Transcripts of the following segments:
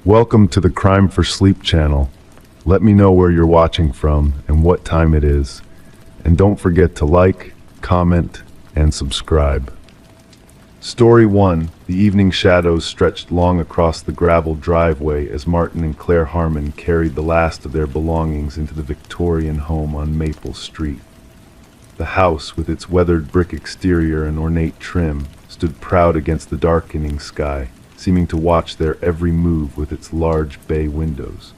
Welcome to the Crime for Sleep channel. Let me know where you're watching from and what time it is. And don't forget to like, comment, and subscribe. Story 1. The evening shadows stretched long across the gravel driveway as Martin and Claire Harmon carried the last of their belongings into the Victorian home on Maple Street. The house, with its weathered brick exterior and ornate trim, stood proud against the darkening sky, seeming to watch their every move with its large bay windows.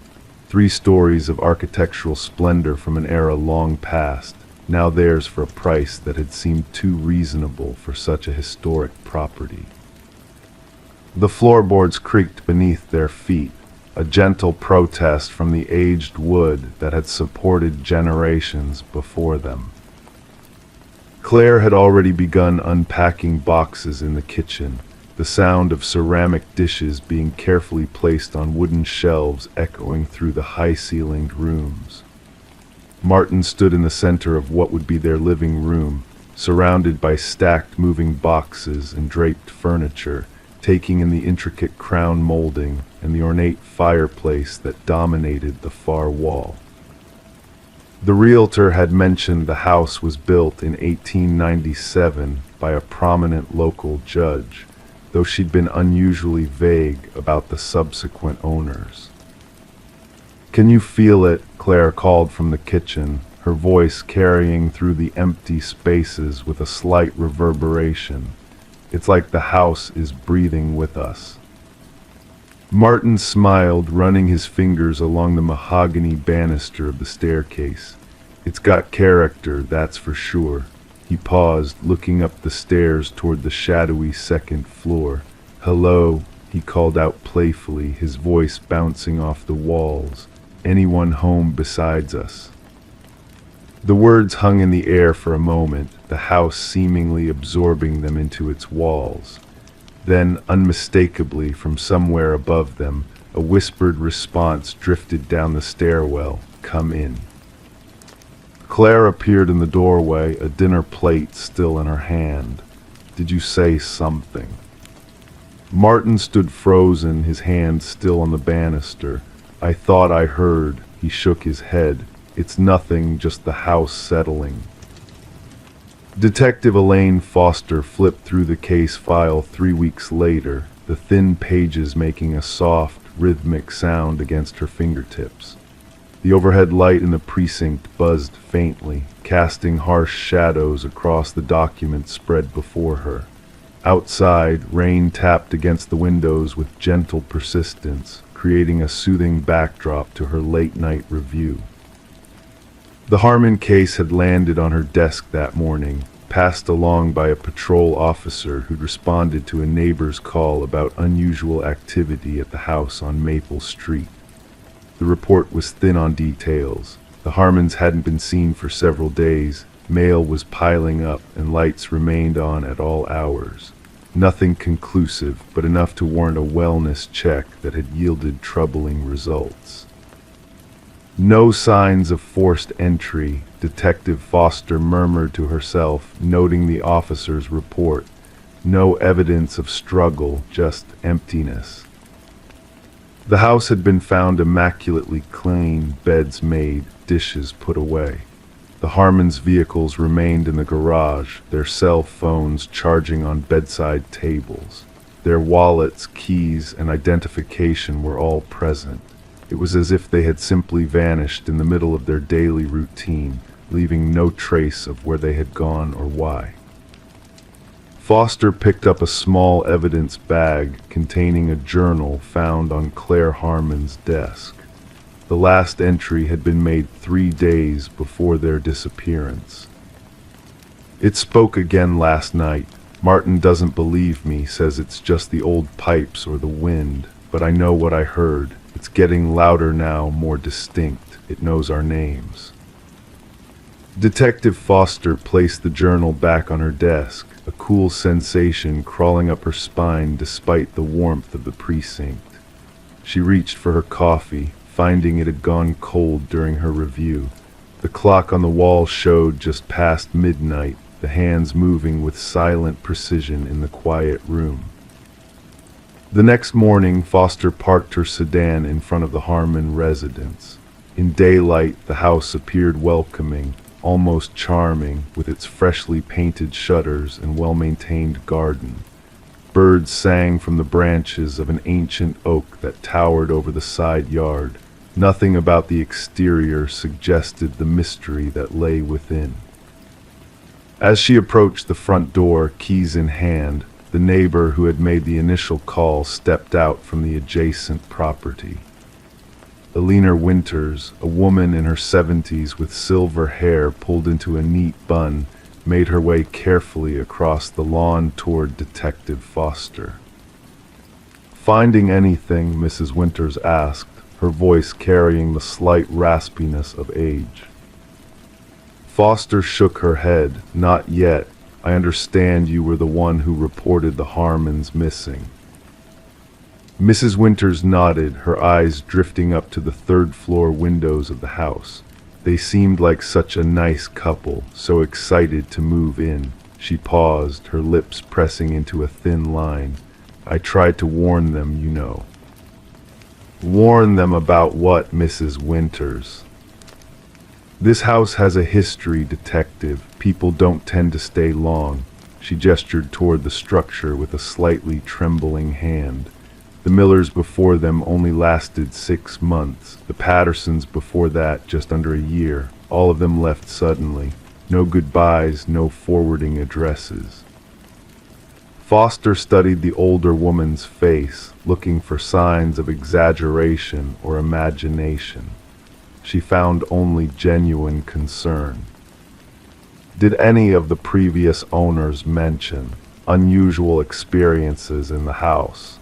3 stories of architectural splendor from an era long past, now theirs for a price that had seemed too reasonable for such a historic property. The floorboards creaked beneath their feet, a gentle protest from the aged wood that had supported generations before them. Claire had already begun unpacking boxes in the kitchen, the sound of ceramic dishes being carefully placed on wooden shelves echoing through the high-ceilinged rooms. Martin stood in the center of what would be their living room, surrounded by stacked moving boxes and draped furniture, taking in the intricate crown molding and the ornate fireplace that dominated the far wall. The realtor had mentioned the house was built in 1897 by a prominent local judge, though she'd been unusually vague about the subsequent owners. "Can you feel it?" Claire called from the kitchen, her voice carrying through the empty spaces with a slight reverberation. "It's like the house is breathing with us." Martin smiled, running his fingers along the mahogany banister of the staircase. "It's got character, that's for sure." He paused, looking up the stairs toward the shadowy second floor. "Hello," he called out playfully, his voice bouncing off the walls. "Anyone home besides us?" The words hung in the air for a moment, the house seemingly absorbing them into its walls. Then, unmistakably from somewhere above them, a whispered response drifted down the stairwell. "Come in." Claire appeared in the doorway, a dinner plate still in her hand. "Did you say something?" Martin stood frozen, his hand still on the banister. "I thought I heard." He shook his head. "It's nothing, just the house settling." Detective Elaine Foster flipped through the case file 3 weeks later, the thin pages making a soft, rhythmic sound against her fingertips. The overhead light in the precinct buzzed faintly, casting harsh shadows across the document spread before her. Outside, rain tapped against the windows with gentle persistence, creating a soothing backdrop to her late-night review. The Harmon case had landed on her desk that morning, passed along by a patrol officer who'd responded to a neighbor's call about unusual activity at the house on Maple Street. The report was thin on details. The Harmons hadn't been seen for several days, mail was piling up, and lights remained on at all hours. Nothing conclusive, but enough to warrant a wellness check that had yielded troubling results. "No signs of forced entry," Detective Foster murmured to herself, noting the officer's report. "No evidence of struggle, just emptiness." The house had been found immaculately clean, beds made, dishes put away. The Harmons' vehicles remained in the garage, their cell phones charging on bedside tables. Their wallets, keys, and identification were all present. It was as if they had simply vanished in the middle of their daily routine, leaving no trace of where they had gone or why. Foster picked up a small evidence bag containing a journal found on Claire Harmon's desk. The last entry had been made 3 days before their disappearance. "It spoke again last night. Martin doesn't believe me, says it's just the old pipes or the wind, but I know what I heard. It's getting louder now, more distinct. It knows our names." Detective Foster placed the journal back on her desk, a cool sensation crawling up her spine despite the warmth of the precinct. She reached for her coffee, finding it had gone cold during her review. The clock on the wall showed just past midnight, the hands moving with silent precision in the quiet room. The next morning, Foster parked her sedan in front of the Harmon residence. In daylight, the house appeared welcoming, almost charming, with its freshly painted shutters and well-maintained garden. Birds sang from the branches of an ancient oak that towered over the side yard. Nothing about the exterior suggested the mystery that lay within. As she approached the front door, keys in hand, the neighbor who had made the initial call stepped out from the adjacent property. Eleanor Winters, a woman in her 70s with silver hair pulled into a neat bun, made her way carefully across the lawn toward Detective Foster. "Finding anything?" Mrs. Winters asked, her voice carrying the slight raspiness of age. Foster shook her head. "Not yet. I understand you were the one who reported the Harmons missing." Mrs. Winters nodded, her eyes drifting up to the third-floor windows of the house. They seemed like such a nice couple, so excited to move in. She paused, her lips pressing into a thin line. "I tried to warn them, you know." "Warn them about what, Mrs. Winters?" "This house has a history, Detective. People don't tend to stay long." She gestured toward the structure with a slightly trembling hand. "The Millers before them only lasted 6 months. The Pattersons before that just under a year. All of them left suddenly. No goodbyes, no forwarding addresses." Foster studied the older woman's face, looking for signs of exaggeration or imagination. She found only genuine concern. "Did any of the previous owners mention unusual experiences in the house?"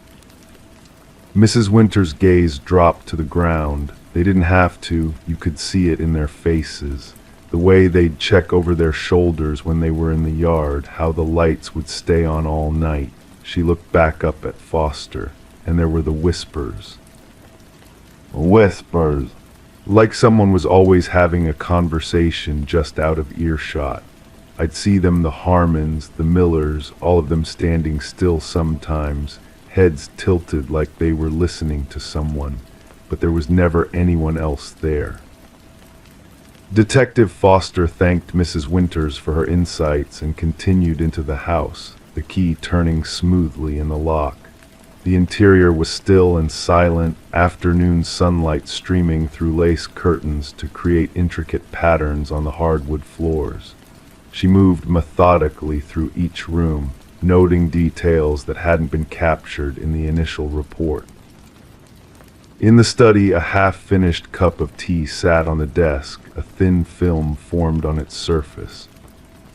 Mrs. Winters' gaze dropped to the ground. They didn't have to, you could see it in their faces. The way they'd check over their shoulders when they were in the yard, how the lights would stay on all night. She looked back up at Foster, and there were the whispers. Whispers. Like someone was always having a conversation just out of earshot. I'd see them, the Harmons, the Millers, all of them standing still sometimes, heads tilted like they were listening to someone, but there was never anyone else there. Detective Foster thanked Mrs. Winters for her insights and continued into the house, the key turning smoothly in the lock. The interior was still and silent, afternoon sunlight streaming through lace curtains to create intricate patterns on the hardwood floors. She moved methodically through each room, noting details that hadn't been captured in the initial report. In the study, a half-finished cup of tea sat on the desk, a thin film formed on its surface.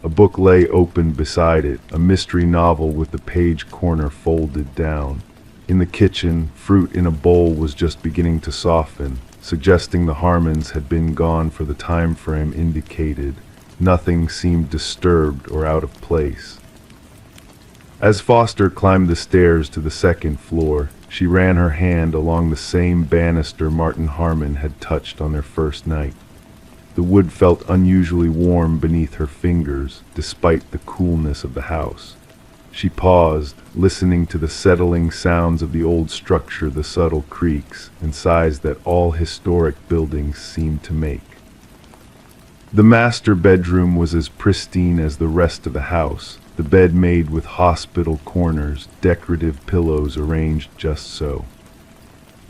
A book lay open beside it, a mystery novel with the page corner folded down. In the kitchen, fruit in a bowl was just beginning to soften, suggesting the Harmons had been gone for the time frame indicated. Nothing seemed disturbed or out of place. As Foster climbed the stairs to the second floor, she ran her hand along the same banister Martin Harmon had touched on their first night. The wood felt unusually warm beneath her fingers, despite the coolness of the house. She paused, listening to the settling sounds of the old structure, the subtle creaks and sighs that all historic buildings seem to make. The master bedroom was as pristine as the rest of the house, the bed made with hospital corners, decorative pillows arranged just so.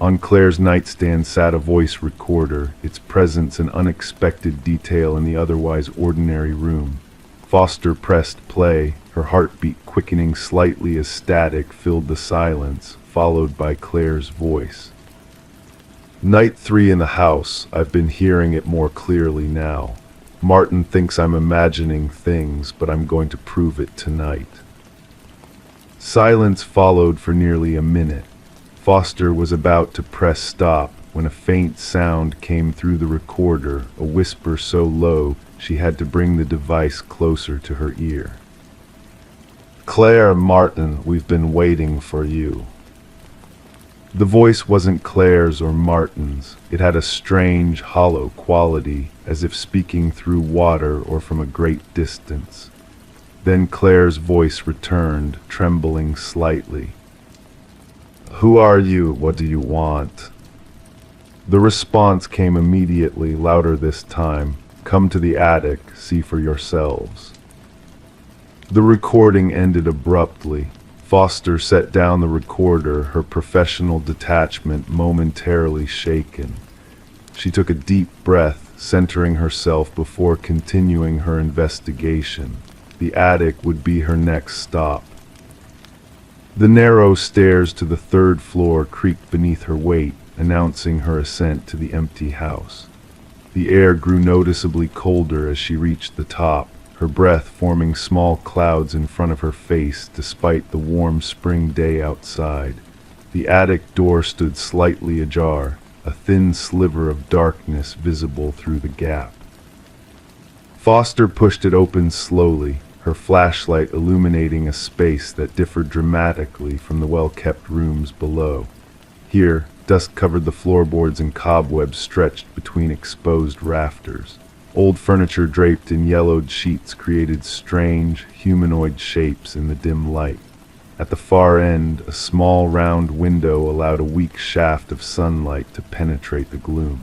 On Claire's nightstand sat a voice recorder, its presence an unexpected detail in the otherwise ordinary room. Foster pressed play, her heartbeat quickening slightly as static filled the silence, followed by Claire's voice. "Night 3 in the house. I've been hearing it more clearly now. Martin thinks I'm imagining things, but I'm going to prove it tonight." Silence followed for nearly a minute. Foster was about to press stop when a faint sound came through the recorder, a whisper so low she had to bring the device closer to her ear. "Claire, Martin, we've been waiting for you." The voice wasn't Claire's or Martin's. It had a strange, hollow quality, as if speaking through water or from a great distance. Then Claire's voice returned, trembling slightly. "Who are you? What do you want?" The response came immediately, louder this time. "Come to the attic, see for yourselves." The recording ended abruptly. Foster set down the recorder, her professional detachment momentarily shaken. She took a deep breath, centering herself before continuing her investigation. The attic would be her next stop. The narrow stairs to the third floor creaked beneath her weight, announcing her ascent to the empty house. The air grew noticeably colder as she reached the top, her breath forming small clouds in front of her face despite the warm spring day outside. The attic door stood slightly ajar, a thin sliver of darkness visible through the gap. Foster pushed it open slowly, her flashlight illuminating a space that differed dramatically from the well-kept rooms below. Here, dust covered the floorboards and cobwebs stretched between exposed rafters. Old furniture draped in yellowed sheets created strange, humanoid shapes in the dim light. At the far end, a small round window allowed a weak shaft of sunlight to penetrate the gloom.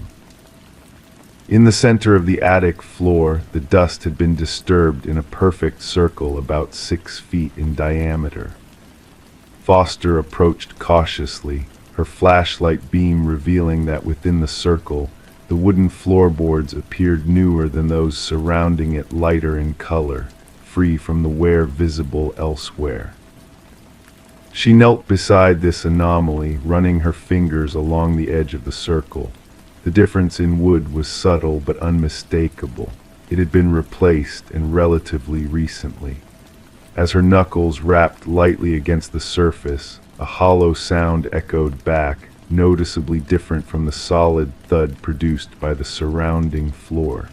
In the center of the attic floor, the dust had been disturbed in a perfect circle about 6 feet in diameter. Foster approached cautiously, her flashlight beam revealing that within the circle, the wooden floorboards appeared newer than those surrounding it, lighter in color, free from the wear visible elsewhere. She knelt beside this anomaly, running her fingers along the edge of the circle. The difference in wood was subtle but unmistakable. It had been replaced, and relatively recently. As her knuckles rapped lightly against the surface, a hollow sound echoed back, noticeably different from the solid thud produced by the surrounding floor.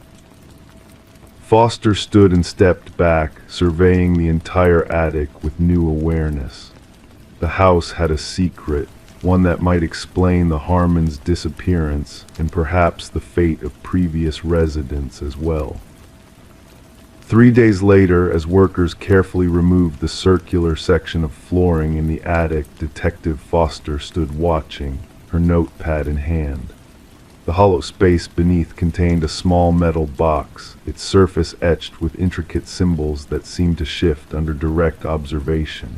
Foster stood and stepped back, surveying the entire attic with new awareness. The house had a secret, one that might explain the Harmons' disappearance and perhaps the fate of previous residents as well. 3 days later, as workers carefully removed the circular section of flooring in the attic, Detective Foster stood watching, her notepad in hand. The hollow space beneath contained a small metal box, its surface etched with intricate symbols that seemed to shift under direct observation.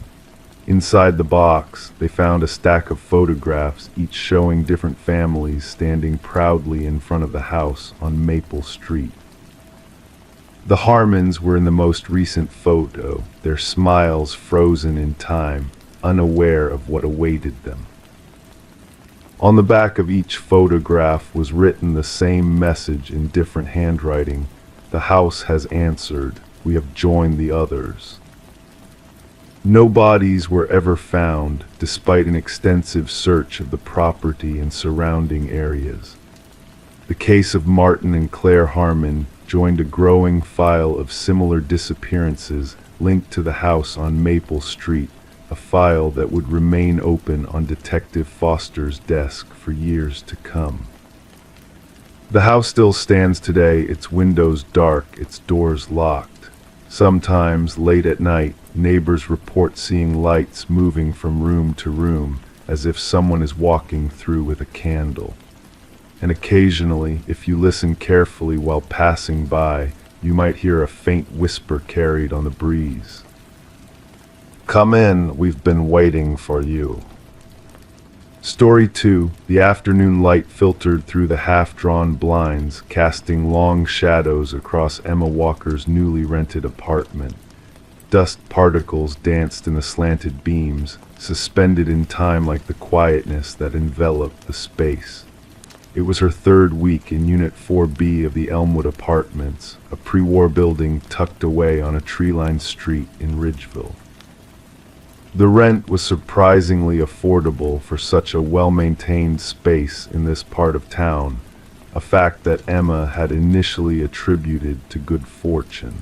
Inside the box, they found a stack of photographs, each showing different families standing proudly in front of the house on Maple Street. The Harmons were in the most recent photo, their smiles frozen in time, unaware of what awaited them. On the back of each photograph was written the same message in different handwriting: "The house has answered. We have joined the others." No bodies were ever found, despite an extensive search of the property and surrounding areas. The case of Martin and Claire Harmon joined a growing file of similar disappearances linked to the house on Maple Street, a file that would remain open on Detective Foster's desk for years to come. The house still stands today, its windows dark, its doors locked. Sometimes, late at night, neighbors report seeing lights moving from room to room, as if someone is walking through with a candle. And occasionally, if you listen carefully while passing by, you might hear a faint whisper carried on the breeze. "Come in, we've been waiting for you." Story 2. The afternoon light filtered through the half-drawn blinds, casting long shadows across Emma Walker's newly rented apartment. Dust particles danced in the slanted beams, suspended in time like the quietness that enveloped the space. It was her 3rd week in Unit 4B of the Elmwood Apartments, a pre-war building tucked away on a tree-lined street in Ridgeville. The rent was surprisingly affordable for such a well-maintained space in this part of town, a fact that Emma had initially attributed to good fortune.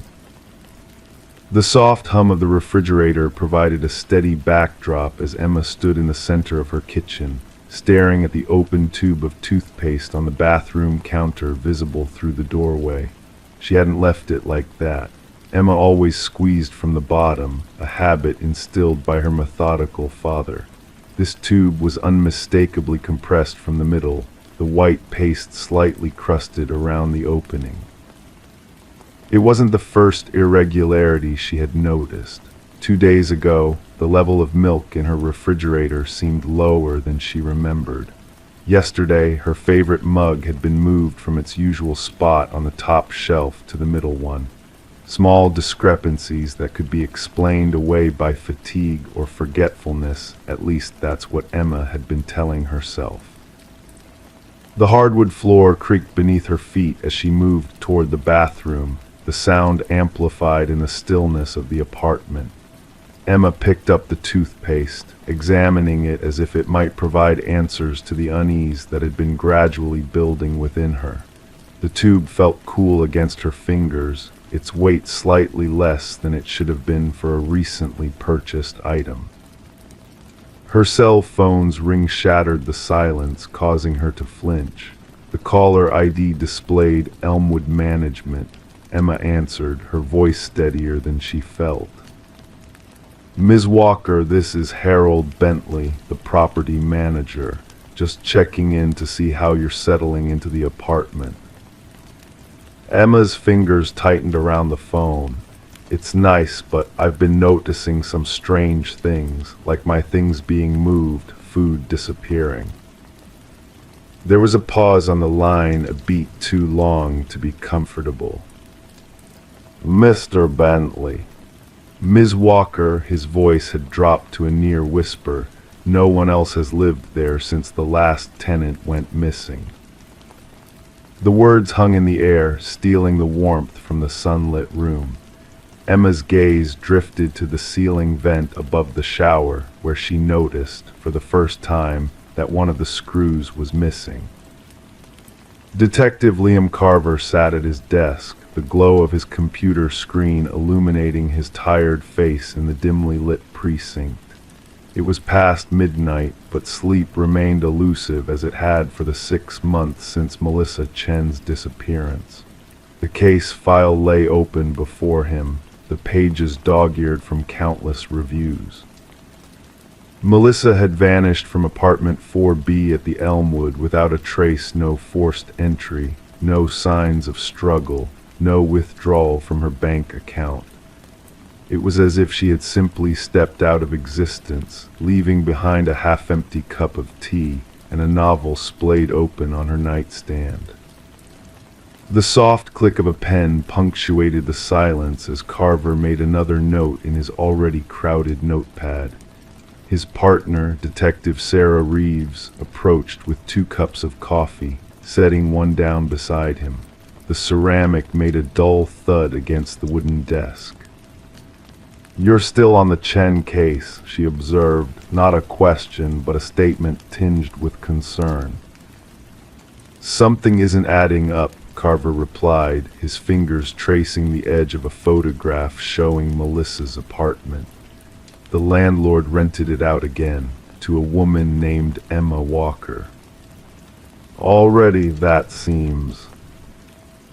The soft hum of the refrigerator provided a steady backdrop as Emma stood in the center of her kitchen, staring at the open tube of toothpaste on the bathroom counter visible through the doorway. She hadn't left it like that. Emma always squeezed from the bottom, a habit instilled by her methodical father. This tube was unmistakably compressed from the middle, the white paste slightly crusted around the opening. It wasn't the first irregularity she had noticed. 2 days ago, the level of milk in her refrigerator seemed lower than she remembered. Yesterday, her favorite mug had been moved from its usual spot on the top shelf to the middle one. Small discrepancies that could be explained away by fatigue or forgetfulness, at least that's what Emma had been telling herself. The hardwood floor creaked beneath her feet as she moved toward the bathroom, the sound amplified in the stillness of the apartment. Emma picked up the toothpaste, examining it as if it might provide answers to the unease that had been gradually building within her. The tube felt cool against her fingers, its weight slightly less than it should have been for a recently purchased item. Her cell phone's ring shattered the silence, causing her to flinch. The caller ID displayed Elmwood Management. Emma answered, her voice steadier than she felt. "Ms. Walker, this is Harold Bentley, the property manager. Just checking in to see how you're settling into the apartment." Emma's fingers tightened around the phone. "It's nice, but I've been noticing some strange things, like my things being moved, food disappearing." There was a pause on the line, a beat too long to be comfortable. "Mr. Bentley." Ms. Walker, his voice had dropped to a near whisper. "No one else has lived there since the last tenant went missing." The words hung in the air, stealing the warmth from the sunlit room. Emma's gaze drifted to the ceiling vent above the shower, where she noticed, for the first time, that one of the screws was missing. Detective Liam Carver sat at his desk, the glow of his computer screen illuminating his tired face in the dimly lit precinct. It was past midnight, but sleep remained elusive as it had for the 6 months since Melissa Chen's disappearance. The case file lay open before him, the pages dog-eared from countless reviews. Melissa had vanished from apartment 4B at the Elmwood without a trace, no forced entry, no signs of struggle, no withdrawal from her bank account. It was as if she had simply stepped out of existence, leaving behind a half-empty cup of tea and a novel splayed open on her nightstand. The soft click of a pen punctuated the silence as Carver made another note in his already crowded notepad. His partner, Detective Sarah Reeves, approached with 2 cups of coffee, setting one down beside him. The ceramic made a dull thud against the wooden desk. "You're still on the Chen case," she observed, not a question but a statement tinged with concern. "Something isn't adding up," Carver replied, his fingers tracing the edge of a photograph showing Melissa's apartment. The landlord rented it out again, to a woman named Emma Walker. "Already, that seems."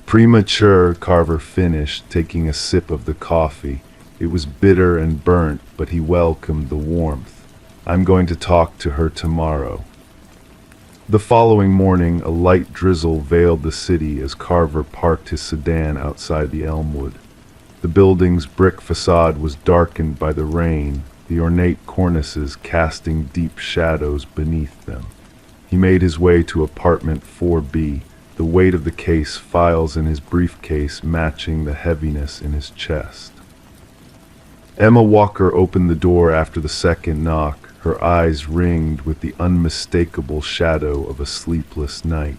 "Premature," Carver finished, taking a sip of the coffee. It was bitter and burnt, but he welcomed the warmth. "I'm going to talk to her tomorrow." The following morning, a light drizzle veiled the city as Carver parked his sedan outside the Elmwood. The building's brick facade was darkened by the rain, the ornate cornices casting deep shadows beneath them. He made his way to apartment 4B, the weight of the case files in his briefcase matching the heaviness in his chest. Emma Walker opened the door after the second knock, her eyes ringed with the unmistakable shadow of a sleepless night.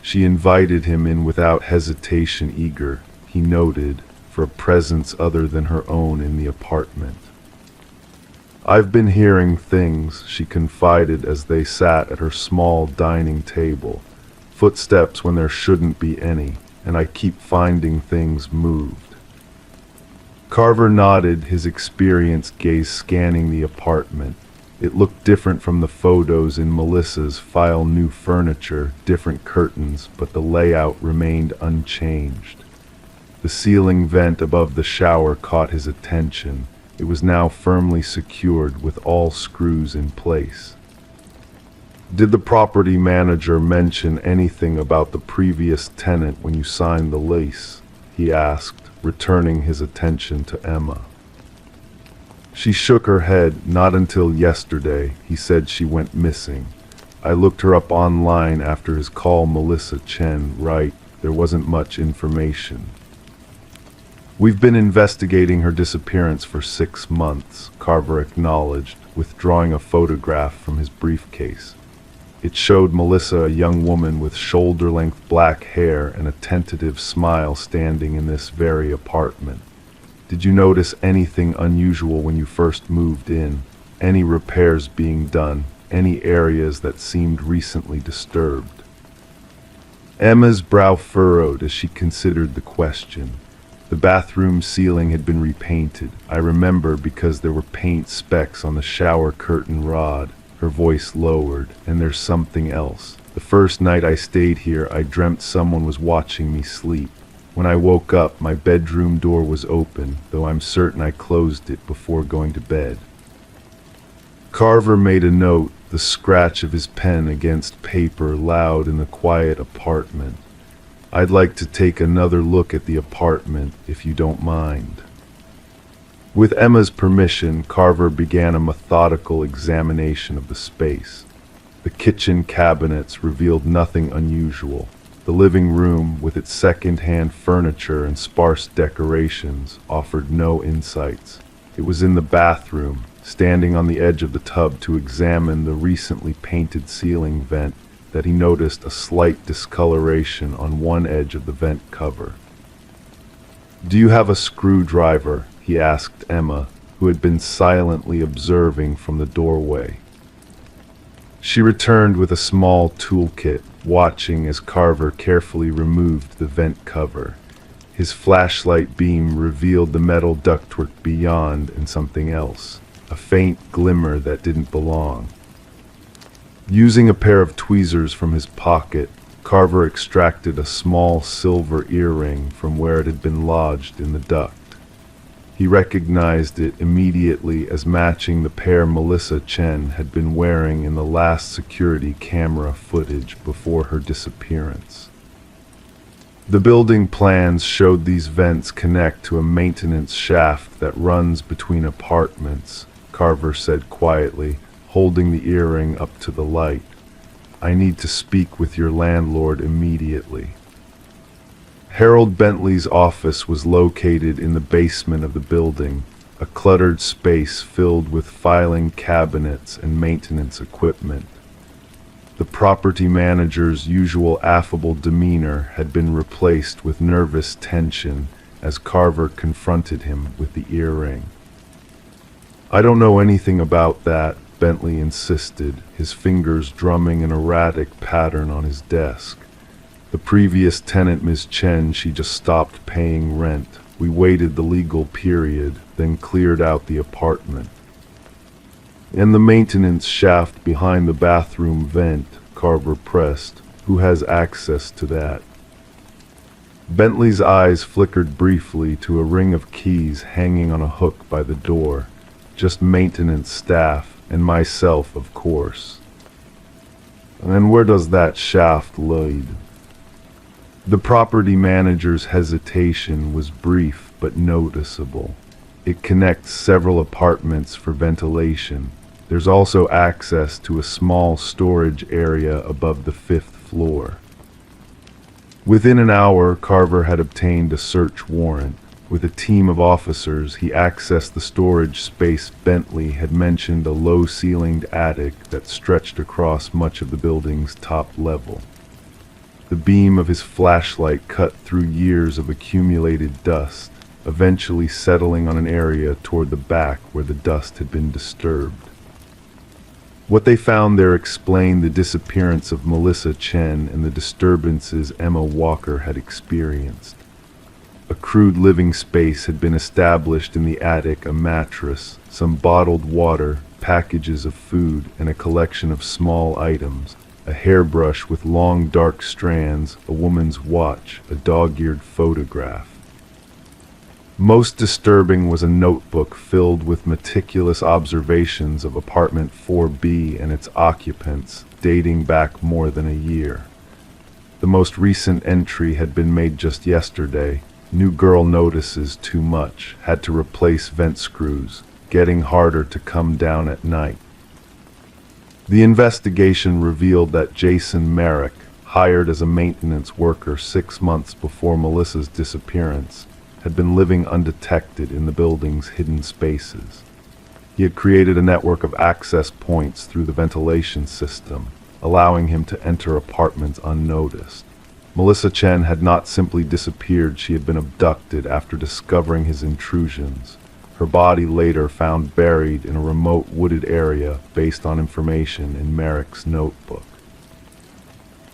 She invited him in without hesitation, eager, he noted, for a presence other than her own in the apartment. "I've been hearing things," she confided as they sat at her small dining table. "Footsteps when there shouldn't be any, and I keep finding things moved." Carver nodded, his experienced gaze scanning the apartment. It looked different from the photos in Melissa's file, new furniture, different curtains, but the layout remained unchanged. The ceiling vent above the shower caught his attention. It was now firmly secured with all screws in place. "Did the property manager mention anything about the previous tenant when you signed the lease?" he asked, returning his attention to Emma. She shook her head. "Not until yesterday. He said she went missing. I looked her up online after his call." Melissa Chen, right, there wasn't much information. "We've been investigating her disappearance for 6 months, Carver acknowledged, withdrawing a photograph from his briefcase. It showed Melissa, a young woman with shoulder-length black hair and a tentative smile, standing in this very apartment. "Did you notice anything unusual when you first moved in? Any repairs being done? Any areas that seemed recently disturbed?" Emma's brow furrowed as she considered the question. The bathroom ceiling had been repainted. "I remember because there were paint specks on the shower curtain rod." Her voice lowered. "And there's something else. The first night I stayed here, I dreamt someone was watching me sleep. When I woke up, my bedroom door was open, though I'm certain I closed it before going to bed." Carver made a note, the scratch of his pen against paper loud in the quiet apartment. "I'd like to take another look at the apartment, if you don't mind." With Emma's permission, Carver began a methodical examination of the space. The kitchen cabinets revealed nothing unusual. The living room, with its second-hand furniture and sparse decorations, offered no insights. It was in the bathroom, standing on the edge of the tub to examine the recently painted ceiling vent, that he noticed a slight discoloration on one edge of the vent cover. "Do you have a screwdriver?" he asked Emma, who had been silently observing from the doorway. She returned with a small toolkit, watching as Carver carefully removed the vent cover. His flashlight beam revealed the metal ductwork beyond and something else, a faint glimmer that didn't belong. Using a pair of tweezers from his pocket, Carver extracted a small silver earring from where it had been lodged in the duct. He recognized it immediately as matching the pair Melissa Chen had been wearing in the last security camera footage before her disappearance. The building plans showed these vents connect to a maintenance shaft that runs between apartments, Carver said quietly, holding the earring up to the light. "I need to speak with your landlord immediately." Harold Bentley's office was located in the basement of the building, a cluttered space filled with filing cabinets and maintenance equipment. The property manager's usual affable demeanor had been replaced with nervous tension as Carver confronted him with the earring. "I don't know anything about that," Bentley insisted, his fingers drumming an erratic pattern on his desk. "The previous tenant, Ms. Chen, she just stopped paying rent. We waited the legal period, then cleared out the apartment." "And the maintenance shaft behind the bathroom vent," Carver pressed. "Who has access to that?" Bentley's eyes flickered briefly to a ring of keys hanging on a hook by the door. "Just maintenance staff, and myself, of course." "And where does that shaft lead?" The property manager's hesitation was brief but noticeable. "It connects several apartments for ventilation. There's also access to a small storage area above the 5th floor." Within an hour, Carver had obtained a search warrant. With a team of officers, he accessed the storage space. Bentley had mentioned a low-ceilinged attic that stretched across much of the building's top level. The beam of his flashlight cut through years of accumulated dust, eventually settling on an area toward the back where the dust had been disturbed. What they found there explained the disappearance of Melissa Chen and the disturbances Emma Walker had experienced. A crude living space had been established in the attic, a mattress, some bottled water, packages of food, and a collection of small items. A hairbrush with long dark strands, a woman's watch, a dog-eared photograph. Most disturbing was a notebook filled with meticulous observations of apartment 4B and its occupants, dating back more than a year. The most recent entry had been made just yesterday. New girl notices too much, had to replace vent screws, getting harder to come down at night. The investigation revealed that Jason Merrick, hired as a maintenance worker 6 months before Melissa's disappearance, had been living undetected in the building's hidden spaces. He had created a network of access points through the ventilation system, allowing him to enter apartments unnoticed. Melissa Chen had not simply disappeared, she had been abducted after discovering his intrusions. Her body later found buried in a remote wooded area based on information in Merrick's notebook.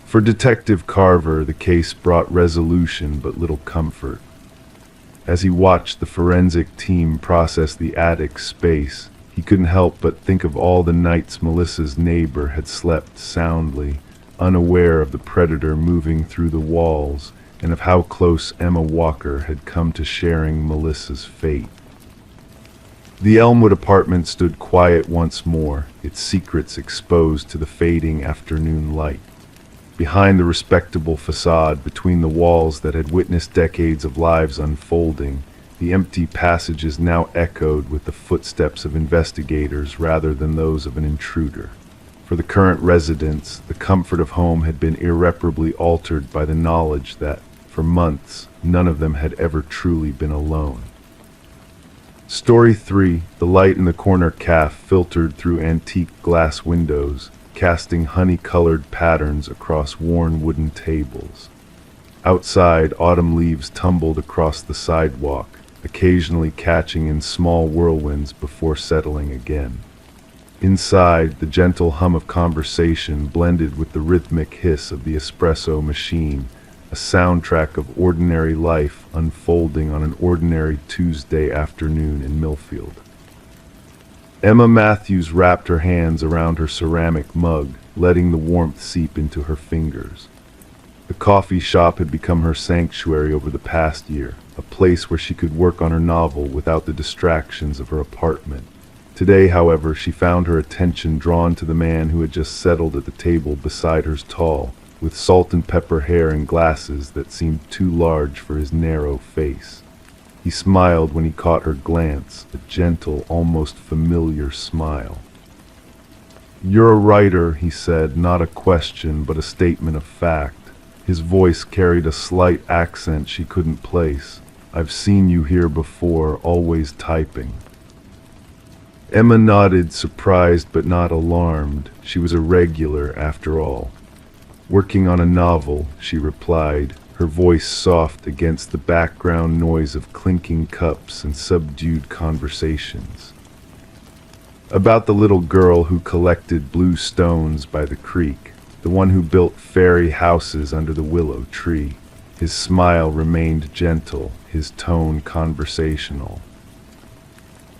For Detective Carver, the case brought resolution but little comfort. As he watched the forensic team process the attic space, he couldn't help but think of all the nights Melissa's neighbor had slept soundly, unaware of the predator moving through the walls, and of how close Emma Walker had come to sharing Melissa's fate. The Elmwood apartment stood quiet once more, its secrets exposed to the fading afternoon light. Behind the respectable facade, between the walls that had witnessed decades of lives unfolding, the empty passages now echoed with the footsteps of investigators rather than those of an intruder. For the current residents, the comfort of home had been irreparably altered by the knowledge that, for months, none of them had ever truly been alone. Story 3, the light in the corner cafe filtered through antique glass windows, casting honey-colored patterns across worn wooden tables. Outside, autumn leaves tumbled across the sidewalk, occasionally catching in small whirlwinds before settling again. Inside, the gentle hum of conversation blended with the rhythmic hiss of the espresso machine, a soundtrack of ordinary life unfolding on an ordinary Tuesday afternoon in Millfield. Emma Matthews wrapped her hands around her ceramic mug, letting the warmth seep into her fingers. The coffee shop had become her sanctuary over the past year, a place where she could work on her novel without the distractions of her apartment. Today, however, she found her attention drawn to the man who had just settled at the table beside her, tall, with salt and pepper hair and glasses that seemed too large for his narrow face. He smiled when he caught her glance, a gentle, almost familiar smile. "You're a writer," he said, not a question but a statement of fact. His voice carried a slight accent she couldn't place. "I've seen you here before, always typing." Emma nodded, surprised but not alarmed. She was a regular, after all. "Working on a novel," she replied, her voice soft against the background noise of clinking cups and subdued conversations. "About the little girl who collected blue stones by the creek, the one who built fairy houses under the willow tree." His smile remained gentle, his tone conversational.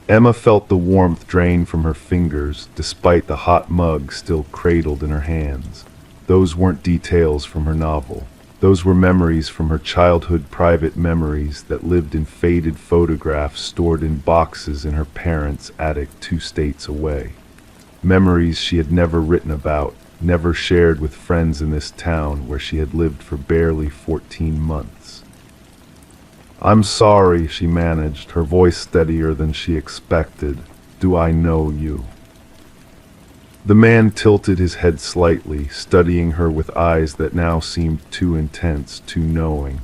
Emma felt the warmth drain from her fingers, despite the hot mug still cradled in her hands. Those weren't details from her novel. Those were memories from her childhood, private memories that lived in faded photographs stored in boxes in her parents' attic 2 states away. Memories she had never written about, never shared with friends in this town where she had lived for barely 14 months. "I'm sorry," she managed, her voice steadier than she expected. "Do I know you?" The man tilted his head slightly, studying her with eyes that now seemed too intense, too knowing.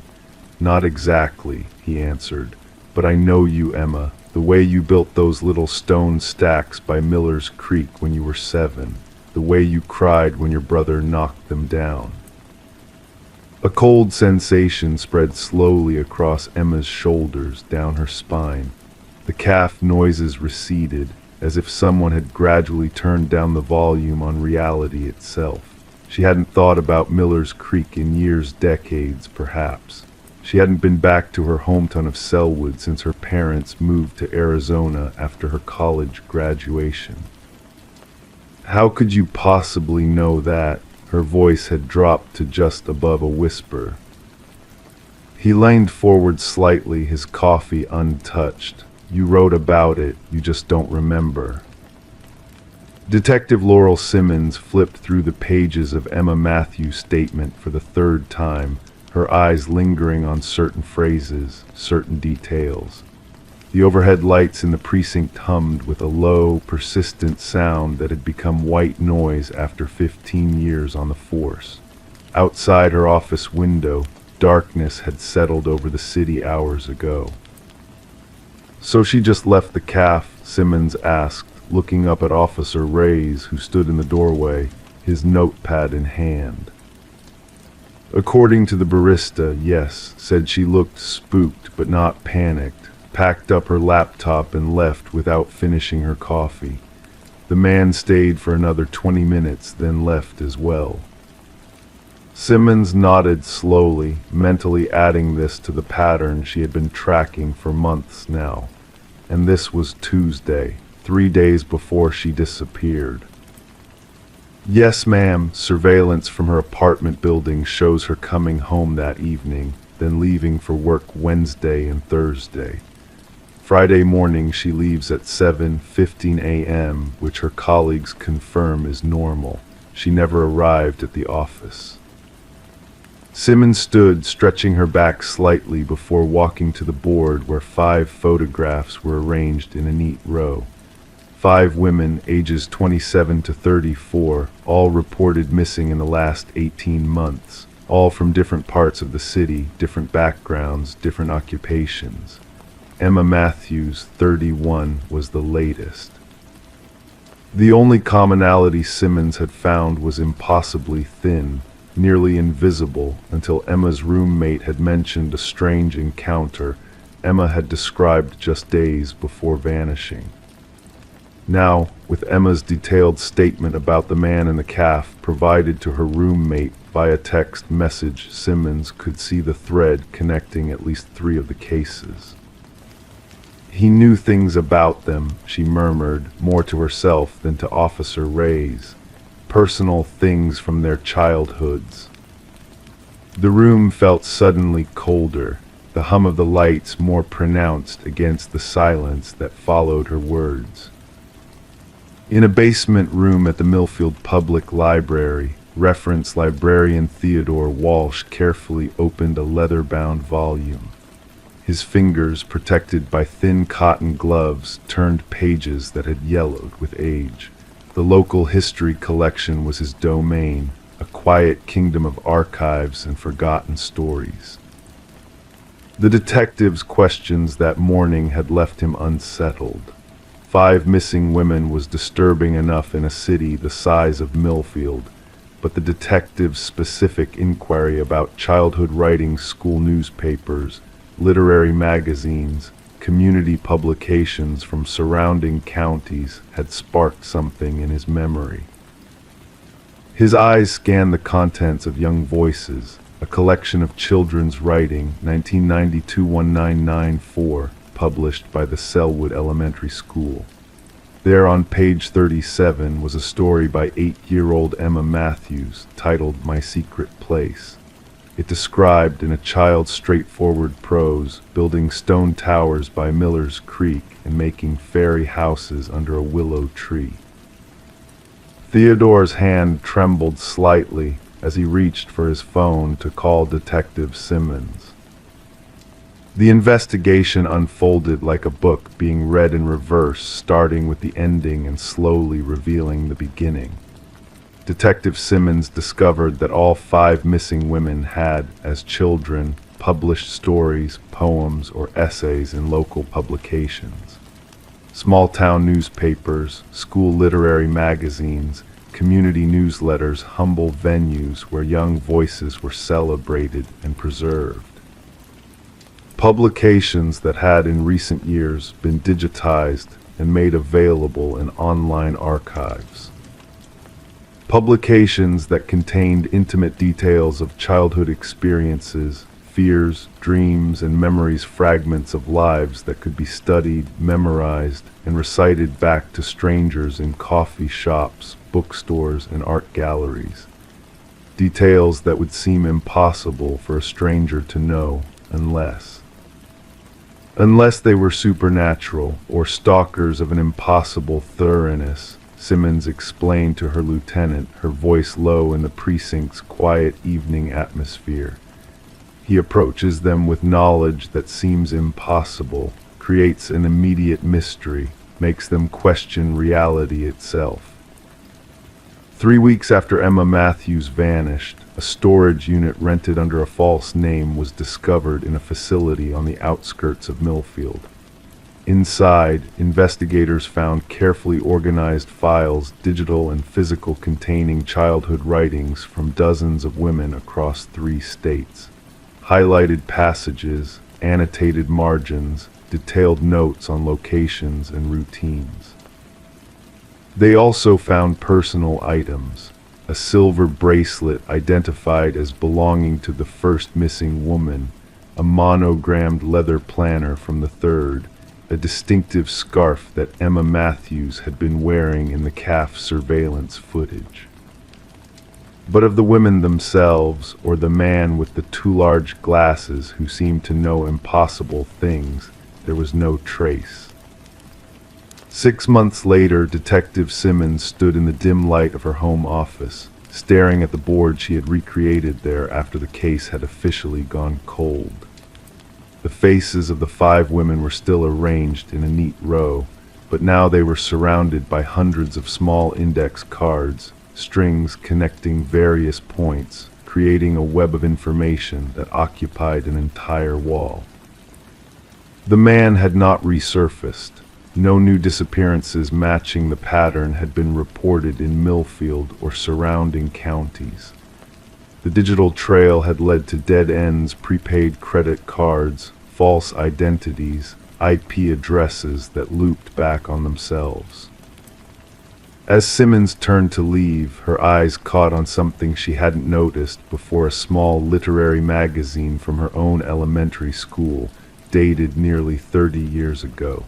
"Not exactly," he answered, "but I know you, Emma, the way you built those little stone stacks by Miller's Creek when you were 7, the way you cried when your brother knocked them down." A cold sensation spread slowly across Emma's shoulders, down her spine. The calf noises receded, as if someone had gradually turned down the volume on reality itself. She hadn't thought about Miller's Creek in years, decades, perhaps. She hadn't been back to her hometown of Selwood since her parents moved to Arizona after her college graduation. "How could you possibly know that?" Her voice had dropped to just above a whisper. He leaned forward slightly, his coffee untouched. You wrote about it, you just don't remember. Detective Laurel Simmons flipped through the pages of Emma Matthews' statement for the third time, her eyes lingering on certain phrases, certain details. The overhead lights in the precinct hummed with a low, persistent sound that had become white noise after 15 years on the force. Outside her office window, darkness had settled over the city hours ago. "So she just left the caf?" Simmons asked, looking up at Officer Reyes, who stood in the doorway, his notepad in hand. "According to the barista, yes," said she. Looked spooked but not panicked, packed up her laptop and left without finishing her coffee. The man stayed for another 20 minutes, then left as well. Simmons nodded slowly, mentally adding this to the pattern she had been tracking for months now. And this was Tuesday, 3 days before she disappeared. "Yes, ma'am." Surveillance from her apartment building shows her coming home that evening, then leaving for work Wednesday and Thursday. Friday morning she leaves at 7:15 a.m., which her colleagues confirm is normal. She never arrived at the office. Simmons stood, stretching her back slightly before walking to the board where 5 photographs were arranged in a neat row. 5 women, ages 27 to 34, all reported missing in the last 18 months, all from different parts of the city, different backgrounds, different occupations. Emma Matthews, 31, was the latest. The only commonality Simmons had found was impossibly thin, nearly invisible, until Emma's roommate had mentioned a strange encounter Emma had described just days before vanishing. Now, with Emma's detailed statement about the man in the caf provided to her roommate via text message, Simmons could see the thread connecting at least 3 of the cases. "He knew things about them," she murmured, more to herself than to Officer Reyes. Personal things from their childhoods. The room felt suddenly colder, the hum of the lights more pronounced against the silence that followed her words. In a basement room at the Millfield Public Library, reference librarian Theodore Walsh carefully opened a leather-bound volume. His fingers, protected by thin cotton gloves, turned pages that had yellowed with age. The local history collection was his domain, a quiet kingdom of archives and forgotten stories. The detective's questions that morning had left him unsettled. 5 missing women was disturbing enough in a city the size of Millfield, but the detective's specific inquiry about childhood writing, school newspapers, literary magazines, community publications from surrounding counties had sparked something in his memory. His eyes scanned the contents of Young Voices, a collection of children's writing, 1992-1994, published by the Selwood Elementary School. There on page 37 was a story by 8-year-old Emma Matthews titled My Secret Place. It described in a child's straightforward prose building stone towers by Miller's Creek and making fairy houses under a willow tree. Theodore's hand trembled slightly as he reached for his phone to call Detective Simmons. The investigation unfolded like a book being read in reverse, starting with the ending and slowly revealing the beginning. Detective Simmons discovered that all 5 missing women had, as children, published stories, poems, or essays in local publications. Small-town newspapers, school literary magazines, community newsletters, humble venues where young voices were celebrated and preserved. Publications that had in recent years been digitized and made available in online archives. Publications that contained intimate details of childhood experiences, fears, dreams, and memories, fragments of lives that could be studied, memorized, and recited back to strangers in coffee shops, bookstores, and art galleries. Details that would seem impossible for a stranger to know, Unless they were supernatural or stalkers of an impossible thoroughness, Simmons explained to her lieutenant, her voice low in the precinct's quiet evening atmosphere. He approaches them with knowledge that seems impossible, creates an immediate mystery, makes them question reality itself. 3 weeks after Emma Matthews vanished, a storage unit rented under a false name was discovered in a facility on the outskirts of Millfield. Inside, investigators found carefully organized files, digital and physical, containing childhood writings from dozens of women across 3 states. Highlighted passages, annotated margins, detailed notes on locations and routines. They also found personal items, a silver bracelet identified as belonging to the first missing woman, a monogrammed leather planner from the third, a distinctive scarf that Emma Matthews had been wearing in the CAF surveillance footage. But of the women themselves, or the man with the 2 large glasses who seemed to know impossible things, there was no trace. 6 months later, Detective Simmons stood in the dim light of her home office, staring at the board she had recreated there after the case had officially gone cold. The faces of the 5 women were still arranged in a neat row, but now they were surrounded by hundreds of small index cards, strings connecting various points, creating a web of information that occupied an entire wall. The man had not resurfaced. No new disappearances matching the pattern had been reported in Millfield or surrounding counties. The digital trail had led to dead ends, prepaid credit cards, false identities, IP addresses that looped back on themselves. As Simmons turned to leave, her eyes caught on something she hadn't noticed before: a small literary magazine from her own elementary school, dated nearly 30 years ago.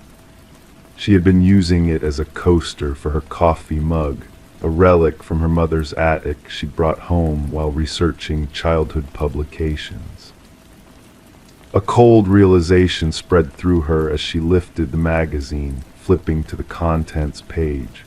She had been using it as a coaster for her coffee mug, a relic from her mother's attic she'd brought home while researching childhood publications. A cold realization spread through her as she lifted the magazine, flipping to the contents page.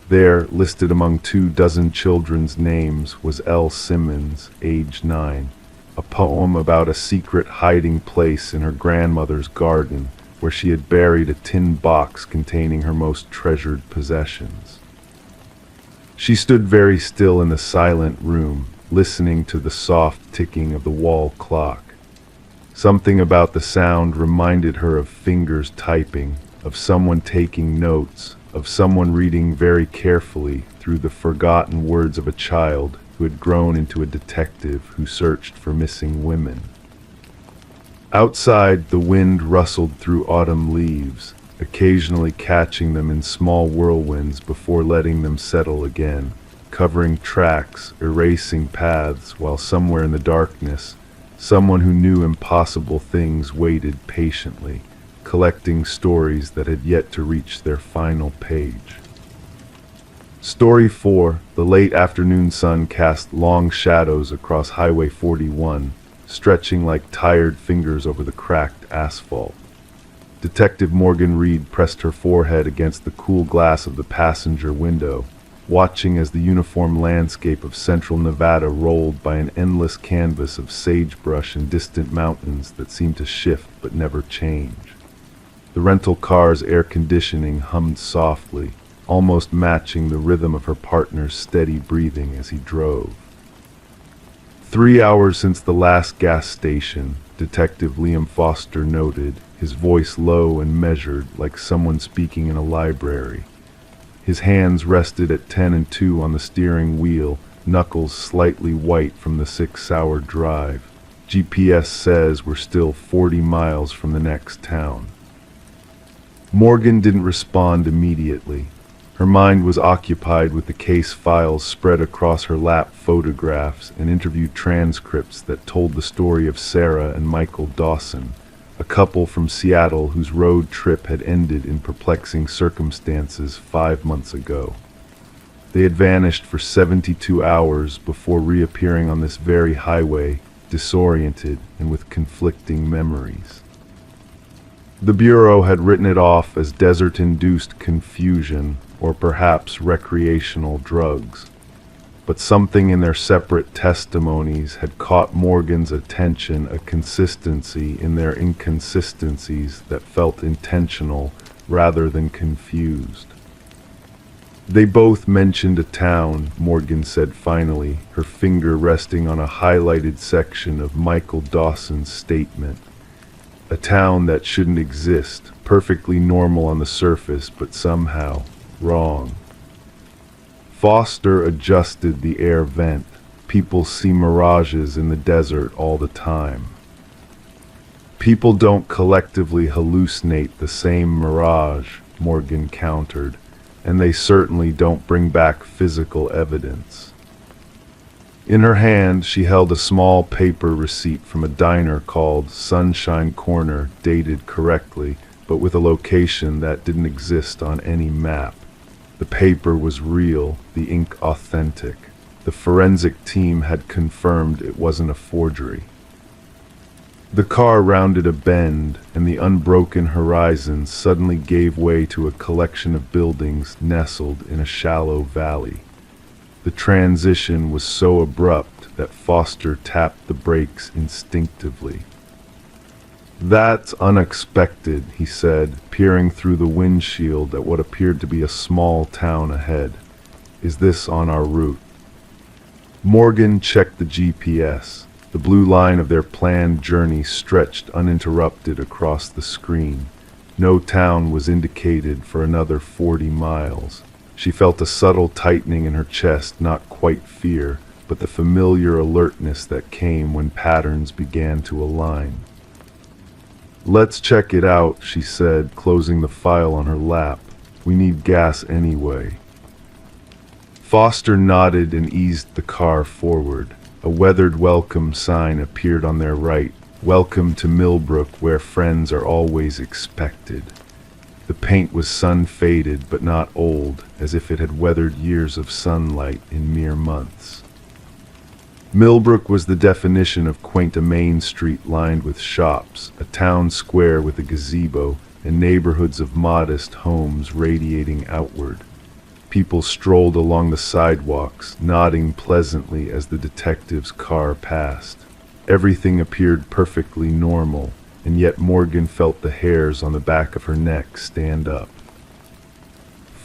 There, listed among 24 children's names, was L. Simmons, age 9, a poem about a secret hiding place in her grandmother's garden, where she had buried a tin box containing her most treasured possessions. She stood very still in the silent room, listening to the soft ticking of the wall clock. Something about the sound reminded her of fingers typing, of someone taking notes, of someone reading very carefully through the forgotten words of a child who had grown into a detective who searched for missing women. Outside, the wind rustled through autumn leaves, occasionally catching them in small whirlwinds before letting them settle again, covering tracks, erasing paths, while somewhere in the darkness, someone who knew impossible things waited patiently, collecting stories that had yet to reach their final page. Story 4. The late afternoon sun cast long shadows across Highway 41, stretching like tired fingers over the cracked asphalt. Detective Morgan Reed pressed her forehead against the cool glass of the passenger window, watching as the uniform landscape of central Nevada rolled by an endless canvas of sagebrush and distant mountains that seemed to shift but never change. The rental car's air conditioning hummed softly, almost matching the rhythm of her partner's steady breathing as he drove. 3 hours since the last gas station, Detective Liam Foster noted, his voice low and measured like someone speaking in a library. His hands rested at 10 and 2 on the steering wheel, knuckles slightly white from the 6-hour drive. GPS says we're still 40 miles from the next town. Morgan didn't respond immediately. Her mind was occupied with the case files spread across her lap, photographs and interview transcripts that told the story of Sarah and Michael Dawson, a couple from Seattle whose road trip had ended in perplexing circumstances 5 months ago. They had vanished for 72 hours before reappearing on this very highway, disoriented and with conflicting memories. The Bureau had written it off as desert-induced confusion or perhaps recreational drugs, but something in their separate testimonies had caught Morgan's attention, a consistency in their inconsistencies that felt intentional rather than confused. They both mentioned a town, Morgan said finally, her finger resting on a highlighted section of Michael Dawson's statement. A town that shouldn't exist, perfectly normal on the surface, but somehow wrong. Foster adjusted the air vent. People see mirages in the desert all the time. People don't collectively hallucinate the same mirage, Morgan countered, and they certainly don't bring back physical evidence. In her hand, she held a small paper receipt from a diner called Sunshine Corner, dated correctly, but with a location that didn't exist on any map. The paper was real, the ink authentic. The forensic team had confirmed it wasn't a forgery. The car rounded a bend, and the unbroken horizon suddenly gave way to a collection of buildings nestled in a shallow valley. The transition was so abrupt that Foster tapped the brakes instinctively. "That's unexpected," he said, peering through the windshield at what appeared to be a small town ahead. "Is this on our route?" Morgan checked the GPS. The blue line of their planned journey stretched uninterrupted across the screen. No town was indicated for another 40 miles. She felt a subtle tightening in her chest, not quite fear, but the familiar alertness that came when patterns began to align. "Let's check it out," she said, closing the file on her lap. "We need gas anyway." Foster nodded and eased the car forward. A weathered welcome sign appeared on their right. "Welcome to Millbrook, where friends are always expected." The paint was sun-faded but not old, as if it had weathered years of sunlight in mere months. Millbrook was the definition of quaint, a main street lined with shops, a town square with a gazebo, and neighborhoods of modest homes radiating outward. People strolled along the sidewalks, nodding pleasantly as the detective's car passed. Everything appeared perfectly normal, and yet Morgan felt the hairs on the back of her neck stand up.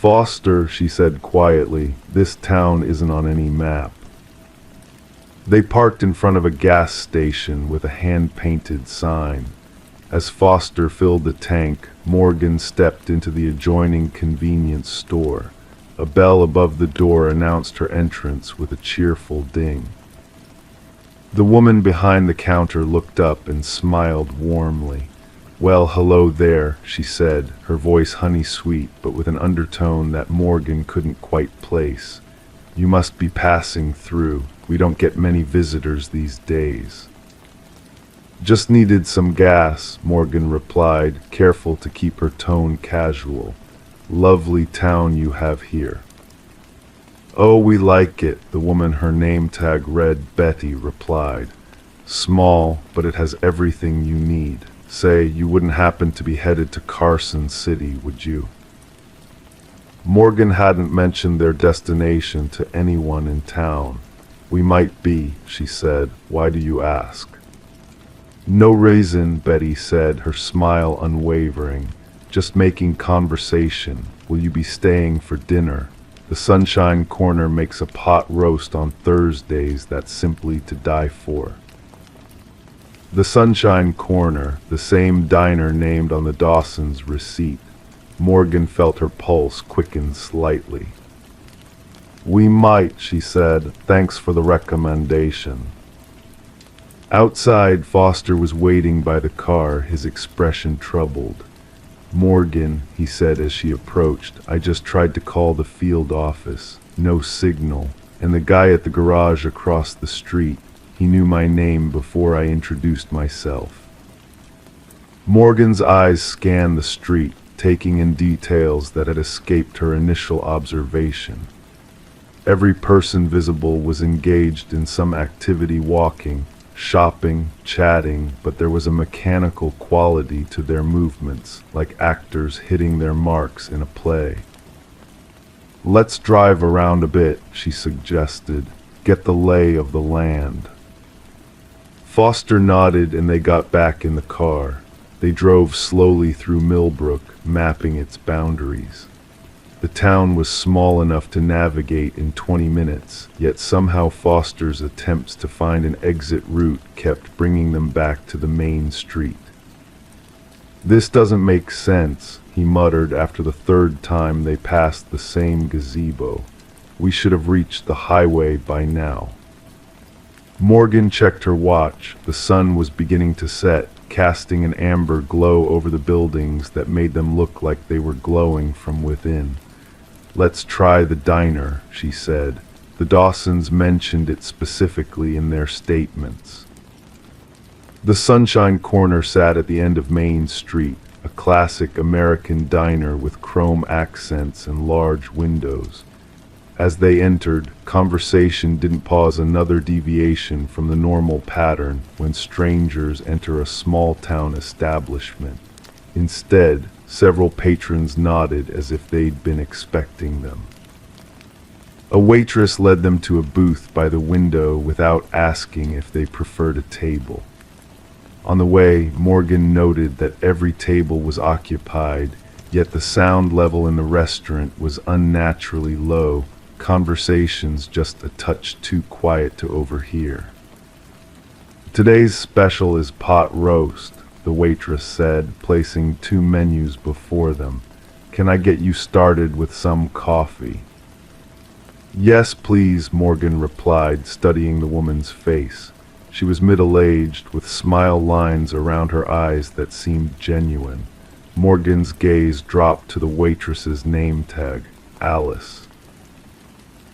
"Foster," she said quietly, "this town isn't on any map." They parked in front of a gas station with a hand-painted sign. As Foster filled the tank, Morgan stepped into the adjoining convenience store. A bell above the door announced her entrance with a cheerful ding. The woman behind the counter looked up and smiled warmly. "Well, hello there," she said, her voice honey-sweet but with an undertone that Morgan couldn't quite place. "You must be passing through. We don't get many visitors these days." "Just needed some gas," Morgan replied, careful to keep her tone casual. "Lovely town you have here." "Oh, we like it," the woman her name tag read Betty replied. "Small, but it has everything you need. Say, you wouldn't happen to be headed to Carson City, would you?" Morgan hadn't mentioned their destination to anyone in town. "We might be," she said. "Why do you ask?" "No reason," Betty said, her smile unwavering. "Just making conversation. Will you be staying for dinner? The Sunshine Corner makes a pot roast on Thursdays that's simply to die for." The Sunshine Corner, the same diner named on the Dawsons' receipt. Morgan felt her pulse quicken slightly. "We might," she said. "Thanks for the recommendation." Outside, Foster was waiting by the car, his expression troubled. "Morgan," he said as she approached, "I just tried to call the field office. No signal. And the guy at the garage across the street, he knew my name before I introduced myself." Morgan's eyes scanned the street, taking in details that had escaped her initial observation. Every person visible was engaged in some activity, walking, shopping, chatting, but there was a mechanical quality to their movements, like actors hitting their marks in a play. "Let's drive around a bit," she suggested. "Get the lay of the land." Foster nodded and they got back in the car. They drove slowly through Millbrook, mapping its boundaries. The town was small enough to navigate in 20 minutes, yet somehow Foster's attempts to find an exit route kept bringing them back to the main street. "This doesn't make sense," he muttered after the third time they passed the same gazebo. "We should have reached the highway by now." Morgan checked her watch. The sun was beginning to set, casting an amber glow over the buildings that made them look like they were glowing from within. "Let's try the diner," she said. The Dawsons mentioned it specifically in their statements. The Sunshine Corner sat at the end of Main Street, a classic American diner with chrome accents and large windows. As they entered, conversation didn't pause another deviation from the normal pattern when strangers enter a small-town establishment. Instead, several patrons nodded as if they'd been expecting them. A waitress led them to a booth by the window without asking if they preferred a table. On the way, Morgan noted that every table was occupied, yet the sound level in the restaurant was unnaturally low, conversations just a touch too quiet to overhear. "Today's special is pot roast," the waitress said, placing two menus before them. "Can I get you started with some coffee?" "Yes, please," Morgan replied, studying the woman's face. She was middle-aged, with smile lines around her eyes that seemed genuine. Morgan's gaze dropped to the waitress's name tag, Alice.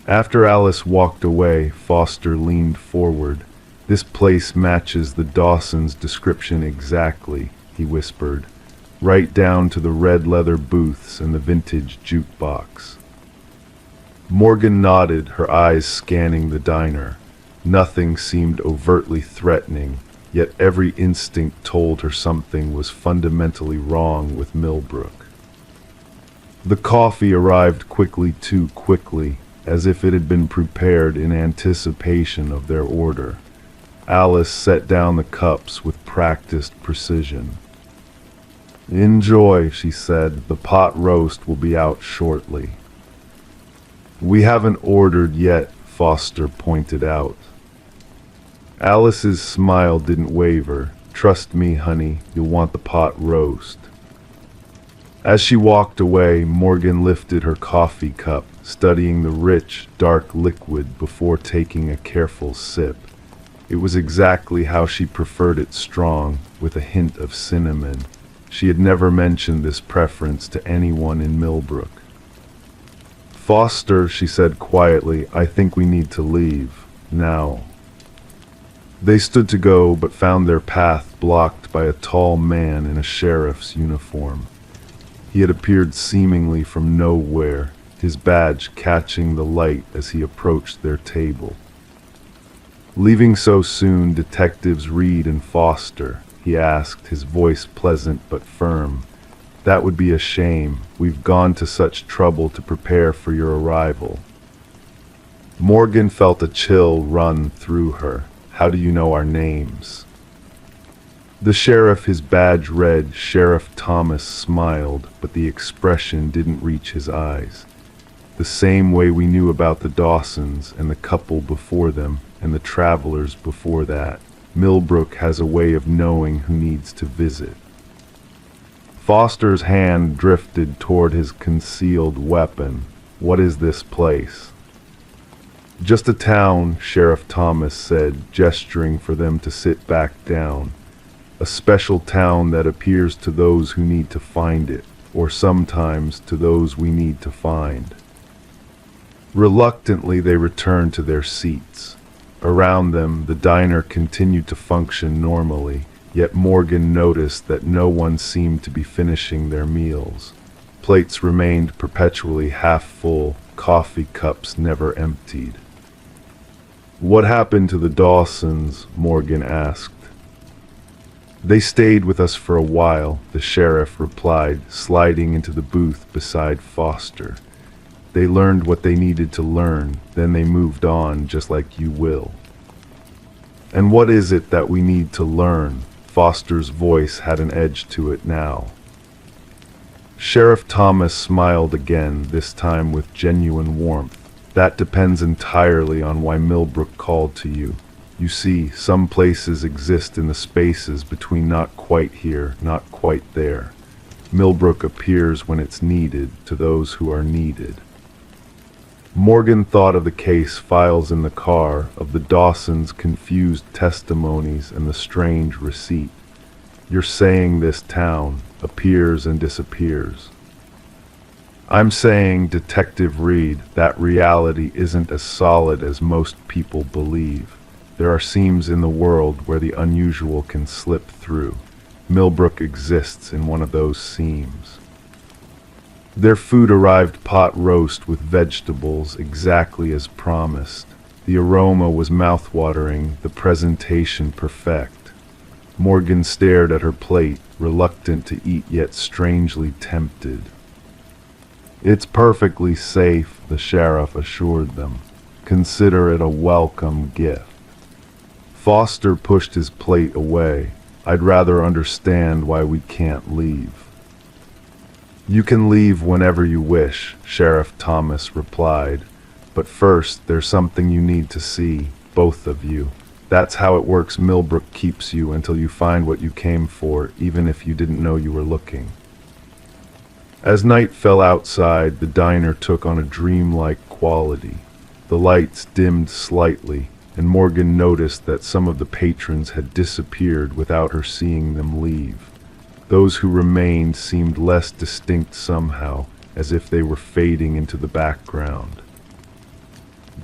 After Alice walked away, Foster leaned forward. "This place matches the Dawsons' description exactly," he whispered, "right down to the red leather booths and the vintage jukebox." Morgan nodded, her eyes scanning the diner. Nothing seemed overtly threatening, yet every instinct told her something was fundamentally wrong with Millbrook. The coffee arrived too quickly, as if it had been prepared in anticipation of their order. Alice set down the cups with practiced precision. "Enjoy," she said. "The pot roast will be out shortly." "We haven't ordered yet," Foster pointed out. Alice's smile didn't waver. "Trust me, honey, you'll want the pot roast." As she walked away, Morgan lifted her coffee cup, studying the rich, dark liquid before taking a careful sip. It was exactly how she preferred it, strong, with a hint of cinnamon. She had never mentioned this preference to anyone in Millbrook. "Foster," she said quietly, "I think we need to leave. Now." They stood to go, but found their path blocked by a tall man in a sheriff's uniform. He had appeared seemingly from nowhere, his badge catching the light as he approached their table. "Leaving so soon, Detectives Reed and Foster?" he asked, his voice pleasant but firm. "That would be a shame. We've gone to such trouble to prepare for your arrival." Morgan felt a chill run through her. "How do you know our names?" The sheriff, his badge read Sheriff Thomas, smiled, but the expression didn't reach his eyes. "The same way we knew about the Dawsons and the couple before them and the travelers before that. Millbrook has a way of knowing who needs to visit." Foster's hand drifted toward his concealed weapon. "What is this place?" "Just a town," Sheriff Thomas said, gesturing for them to sit back down. "A special town that appears to those who need to find it, or sometimes to those we need to find." Reluctantly, they returned to their seats. Around them, the diner continued to function normally, yet Morgan noticed that no one seemed to be finishing their meals. Plates remained perpetually half full, coffee cups never emptied. What happened to the Dawsons? Morgan asked. They stayed with us for a while, the sheriff replied, sliding into the booth beside Foster. They learned what they needed to learn, then they moved on, just like you will. And what is it that we need to learn? Foster's voice had an edge to it now. Sheriff Thomas smiled again, this time with genuine warmth. That depends entirely on why Millbrook called to you. You see, some places exist in the spaces between not quite here, not quite there. Millbrook appears when it's needed to those who are needed. Morgan thought of the case files in the car, of the Dawsons' confused testimonies and the strange receipt. You're saying this town appears and disappears. I'm saying, Detective Reed, that reality isn't as solid as most people believe. There are seams in the world where the unusual can slip through. Millbrook exists in one of those seams. Their food arrived pot roast with vegetables, exactly as promised. The aroma was mouth-watering, the presentation perfect. Morgan stared at her plate, reluctant to eat yet strangely tempted. It's perfectly safe, the sheriff assured them. Consider it a welcome gift. Foster pushed his plate away. I'd rather understand why we can't leave. You can leave whenever you wish, Sheriff Thomas replied. But first, there's something you need to see, both of you. That's how it works. Millbrook keeps you until you find what you came for, even if you didn't know you were looking. As night fell outside, the diner took on a dreamlike quality. The lights dimmed slightly, and Morgan noticed that some of the patrons had disappeared without her seeing them leave. Those who remained seemed less distinct somehow, as if they were fading into the background.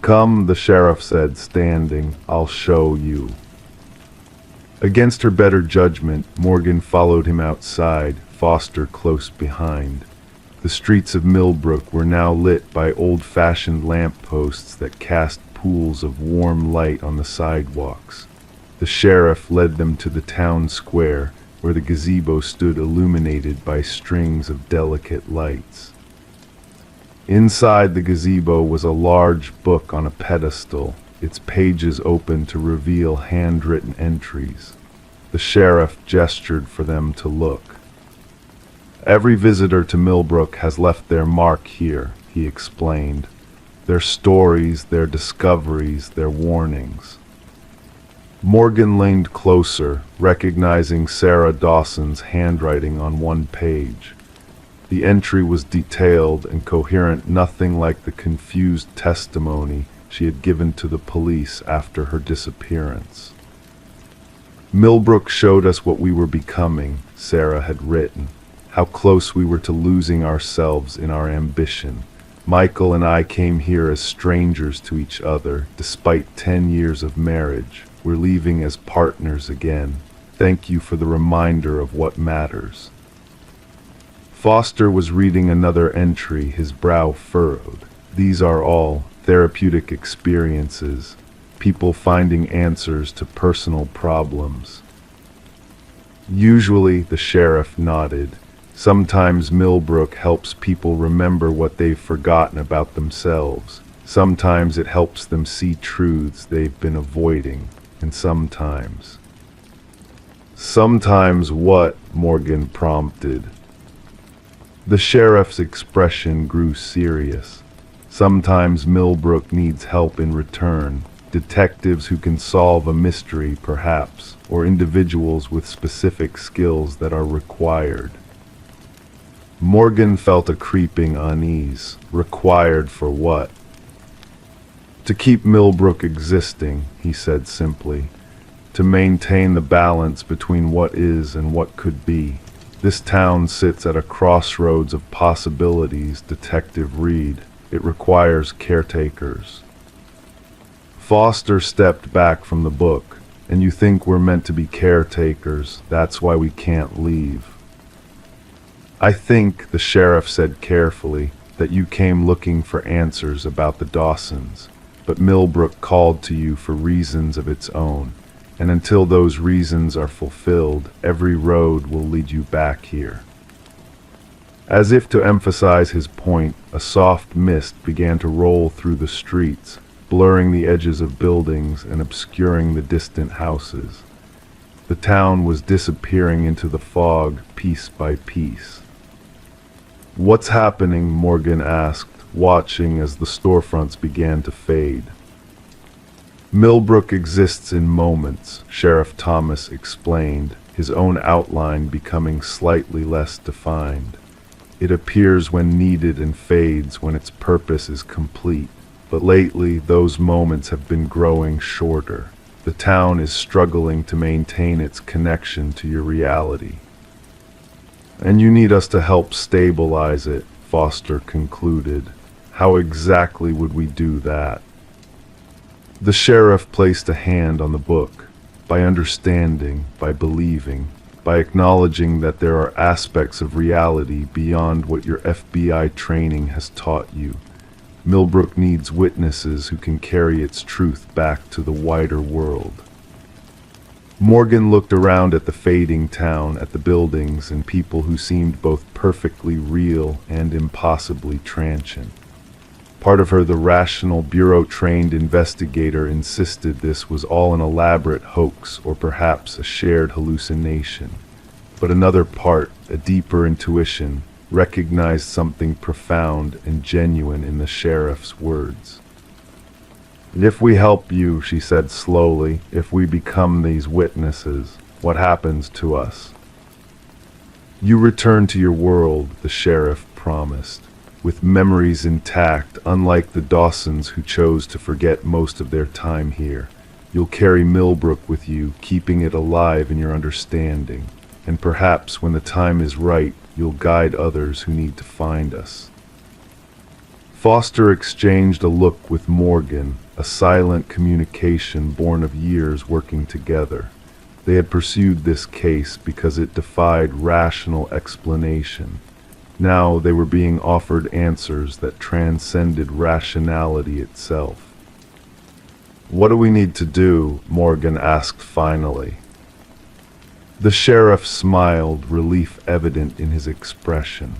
Come, the sheriff said, standing, I'll show you. Against her better judgment, Morgan followed him outside, Foster close behind. The streets of Millbrook were now lit by old-fashioned lampposts that cast pools of warm light on the sidewalks. The sheriff led them to the town square, where the gazebo stood illuminated by strings of delicate lights. Inside the gazebo was a large book on a pedestal, its pages open to reveal handwritten entries. The sheriff gestured for them to look. Every visitor to Millbrook has left their mark here, he explained. Their stories, their discoveries, their warnings. Morgan leaned closer, recognizing Sarah Dawson's handwriting on one page. The entry was detailed and coherent, nothing like the confused testimony she had given to the police after her disappearance. Millbrook showed us what we were becoming, Sarah had written, how close we were to losing ourselves in our ambition. Michael and I came here as strangers to each other, despite 10 years of marriage. We're leaving as partners again. Thank you for the reminder of what matters. Foster was reading another entry, his brow furrowed. These are all therapeutic experiences, people finding answers to personal problems. Usually, the sheriff nodded. Sometimes Millbrook helps people remember what they've forgotten about themselves. Sometimes it helps them see truths they've been avoiding. And sometimes what? Morgan prompted. The sheriff's expression grew serious. Sometimes Millbrook needs help in return. Detectives who can solve a mystery, perhaps, or individuals with specific skills that are required. Morgan felt a creeping unease. Required for what? To keep Millbrook existing, he said simply. To maintain the balance between what is and what could be. This town sits at a crossroads of possibilities, Detective Reed. It requires caretakers. Foster stepped back from the book. And you think we're meant to be caretakers. That's why we can't leave. I think, the sheriff said carefully, that you came looking for answers about the Dawsons. but Millbrook called to you for reasons of its own, and until those reasons are fulfilled, every road will lead you back here." As if to emphasize his point, a soft mist began to roll through the streets, blurring the edges of buildings and obscuring the distant houses. The town was disappearing into the fog piece by piece. "What's happening?" Morgan asked, watching as the storefronts began to fade. "Millbrook exists in moments," Sheriff Thomas explained, his own outline becoming slightly less defined. "It appears when needed and fades when its purpose is complete. But lately, those moments have been growing shorter. The town is struggling to maintain its connection to your reality. And you need us to help stabilize it," Foster concluded. "How exactly would we do that?" The sheriff placed a hand on the book. "By understanding, by believing, by acknowledging that there are aspects of reality beyond what your FBI training has taught you. Millbrook needs witnesses who can carry its truth back to the wider world." Morgan looked around at the fading town, at the buildings and people who seemed both perfectly real and impossibly transient. Part of her, the rational, bureau-trained investigator, insisted this was all an elaborate hoax or perhaps a shared hallucination. But another part, a deeper intuition, recognized something profound and genuine in the sheriff's words. "If we help you," she said slowly, "if we become these witnesses, what happens to us?" "You return to your world," the sheriff promised, "with memories intact, unlike the Dawsons who chose to forget most of their time here. You'll carry Millbrook with you, keeping it alive in your understanding. And perhaps when the time is right, you'll guide others who need to find us." Foster exchanged a look with Morgan, a silent communication born of years working together. They had pursued this case because it defied rational explanation. Now they were being offered answers that transcended rationality itself. "What do we need to do?" Morgan asked finally. The sheriff smiled, relief evident in his expression.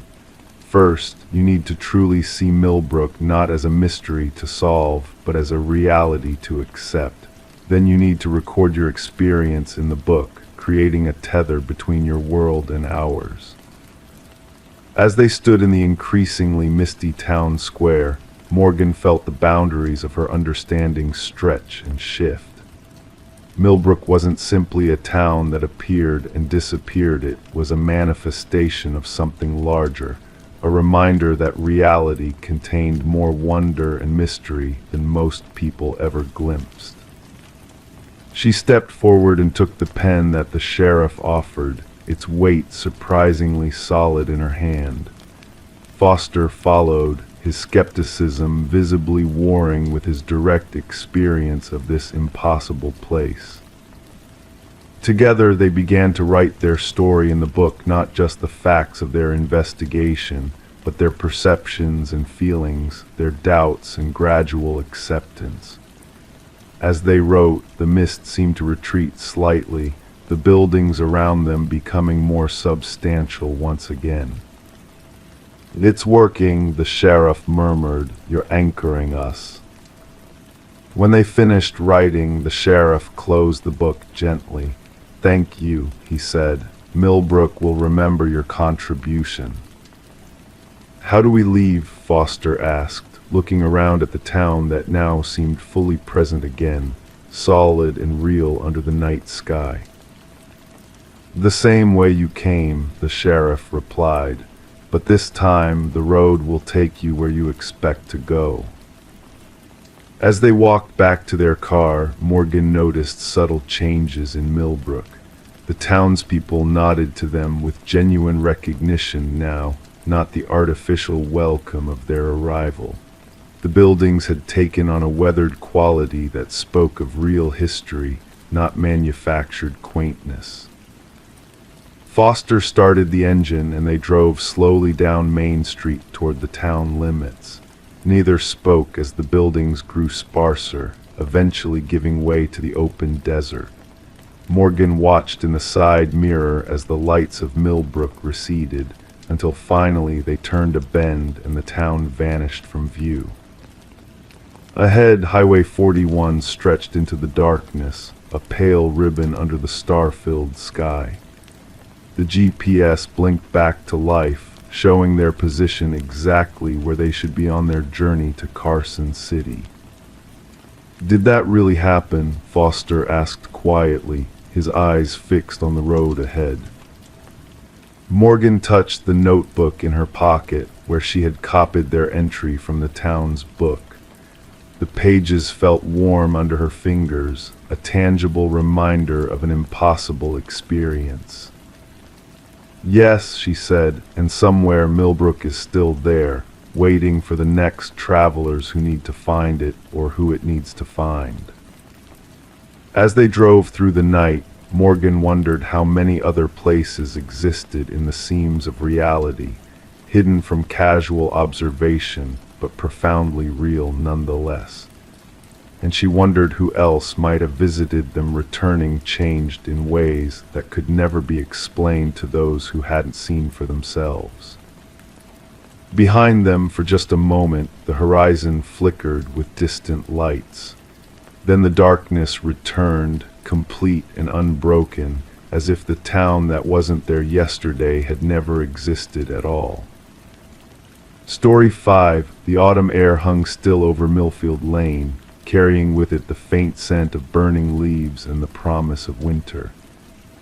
"First, you need to truly see Millbrook not as a mystery to solve, but as a reality to accept. Then you need to record your experience in the book, creating a tether between your world and ours." As they stood in the increasingly misty town square, Morgan felt the boundaries of her understanding stretch and shift. Millbrook wasn't simply a town that appeared and disappeared. It was a manifestation of something larger, a reminder that reality contained more wonder and mystery than most people ever glimpsed. She stepped forward and took the pen that the sheriff offered, its weight surprisingly solid in her hand. Foster followed, his skepticism visibly warring with his direct experience of this impossible place. Together they began to write their story in the book, not just the facts of their investigation, but their perceptions and feelings, their doubts and gradual acceptance. As they wrote, the mist seemed to retreat slightly, the buildings around them becoming more substantial once again. "It's working," the sheriff murmured. "You're anchoring us." When they finished writing, the sheriff closed the book gently. "Thank you," he said. "Millbrook will remember your contribution." "How do we leave?" Foster asked, looking around at the town that now seemed fully present again, solid and real under the night sky. "The same way you came," the sheriff replied. "But this time the road will take you where you expect to go." As they walked back to their car, Morgan noticed subtle changes in Millbrook. The townspeople nodded to them with genuine recognition now, not the artificial welcome of their arrival. The buildings had taken on a weathered quality that spoke of real history, not manufactured quaintness. Foster started the engine and they drove slowly down Main Street toward the town limits. Neither spoke as the buildings grew sparser, eventually giving way to the open desert. Morgan watched in the side mirror as the lights of Millbrook receded, until finally they turned a bend and the town vanished from view. Ahead, Highway 41 stretched into the darkness, a pale ribbon under the star-filled sky. The GPS blinked back to life, showing their position exactly where they should be on their journey to Carson City. "Did that really happen?" Foster asked quietly, his eyes fixed on the road ahead. Morgan touched the notebook in her pocket where she had copied their entry from the town's book. The pages felt warm under her fingers, a tangible reminder of an impossible experience. "Yes," she said, "and somewhere Millbrook is still there, waiting for the next travelers who need to find it or who it needs to find." As they drove through the night, Morgan wondered how many other places existed in the seams of reality, hidden from casual observation, but profoundly real nonetheless. And she wondered who else might have visited them, returning changed in ways that could never be explained to those who hadn't seen for themselves. Behind them, for just a moment, the horizon flickered with distant lights. Then the darkness returned, complete and unbroken, as if the town that wasn't there yesterday had never existed at all. Story 5. The autumn air hung still over Millfield Lane, carrying with it the faint scent of burning leaves and the promise of winter.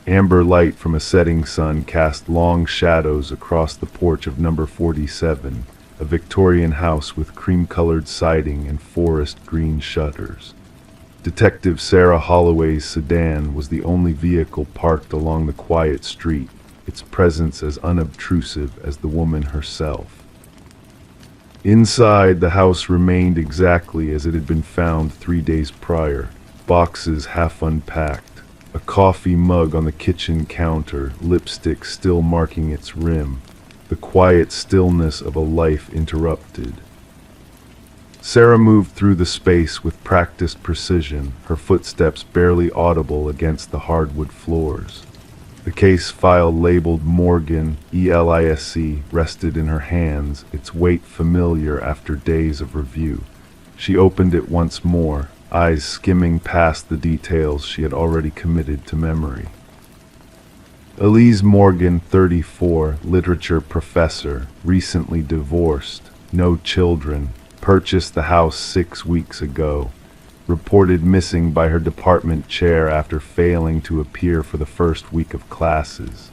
Amber light from a setting sun cast long shadows across the porch of number 47, a Victorian house with cream-colored siding and forest green shutters. Detective Sarah Holloway's sedan was the only vehicle parked along the quiet street, its presence as unobtrusive as the woman herself. Inside, the house remained exactly as it had been found 3 days prior, boxes half unpacked, a coffee mug on the kitchen counter, lipstick still marking its rim, the quiet stillness of a life interrupted. Sarah moved through the space with practiced precision, her footsteps barely audible against the hardwood floors. The case file labeled Morgan, ELISC, rested in her hands, its weight familiar after days of review. She opened it once more, eyes skimming past the details she had already committed to memory. Elise Morgan, 34, literature professor, recently divorced, no children, purchased the house 6 weeks ago. Reported missing by her department chair after failing to appear for the first week of classes.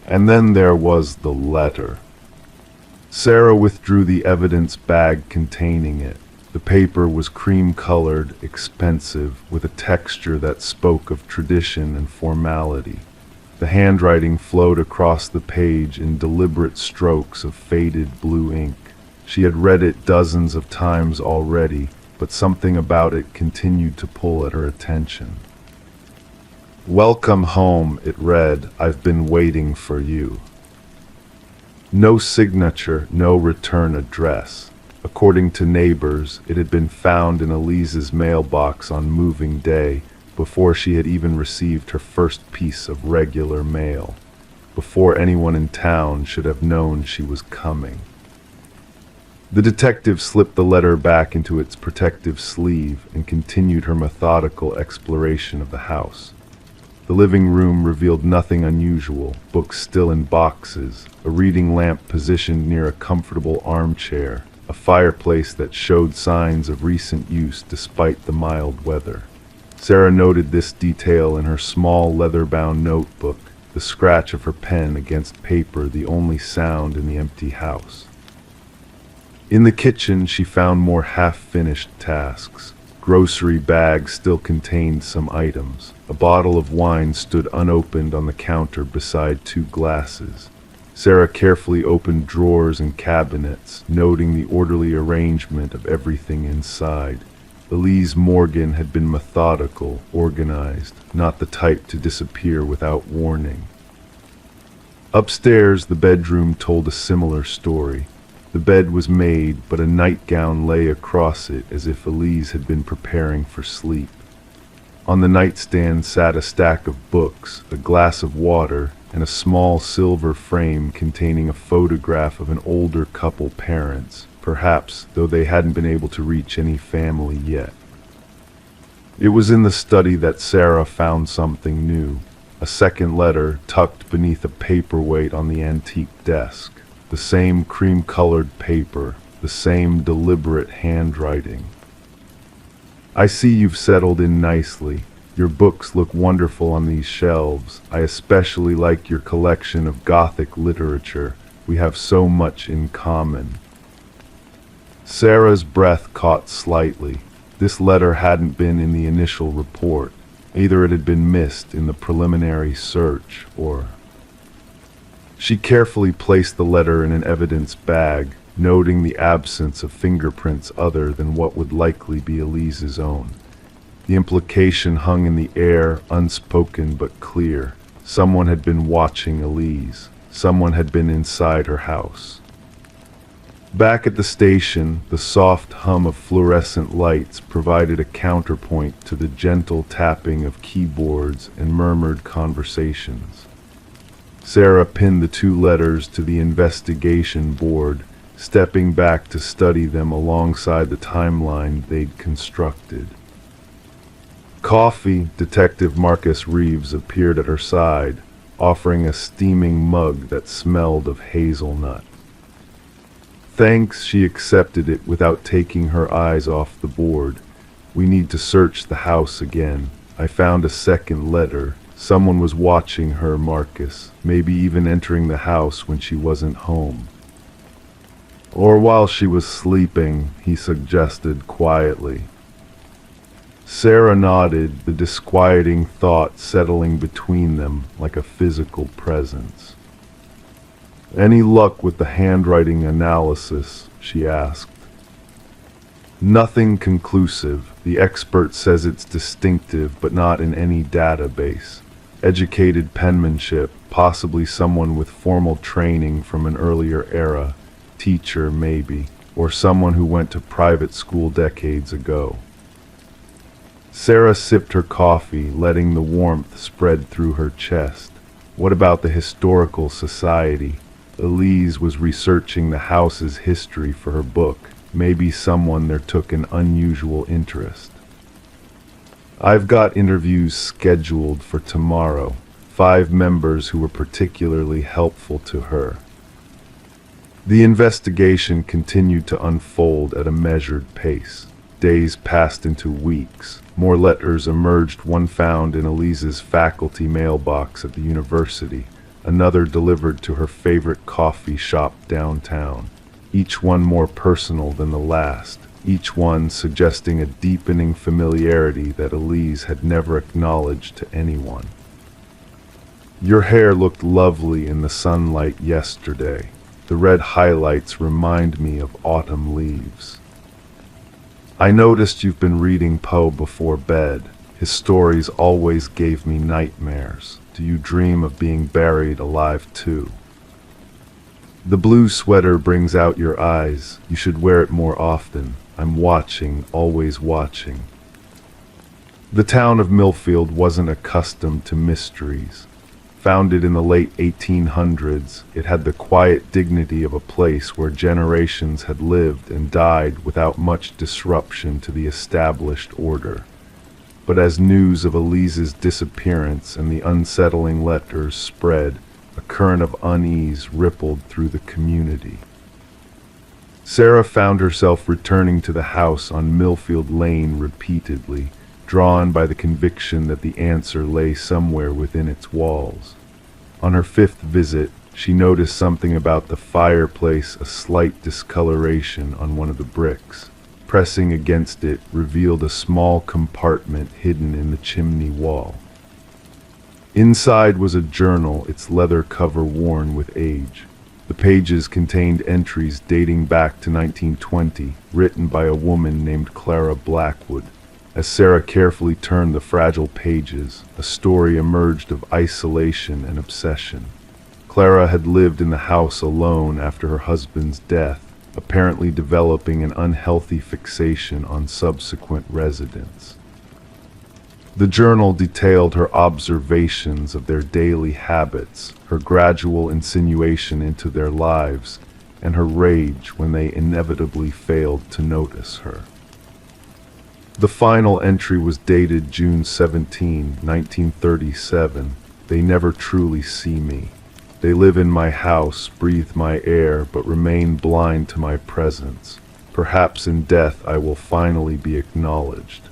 And then there was the letter. Sarah withdrew the evidence bag containing it. The paper was cream-colored, expensive, with a texture that spoke of tradition and formality. The handwriting flowed across the page in deliberate strokes of faded blue ink. She had read it dozens of times already, but something about it continued to pull at her attention. "Welcome home," it read. "I've been waiting for you." No signature, no return address. According to neighbors, it had been found in Elise's mailbox on moving day, before she had even received her first piece of regular mail, before anyone in town should have known she was coming. The detective slipped the letter back into its protective sleeve and continued her methodical exploration of the house. The living room revealed nothing unusual, books still in boxes, a reading lamp positioned near a comfortable armchair, a fireplace that showed signs of recent use despite the mild weather. Sarah noted this detail in her small leather-bound notebook, the scratch of her pen against paper the only sound in the empty house. In the kitchen, she found more half-finished tasks. Grocery bags still contained some items. A bottle of wine stood unopened on the counter beside 2 glasses. Sarah carefully opened drawers and cabinets, noting the orderly arrangement of everything inside. Elise Morgan had been methodical, organized, not the type to disappear without warning. Upstairs, the bedroom told a similar story. The bed was made, but a nightgown lay across it as if Elise had been preparing for sleep. On the nightstand sat a stack of books, a glass of water, and a small silver frame containing a photograph of an older couple parents, perhaps, though they hadn't been able to reach any family yet. It was in the study that Sarah found something new, a second letter tucked beneath a paperweight on the antique desk. The same cream-colored paper, the same deliberate handwriting. I see you've settled in nicely. Your books look wonderful on these shelves. I especially like your collection of Gothic literature. We have so much in common. Sarah's breath caught slightly. This letter hadn't been in the initial report. Either it had been missed in the preliminary search, or... She carefully placed the letter in an evidence bag, noting the absence of fingerprints other than what would likely be Elise's own. The implication hung in the air, unspoken but clear. Someone had been watching Elise. Someone had been inside her house. Back at the station, the soft hum of fluorescent lights provided a counterpoint to the gentle tapping of keyboards and murmured conversations. Sarah pinned the two letters to the investigation board, stepping back to study them alongside the timeline they'd constructed. Coffee, Detective Marcus Reeves appeared at her side, offering a steaming mug that smelled of hazelnut. Thanks, she accepted it without taking her eyes off the board. We need to search the house again. I found a second letter. Someone was watching her, Marcus, maybe even entering the house when she wasn't home. Or while she was sleeping, he suggested quietly. Sarah nodded, the disquieting thought settling between them like a physical presence. Any luck with the handwriting analysis? She asked. Nothing conclusive. The expert says it's distinctive, but not in any database. Educated penmanship, possibly someone with formal training from an earlier era, teacher maybe, or someone who went to private school decades ago. Sarah sipped her coffee, letting the warmth spread through her chest. What about the historical society? Elise was researching the house's history for her book. Maybe someone there took an unusual interest. I've got interviews scheduled for tomorrow. 5 members who were particularly helpful to her. The investigation continued to unfold at a measured pace. Days passed into weeks. More letters emerged, one found in Elise's faculty mailbox at the university, another delivered to her favorite coffee shop downtown, each one more personal than the last, each one suggesting a deepening familiarity that Elise had never acknowledged to anyone. Your hair looked lovely in the sunlight yesterday. The red highlights remind me of autumn leaves. I noticed you've been reading Poe before bed. His stories always gave me nightmares. Do you dream of being buried alive too? The blue sweater brings out your eyes. You should wear it more often. I'm watching, always watching. The town of Millfield wasn't accustomed to mysteries. Founded in the late 1800s, it had the quiet dignity of a place where generations had lived and died without much disruption to the established order. But as news of Elise's disappearance and the unsettling letters spread, a current of unease rippled through the community. Sarah found herself returning to the house on Millfield Lane repeatedly, drawn by the conviction that the answer lay somewhere within its walls. On her 5th visit, she noticed something about the fireplace, a slight discoloration on one of the bricks. Pressing against it revealed a small compartment hidden in the chimney wall. Inside was a journal, its leather cover worn with age. The pages contained entries dating back to 1920, written by a woman named Clara Blackwood. As Sarah carefully turned the fragile pages, a story emerged of isolation and obsession. Clara had lived in the house alone after her husband's death, apparently developing an unhealthy fixation on subsequent residents. The journal detailed her observations of their daily habits, her gradual insinuation into their lives, and her rage when they inevitably failed to notice her. The final entry was dated June 17, 1937. They never truly see me. They live in my house, breathe my air, but remain blind to my presence. Perhaps in death I will finally be acknowledged.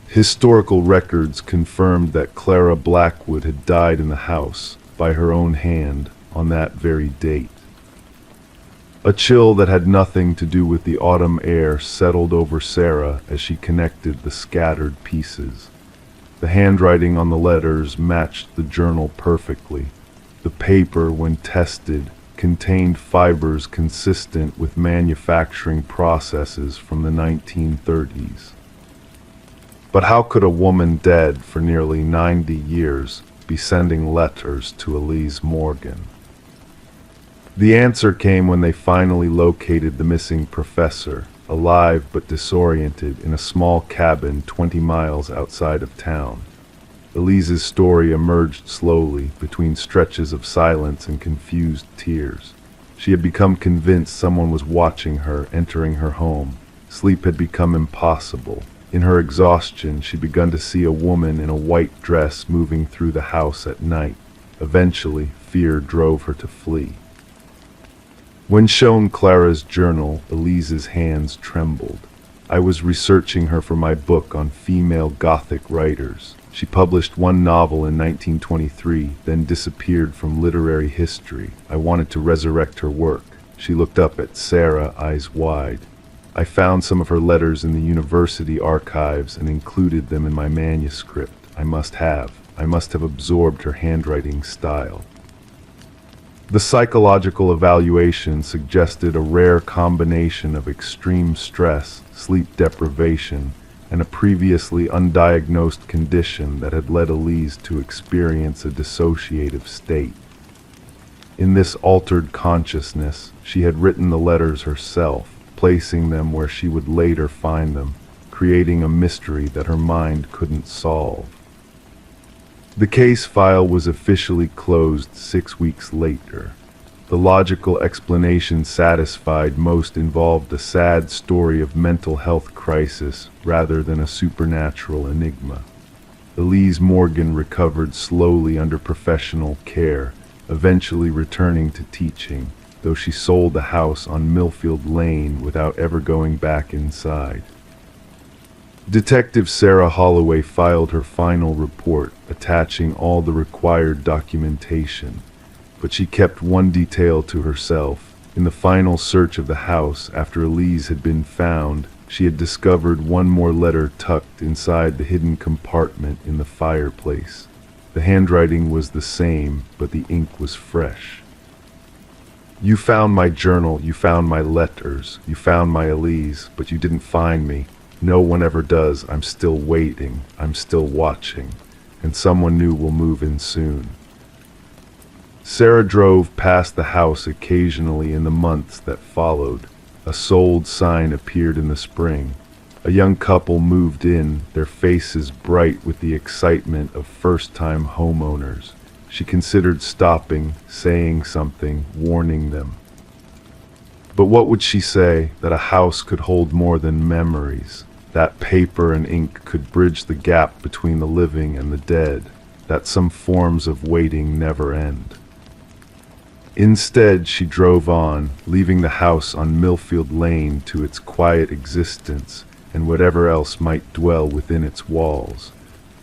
Historical records confirmed that Clara Blackwood had died in the house, by her own hand, on that very date. A chill that had nothing to do with the autumn air settled over Sarah as she connected the scattered pieces. The handwriting on the letters matched the journal perfectly. The paper, when tested, contained fibers consistent with manufacturing processes from the 1930s. But how could a woman dead for nearly 90 years be sending letters to Elise Morgan? The answer came when they finally located the missing professor, alive but disoriented, in a small cabin 20 miles outside of town. Elise's story emerged slowly, between stretches of silence and confused tears. She had become convinced someone was watching her entering her home. Sleep had become impossible. In her exhaustion, she'd begun to see a woman in a white dress moving through the house at night. Eventually, fear drove her to flee. When shown Clara's journal, Elise's hands trembled. I was researching her for my book on female Gothic writers. She published one novel in 1923, then disappeared from literary history. I wanted to resurrect her work. She looked up at Sarah, eyes wide. I found some of her letters in the university archives and included them in my manuscript. I must have absorbed her handwriting style. The psychological evaluation suggested a rare combination of extreme stress, sleep deprivation, and a previously undiagnosed condition that had led Elise to experience a dissociative state. In this altered consciousness, she had written the letters herself, placing them where she would later find them, creating a mystery that her mind couldn't solve. The case file was officially closed 6 weeks later. The logical explanation satisfied most involved a sad story of mental health crisis rather than a supernatural enigma. Elise Morgan recovered slowly under professional care, eventually returning to teaching, though she sold the house on Millfield Lane without ever going back inside. Detective Sarah Holloway filed her final report, attaching all the required documentation, but she kept one detail to herself. In the final search of the house after Elise had been found, she had discovered one more letter tucked inside the hidden compartment in the fireplace. The handwriting was the same, but the ink was fresh. "You found my journal, you found my letters, you found my Elise, but you didn't find me. No one ever does. I'm still waiting. I'm still watching. And someone new will move in soon." Sarah drove past the house occasionally in the months that followed. A sold sign appeared in the spring. A young couple moved in, their faces bright with the excitement of first-time homeowners. She considered stopping, saying something, warning them. But what would she say? That a house could hold more than memories. That paper and ink could bridge the gap between the living and the dead. That some forms of waiting never end. Instead, she drove on, leaving the house on Millfield Lane to its quiet existence and whatever else might dwell within its walls,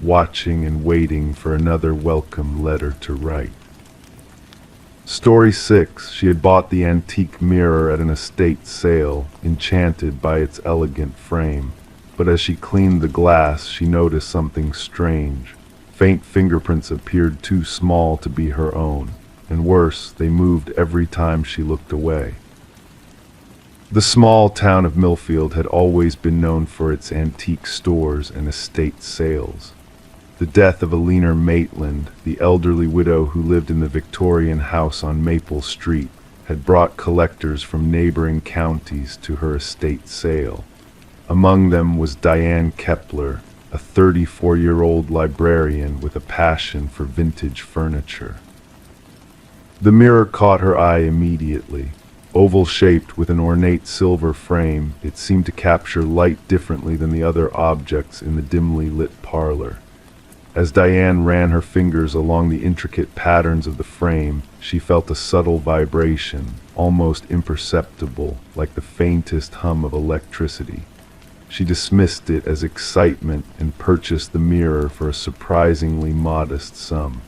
watching and waiting for another welcome letter to write. Story 6. She had bought the antique mirror at an estate sale, enchanted by its elegant frame. But as she cleaned the glass, she noticed something strange. Faint fingerprints appeared too small to be her own, and worse, they moved every time she looked away. The small town of Millfield had always been known for its antique stores and estate sales. The death of Eleanor Maitland, the elderly widow who lived in the Victorian house on Maple Street, had brought collectors from neighboring counties to her estate sale. Among them was Diane Kepler, a 34-year-old librarian with a passion for vintage furniture. The mirror caught her eye immediately. Oval-shaped with an ornate silver frame, it seemed to capture light differently than the other objects in the dimly lit parlor. As Diane ran her fingers along the intricate patterns of the frame, she felt a subtle vibration, almost imperceptible, like the faintest hum of electricity. She dismissed it as excitement and purchased the mirror for a surprisingly modest sum.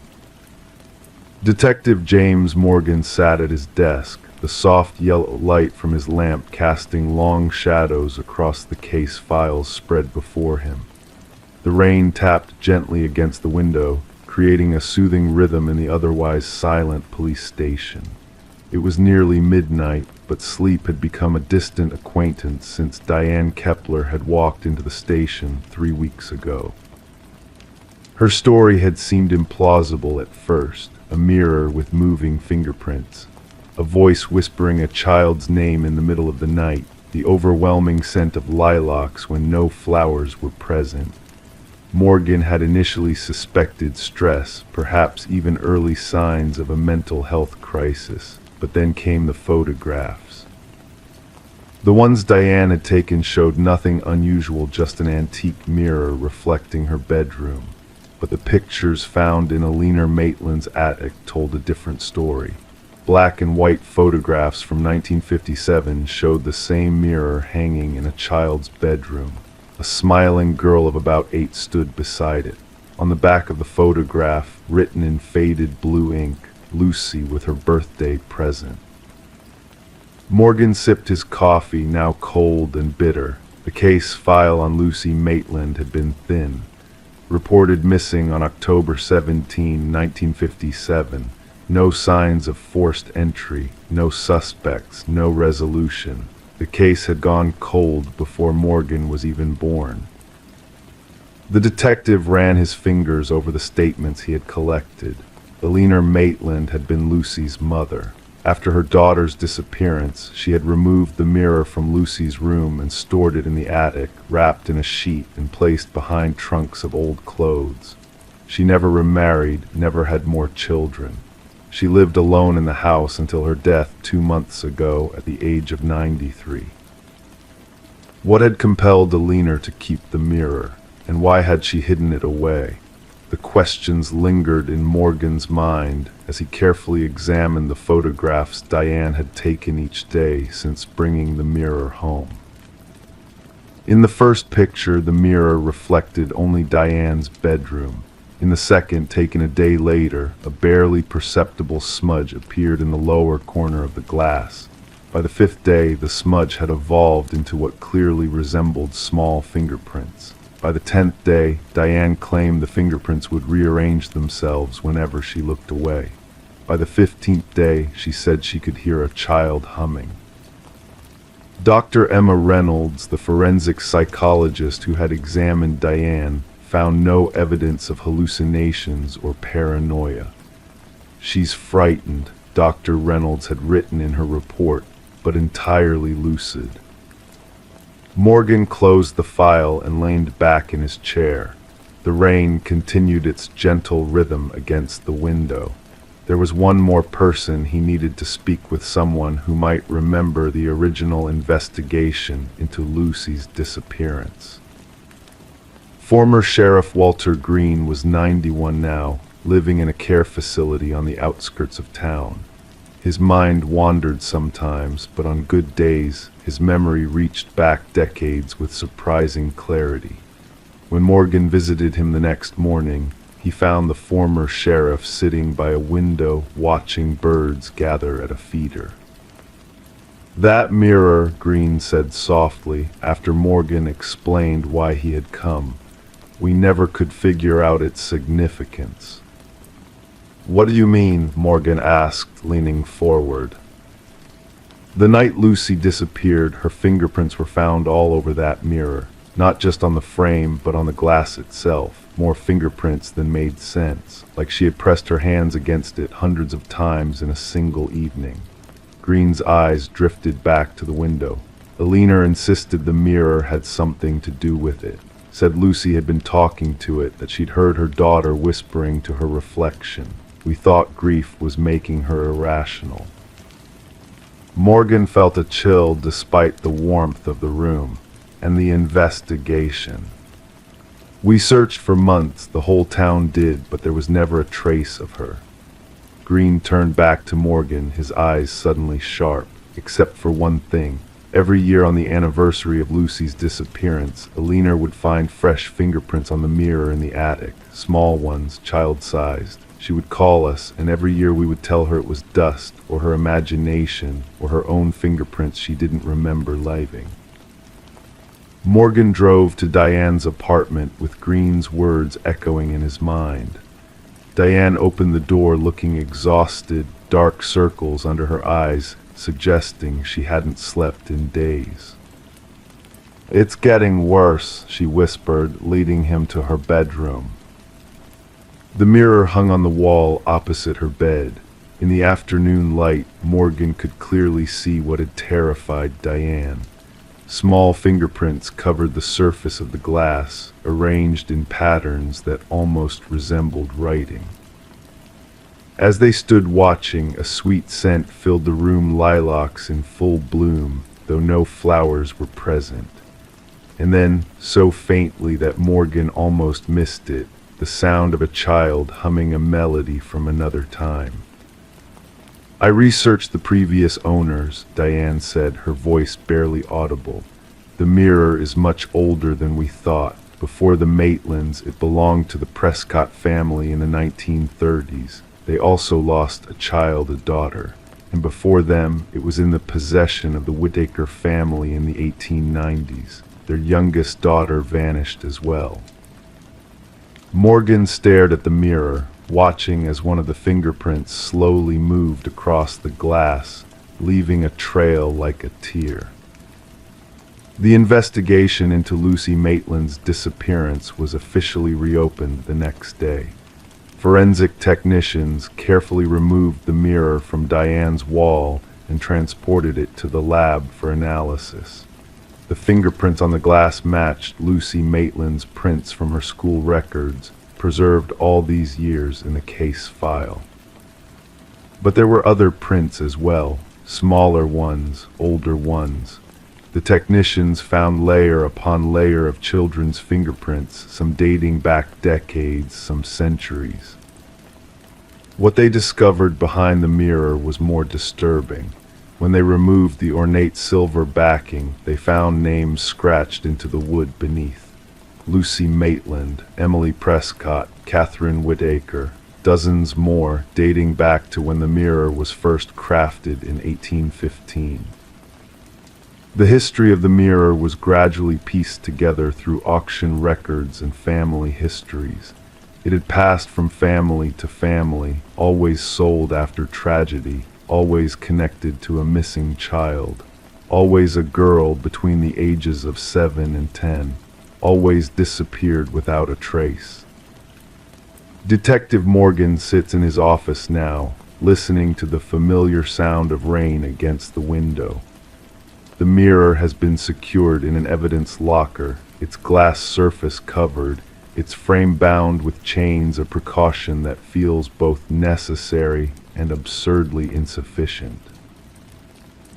Detective James Morgan sat at his desk, the soft yellow light from his lamp casting long shadows across the case files spread before him. The rain tapped gently against the window, creating a soothing rhythm in the otherwise silent police station. It was nearly midnight, but sleep had become a distant acquaintance since Diane Kepler had walked into the station 3 weeks ago. Her story had seemed implausible at first, a mirror with moving fingerprints, a voice whispering a child's name in the middle of the night, the overwhelming scent of lilacs when no flowers were present. Morgan had initially suspected stress, perhaps even early signs of a mental health crisis, but then came the photographs. The ones Diane had taken showed nothing unusual, just an antique mirror reflecting her bedroom. But the pictures found in Alina Maitland's attic told a different story. Black and white photographs from 1957 showed the same mirror hanging in a child's bedroom. A smiling girl of about 8 stood beside it. On the back of the photograph, written in faded blue ink, Lucy with her birthday present. Morgan sipped his coffee, now cold and bitter. The case file on Lucy Maitland had been thin. Reported missing on October 17, 1957. No signs of forced entry, no suspects, no resolution. The case had gone cold before Morgan was even born. The detective ran his fingers over the statements he had collected. Alina Maitland had been Lucy's mother. After her daughter's disappearance, she had removed the mirror from Lucy's room and stored it in the attic, wrapped in a sheet and placed behind trunks of old clothes. She never remarried, never had more children. She lived alone in the house until her death 2 months ago at the age of 93. What had compelled Alina to keep the mirror, and why had she hidden it away? The questions lingered in Morgan's mind as he carefully examined the photographs Diane had taken each day since bringing the mirror home. In the first picture, the mirror reflected only Diane's bedroom. In the second, taken a day later, a barely perceptible smudge appeared in the lower corner of the glass. By the 5th day, the smudge had evolved into what clearly resembled small fingerprints. By the 10th day, Diane claimed the fingerprints would rearrange themselves whenever she looked away. By the 15th day, she said she could hear a child humming. Dr. Emma Reynolds, the forensic psychologist who had examined Diane, found no evidence of hallucinations or paranoia. "She's frightened," Dr. Reynolds had written in her report, "but entirely lucid." Morgan closed the file and leaned back in his chair. The rain continued its gentle rhythm against the window. There was one more person he needed to speak with, someone who might remember the original investigation into Lucy's disappearance. Former Sheriff Walter Green was 91 now, living in a care facility on the outskirts of town. His mind wandered sometimes, but on good days, his memory reached back decades with surprising clarity. When Morgan visited him the next morning, he found the former sheriff sitting by a window watching birds gather at a feeder. "That mirror," Green said softly, after Morgan explained why he had come. "We never could figure out its significance." "What do you mean?" Morgan asked, leaning forward. "The night Lucy disappeared, her fingerprints were found all over that mirror, not just on the frame, but on the glass itself, more fingerprints than made sense, like she had pressed her hands against it hundreds of times in a single evening. Green's eyes drifted back to the window. Alina insisted the mirror had something to do with it. Said Lucy had been talking to it, that she'd heard her daughter whispering to her reflection. We thought grief was making her irrational. Morgan felt a chill despite the warmth of the room and the investigation. We searched for months, the whole town did, but there was never a trace of her. Green turned back to Morgan, his eyes suddenly sharp, except for one thing. Every year on the anniversary of Lucy's disappearance, Alina would find fresh fingerprints on the mirror in the attic, small ones, child-sized. She would call us, and every year we would tell her it was dust, or her imagination, or her own fingerprints she didn't remember leaving. Morgan drove to Diane's apartment with Green's words echoing in his mind. Diane opened the door looking exhausted, dark circles under her eyes, suggesting she hadn't slept in days. "It's getting worse," she whispered, leading him to her bedroom. The mirror hung on the wall opposite her bed. In the afternoon light, Morgan could clearly see what had terrified Diane. Small fingerprints covered the surface of the glass, arranged in patterns that almost resembled writing. As they stood watching, a sweet scent filled the room, lilacs in full bloom, though no flowers were present. And then, so faintly that Morgan almost missed it, the sound of a child humming a melody from another time. "I researched the previous owners," Diane said, her voice barely audible. "The mirror is much older than we thought. Before the Maitlands, it belonged to the Prescott family in the 1930s. They also lost a child, a daughter. And before them, it was in the possession of the Whittaker family in the 1890s. Their youngest daughter vanished as well." Morgan stared at the mirror, watching as one of the fingerprints slowly moved across the glass, leaving a trail like a tear. The investigation into Lucy Maitland's disappearance was officially reopened the next day. Forensic technicians carefully removed the mirror from Diane's wall and transported it to the lab for analysis. The fingerprints on the glass matched Lucy Maitland's prints from her school records, preserved all these years in the case file. But there were other prints as well, smaller ones, older ones. The technicians found layer upon layer of children's fingerprints, some dating back decades, some centuries. What they discovered behind the mirror was more disturbing. When they removed the ornate silver backing, they found names scratched into the wood beneath. Lucy Maitland, Emily Prescott, Catherine Whittaker, dozens more dating back to when the mirror was first crafted in 1815. The history of the mirror was gradually pieced together through auction records and family histories. It had passed from family to family, always sold after tragedy, always connected to a missing child, always a girl between the ages of 7 and 10, always disappeared without a trace. Detective Morgan sits in his office now, listening to the familiar sound of rain against the window. The mirror has been secured in an evidence locker, its glass surface covered, its frame bound with chains, a precaution that feels both necessary and absurdly insufficient.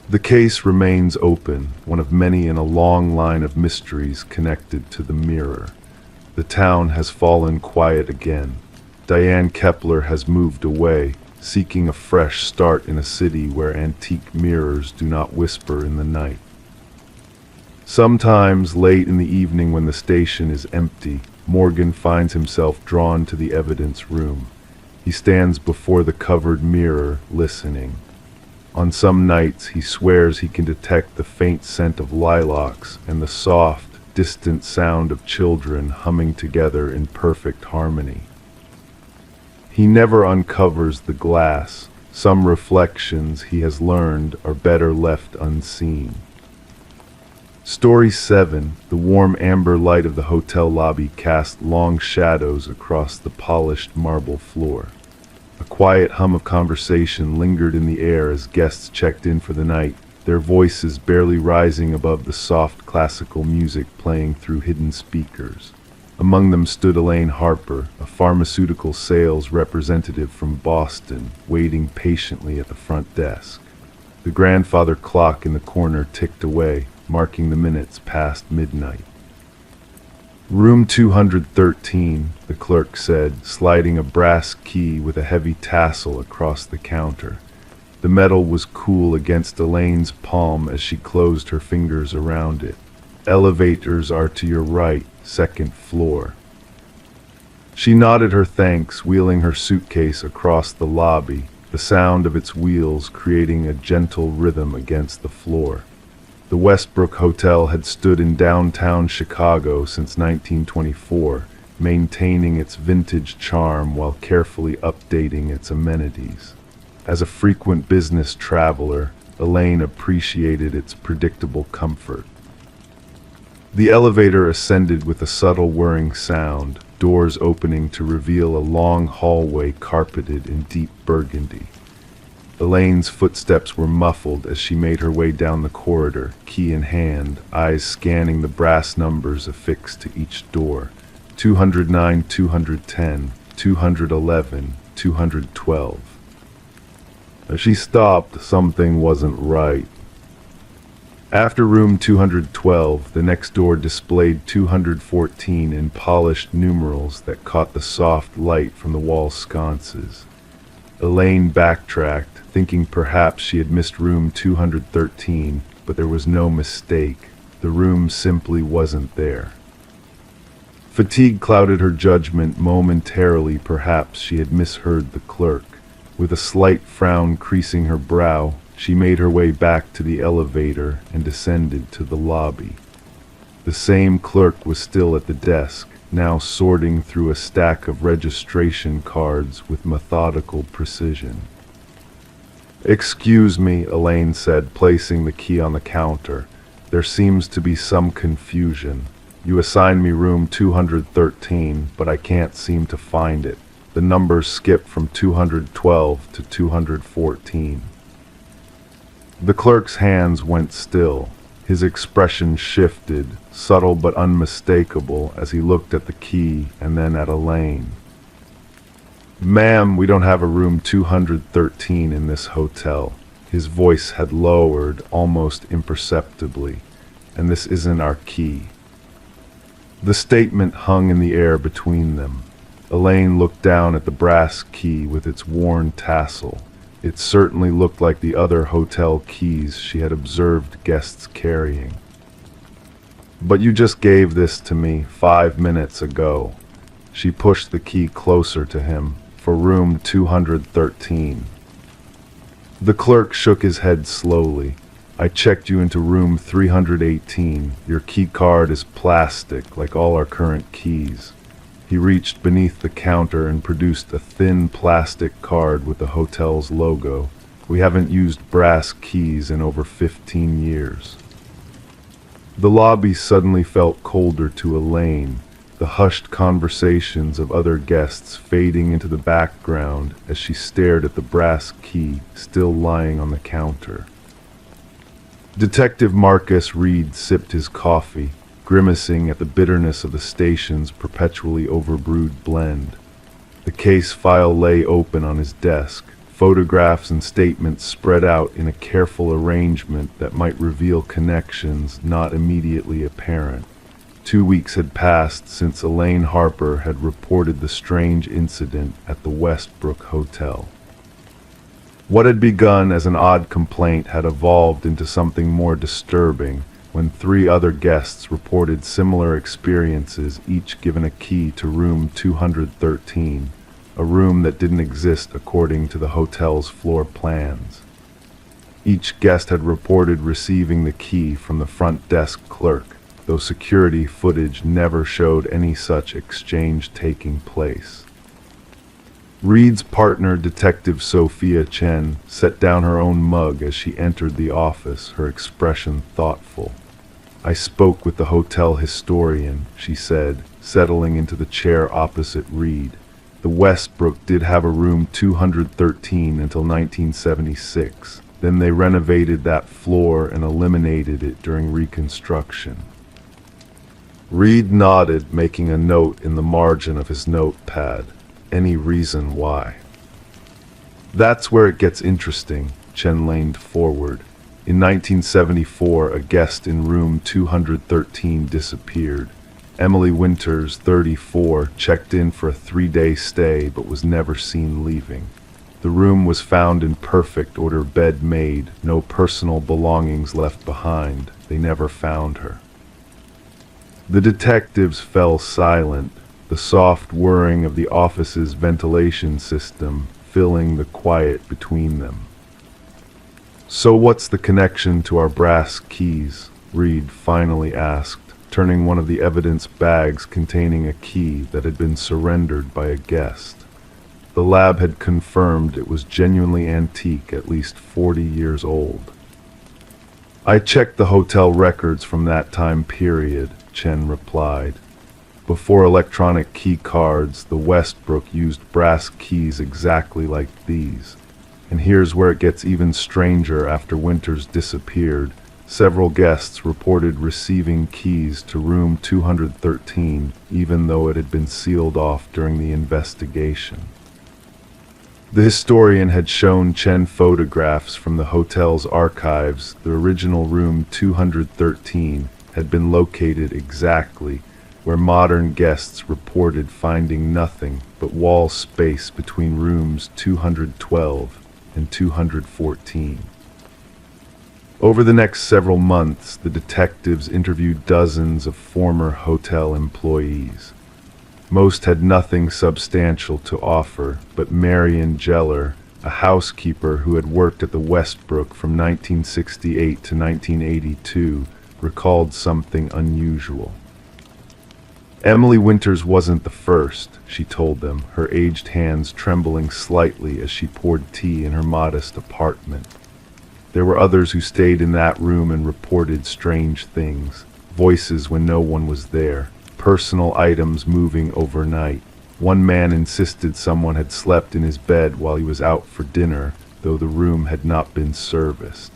The case remains open, one of many in a long line of mysteries connected to the mirror. The town has fallen quiet again. Diane Kepler has moved away, seeking a fresh start in a city where antique mirrors do not whisper in the night. Sometimes, late in the evening when the station is empty, Morgan finds himself drawn to the evidence room. He stands before the covered mirror, listening. On some nights, he swears he can detect the faint scent of lilacs and the soft, distant sound of children humming together in perfect harmony. He never uncovers the glass. Some reflections, he has learned, are better left unseen. Story 7, the warm amber light of the hotel lobby cast long shadows across the polished marble floor. A quiet hum of conversation lingered in the air as guests checked in for the night, their voices barely rising above the soft classical music playing through hidden speakers. Among them stood Elaine Harper, a pharmaceutical sales representative from Boston, waiting patiently at the front desk. The grandfather clock in the corner ticked away, marking the minutes past midnight. Room 213, the clerk said, sliding a brass key with a heavy tassel across the counter. The metal was cool against Elaine's palm as she closed her fingers around it. Elevators are to your right, second floor. She nodded her thanks, wheeling her suitcase across the lobby, the sound of its wheels creating a gentle rhythm against the floor. The Westbrook Hotel had stood in downtown Chicago since 1924, maintaining its vintage charm while carefully updating its amenities. As a frequent business traveler, Elaine appreciated its predictable comfort. The elevator ascended with a subtle whirring sound, doors opening to reveal a long hallway carpeted in deep burgundy. Elaine's footsteps were muffled as she made her way down the corridor, key in hand, eyes scanning the brass numbers affixed to each door. 209, 210, 211, 212. As she stopped, something wasn't right. After room 212, the next door displayed 214 in polished numerals that caught the soft light from the wall sconces. Elaine backtracked, thinking perhaps she had missed room 213, but there was no mistake. The room simply wasn't there. Fatigue clouded her judgment momentarily. Perhaps she had misheard the clerk. With a slight frown creasing her brow, she made her way back to the elevator and descended to the lobby. The same clerk was still at the desk, now sorting through a stack of registration cards with methodical precision. "Excuse me," Elaine said, placing the key on the counter. "There seems to be some confusion. You assigned me room 213, but I can't seem to find it. The numbers skip from 212 to 214. The clerk's hands went still. His expression shifted, subtle but unmistakable, as he looked at the key and then at Elaine. "Ma'am, we don't have a room 213 in this hotel." His voice had lowered almost imperceptibly. "And this isn't our key." The statement hung in the air between them. Elaine looked down at the brass key with its worn tassel. It certainly looked like the other hotel keys she had observed guests carrying. "But you just gave this to me 5 minutes ago." She pushed the key closer to him. "For room 213. The clerk shook his head slowly. "I checked you into room 318. Your key card is plastic, like all our current keys." He reached beneath the counter and produced a thin plastic card with the hotel's logo. "We haven't used brass keys in over 15 years. The lobby suddenly felt colder to Elaine, the hushed conversations of other guests fading into the background as she stared at the brass key still lying on the counter. Detective Marcus Reed sipped his coffee, grimacing at the bitterness of the station's perpetually overbrewed blend. The case file lay open on his desk, photographs and statements spread out in a careful arrangement that might reveal connections not immediately apparent. 2 weeks had passed since Elaine Harper had reported the strange incident at the Westbrook Hotel. What had begun as an odd complaint had evolved into something more disturbing when 3 other guests reported similar experiences, each given a key to room 213, a room that didn't exist according to the hotel's floor plans. Each guest had reported receiving the key from the front desk clerk, though security footage never showed any such exchange taking place. Reed's partner, Detective Sophia Chen, set down her own mug as she entered the office, her expression thoughtful. "I spoke with the hotel historian," she said, settling into the chair opposite Reed. The Westbrook did have a room 213 until 1976. Then they renovated that floor and eliminated it during reconstruction. Reed nodded, making a note in the margin of his notepad. Any reason why? That's where it gets interesting, Chen leaned forward. In 1974, a guest in room 213 disappeared. Emily Winters, 34, checked in for a 3-day stay but was never seen leaving. The room was found in perfect order, bed made, no personal belongings left behind. They never found her. The detectives fell silent, the soft whirring of the office's ventilation system filling the quiet between them. So what's the connection to our brass keys? Reed finally asked, turning one of the evidence bags containing a key that had been surrendered by a guest. The lab had confirmed it was genuinely antique, at least 40 years old. I checked the hotel records from that time period, Chen replied. Before electronic key cards, the Westbrook used brass keys exactly like these. And here's where it gets even stranger. After Winters disappeared, several guests reported receiving keys to room 213, even though it had been sealed off during the investigation. The historian had shown Chen photographs from the hotel's archives. The original room 213 had been located exactly where modern guests reported finding nothing but wall space between rooms 212 and 214. Over the next several months, the detectives interviewed dozens of former hotel employees. Most had nothing substantial to offer, but Marion Geller, a housekeeper who had worked at the Westbrook from 1968 to 1982, recalled something unusual. Emily Winters wasn't the first, she told them, her aged hands trembling slightly as she poured tea in her modest apartment. There were others who stayed in that room and reported strange things, voices when no one was there, personal items moving overnight. One man insisted someone had slept in his bed while he was out for dinner, though the room had not been serviced.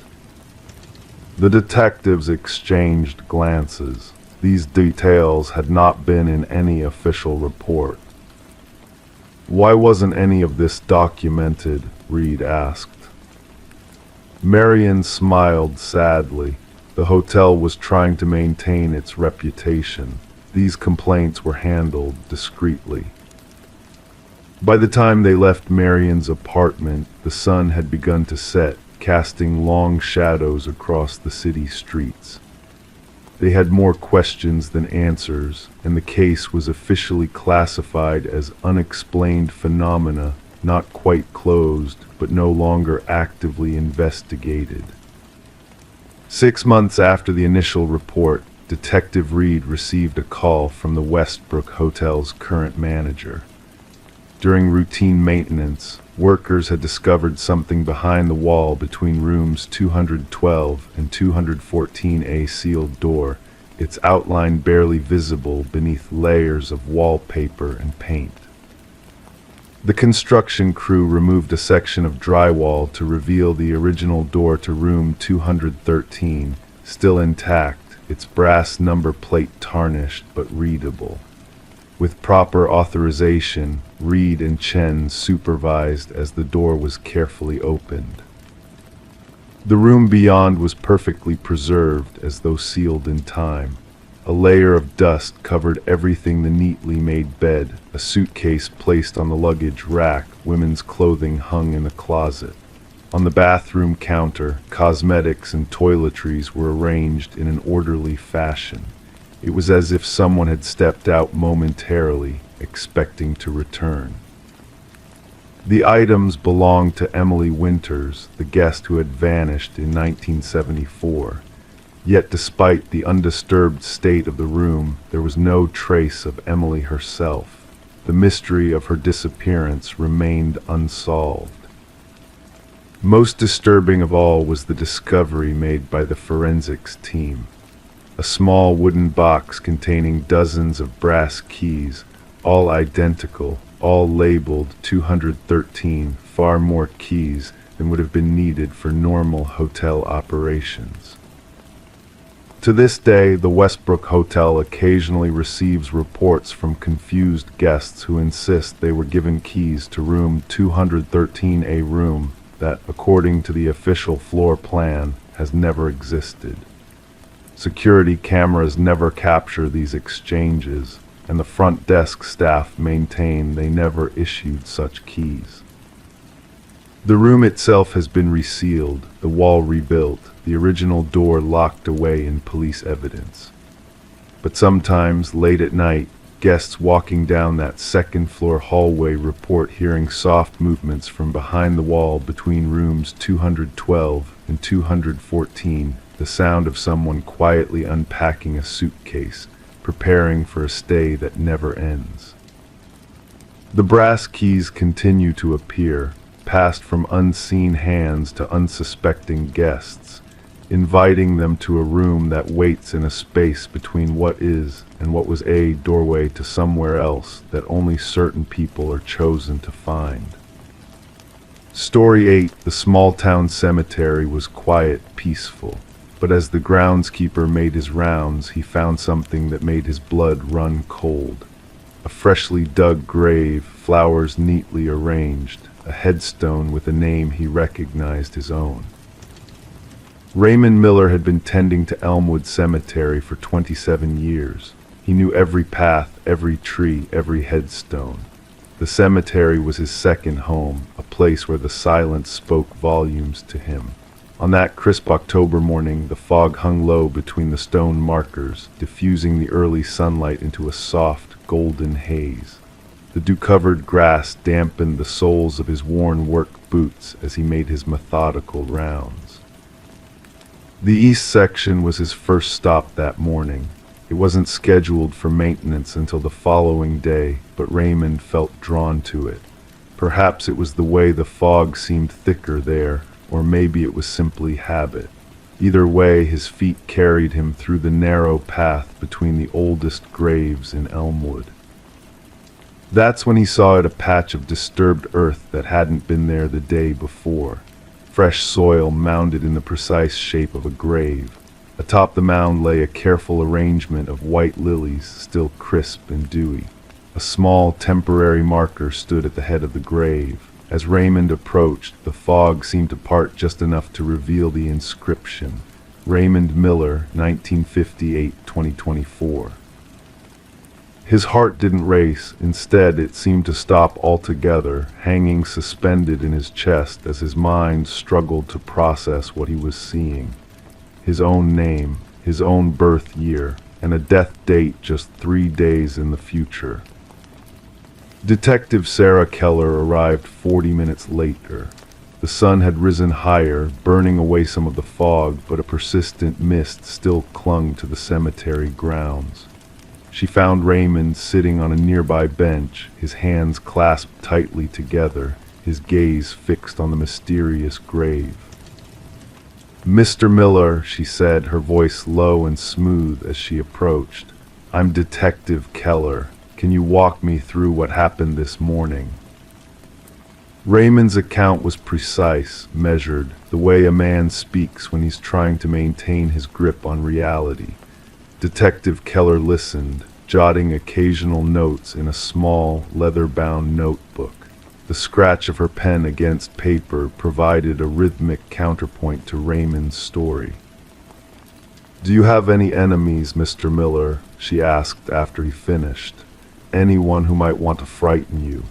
The detectives exchanged glances. These details had not been in any official report. Why wasn't any of this documented? Reed asked. Marion smiled sadly. The hotel was trying to maintain its reputation. These complaints were handled discreetly. By the time they left Marion's apartment, the sun had begun to set, casting long shadows across the city streets. They had more questions than answers, and the case was officially classified as unexplained phenomena, not quite closed, but no longer actively investigated. 6 months after the initial report, Detective Reed received a call from the Westbrook Hotel's current manager. During routine maintenance, workers had discovered something behind the wall between rooms 212 and 214, a sealed door, its outline barely visible beneath layers of wallpaper and paint. The construction crew removed a section of drywall to reveal the original door to room 213, still intact, its brass number plate tarnished but readable. With proper authorization, Reed and Chen supervised as the door was carefully opened. The room beyond was perfectly preserved, as though sealed in time. A layer of dust covered everything: the neatly made bed, a suitcase placed on the luggage rack, women's clothing hung in a closet. On the bathroom counter, cosmetics and toiletries were arranged in an orderly fashion. It was as if someone had stepped out momentarily, expecting to return. The items belonged to Emily Winters, the guest who had vanished in 1974. Yet despite the undisturbed state of the room, there was no trace of Emily herself. The mystery of her disappearance remained unsolved. Most disturbing of all was the discovery made by the forensics team. A small wooden box containing dozens of brass keys, all identical, all labeled 213, far more keys than would have been needed for normal hotel operations. To this day, the Westbrook Hotel occasionally receives reports from confused guests who insist they were given keys to room 213, a room that, according to the official floor plan, has never existed. Security cameras never capture these exchanges, and the front desk staff maintain they never issued such keys. The room itself has been resealed, the wall rebuilt, the original door locked away in police evidence. But sometimes, late at night, guests walking down that second-floor hallway report hearing soft movements from behind the wall between rooms 212 and 214, the sound of someone quietly unpacking a suitcase, preparing for a stay that never ends. The brass keys continue to appear, passed from unseen hands to unsuspecting guests, inviting them to a room that waits in a space between what is and what was a doorway to somewhere else that only certain people are chosen to find. Story 8, the small-town cemetery, was quiet, peaceful, but as the groundskeeper made his rounds, he found something that made his blood run cold. A freshly dug grave, flowers neatly arranged, a headstone with a name he recognized his own. Raymond Miller had been tending to Elmwood Cemetery for 27 years. He knew every path, every tree, every headstone. The cemetery was his second home, a place where the silence spoke volumes to him. On that crisp October morning, the fog hung low between the stone markers, diffusing the early sunlight into a soft, golden haze. The dew-covered grass dampened the soles of his worn work boots as he made his methodical rounds. The east section was his first stop that morning. It wasn't scheduled for maintenance until the following day, but Raymond felt drawn to it. Perhaps it was the way the fog seemed thicker there, or maybe it was simply habit. Either way, his feet carried him through the narrow path between the oldest graves in Elmwood. That's when he saw it, a patch of disturbed earth that hadn't been there the day before. Fresh soil mounded in the precise shape of a grave. Atop the mound lay a careful arrangement of white lilies, still crisp and dewy. A small, temporary marker stood at the head of the grave. As Raymond approached, the fog seemed to part just enough to reveal the inscription: Raymond Miller, 1958-2024. His heart didn't race. Instead, it seemed to stop altogether, hanging suspended in his chest as his mind struggled to process what he was seeing. His own name, his own birth year, and a death date just 3 days in the future. Detective Sarah Keller arrived 40 minutes later. The sun had risen higher, burning away some of the fog, but a persistent mist still clung to the cemetery grounds. She found Raymond sitting on a nearby bench, his hands clasped tightly together, his gaze fixed on the mysterious grave. "Mr. Miller," she said, her voice low and smooth as she approached. "I'm Detective Keller. Can you walk me through what happened this morning?" Raymond's account was precise, measured, the way a man speaks when he's trying to maintain his grip on reality. Detective Keller listened, jotting occasional notes in a small, leather-bound notebook. The scratch of her pen against paper provided a rhythmic counterpoint to Raymond's story. "Do you have any enemies, Mr. Miller?" she asked after he finished. "Anyone who might want to frighten you?"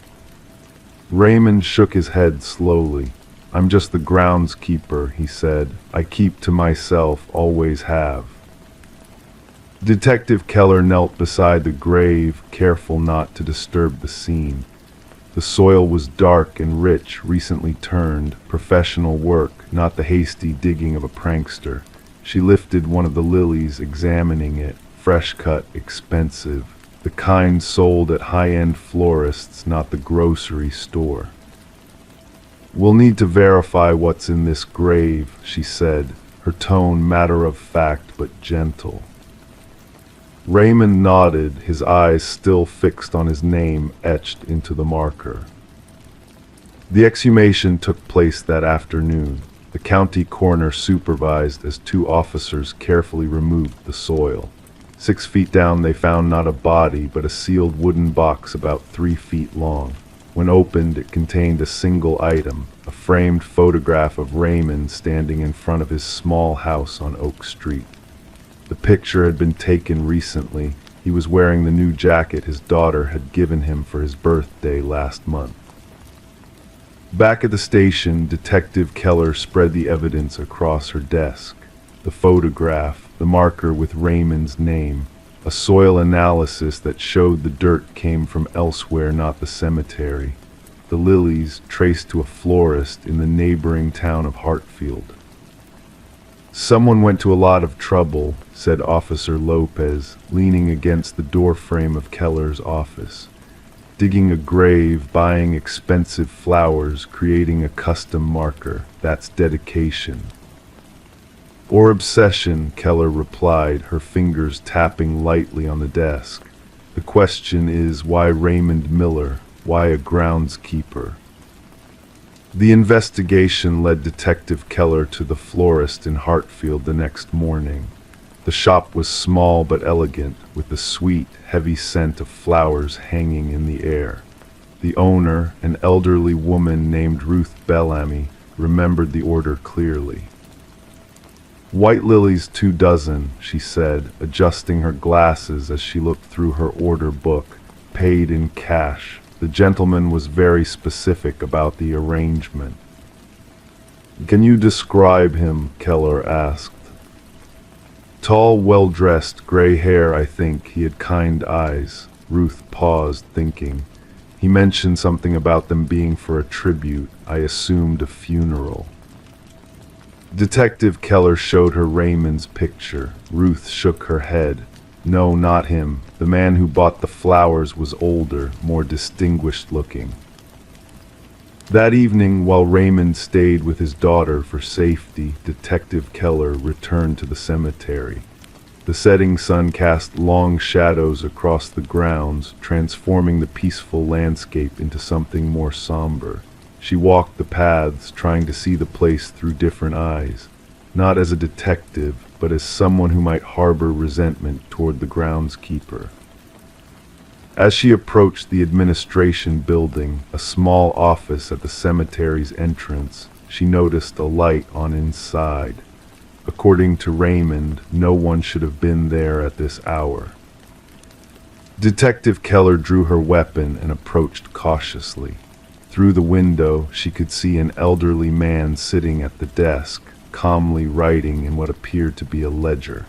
Raymond shook his head slowly. "I'm just the groundskeeper," he said. "I keep to myself, always have." Detective Keller knelt beside the grave, careful not to disturb the scene. The soil was dark and rich, recently turned, professional work, not the hasty digging of a prankster. She lifted one of the lilies, examining it, fresh cut, expensive, the kind sold at high-end florists, not the grocery store. "We'll need to verify what's in this grave," she said, her tone matter-of-fact but gentle. Raymond nodded, his eyes still fixed on his name etched into the marker. The exhumation took place that afternoon. The county coroner supervised as two officers carefully removed the soil. 6 feet down they found not a body but a sealed wooden box about 3 feet long. When opened, it contained a single item, a framed photograph of Raymond standing in front of his small house on Oak Street. The picture had been taken recently. He was wearing the new jacket his daughter had given him for his birthday last month. Back at the station, Detective Keller spread the evidence across her desk. The photograph, the marker with Raymond's name, a soil analysis that showed the dirt came from elsewhere, not the cemetery. The lilies traced to a florist in the neighboring town of Hartfield. "Someone went to a lot of trouble," said Officer Lopez, leaning against the doorframe of Keller's office. "Digging a grave, buying expensive flowers, creating a custom marker. That's dedication." "Or obsession," Keller replied, her fingers tapping lightly on the desk. "The question is, why Raymond Miller? Why a groundskeeper?" The investigation led Detective Keller to the florist in Hartfield the next morning. The shop was small but elegant, with the sweet, heavy scent of flowers hanging in the air. The owner, an elderly woman named Ruth Bellamy, remembered the order clearly. "White lilies 2 dozen," she said, adjusting her glasses as she looked through her order book. "Paid in cash. The gentleman was very specific about the arrangement." "Can you describe him?" Keller asked. "Tall, well-dressed, gray hair, I think. He had kind eyes." Ruth paused, thinking. "He mentioned something about them being for a tribute. I assumed a funeral." Detective Keller showed her Raymond's picture. Ruth shook her head. "No, not him. The man who bought the flowers was older, more distinguished looking." That evening, while Raymond stayed with his daughter for safety, Detective Keller returned to the cemetery. The setting sun cast long shadows across the grounds, transforming the peaceful landscape into something more somber. She walked the paths, trying to see the place through different eyes, not as a detective, but as someone who might harbor resentment toward the groundskeeper. As she approached the administration building, a small office at the cemetery's entrance, she noticed a light on inside. According to Raymond, no one should have been there at this hour. Detective Keller drew her weapon and approached cautiously. Through the window, she could see an elderly man sitting at the desk, calmly writing in what appeared to be a ledger.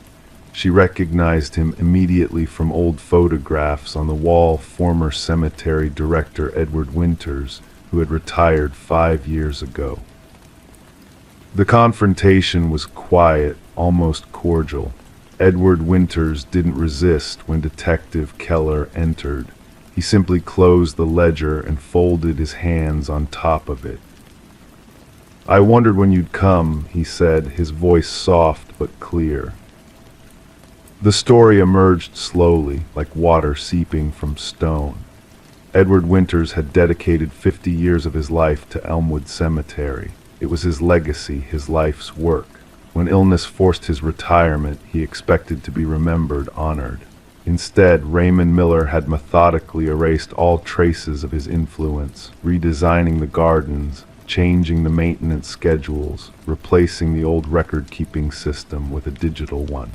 She recognized him immediately from old photographs on the wall. Former cemetery director Edward Winters, who had retired 5 years ago. The confrontation was quiet, almost cordial. Edward Winters didn't resist when Detective Keller entered. He simply closed the ledger and folded his hands on top of it. "I wondered when you'd come," he said, his voice soft but clear. The story emerged slowly, like water seeping from stone. Edward Winters had dedicated 50 years of his life to Elmwood Cemetery. It was his legacy, his life's work. When illness forced his retirement, he expected to be remembered, honored. Instead, Raymond Miller had methodically erased all traces of his influence, redesigning the gardens, changing the maintenance schedules, replacing the old record-keeping system with a digital one.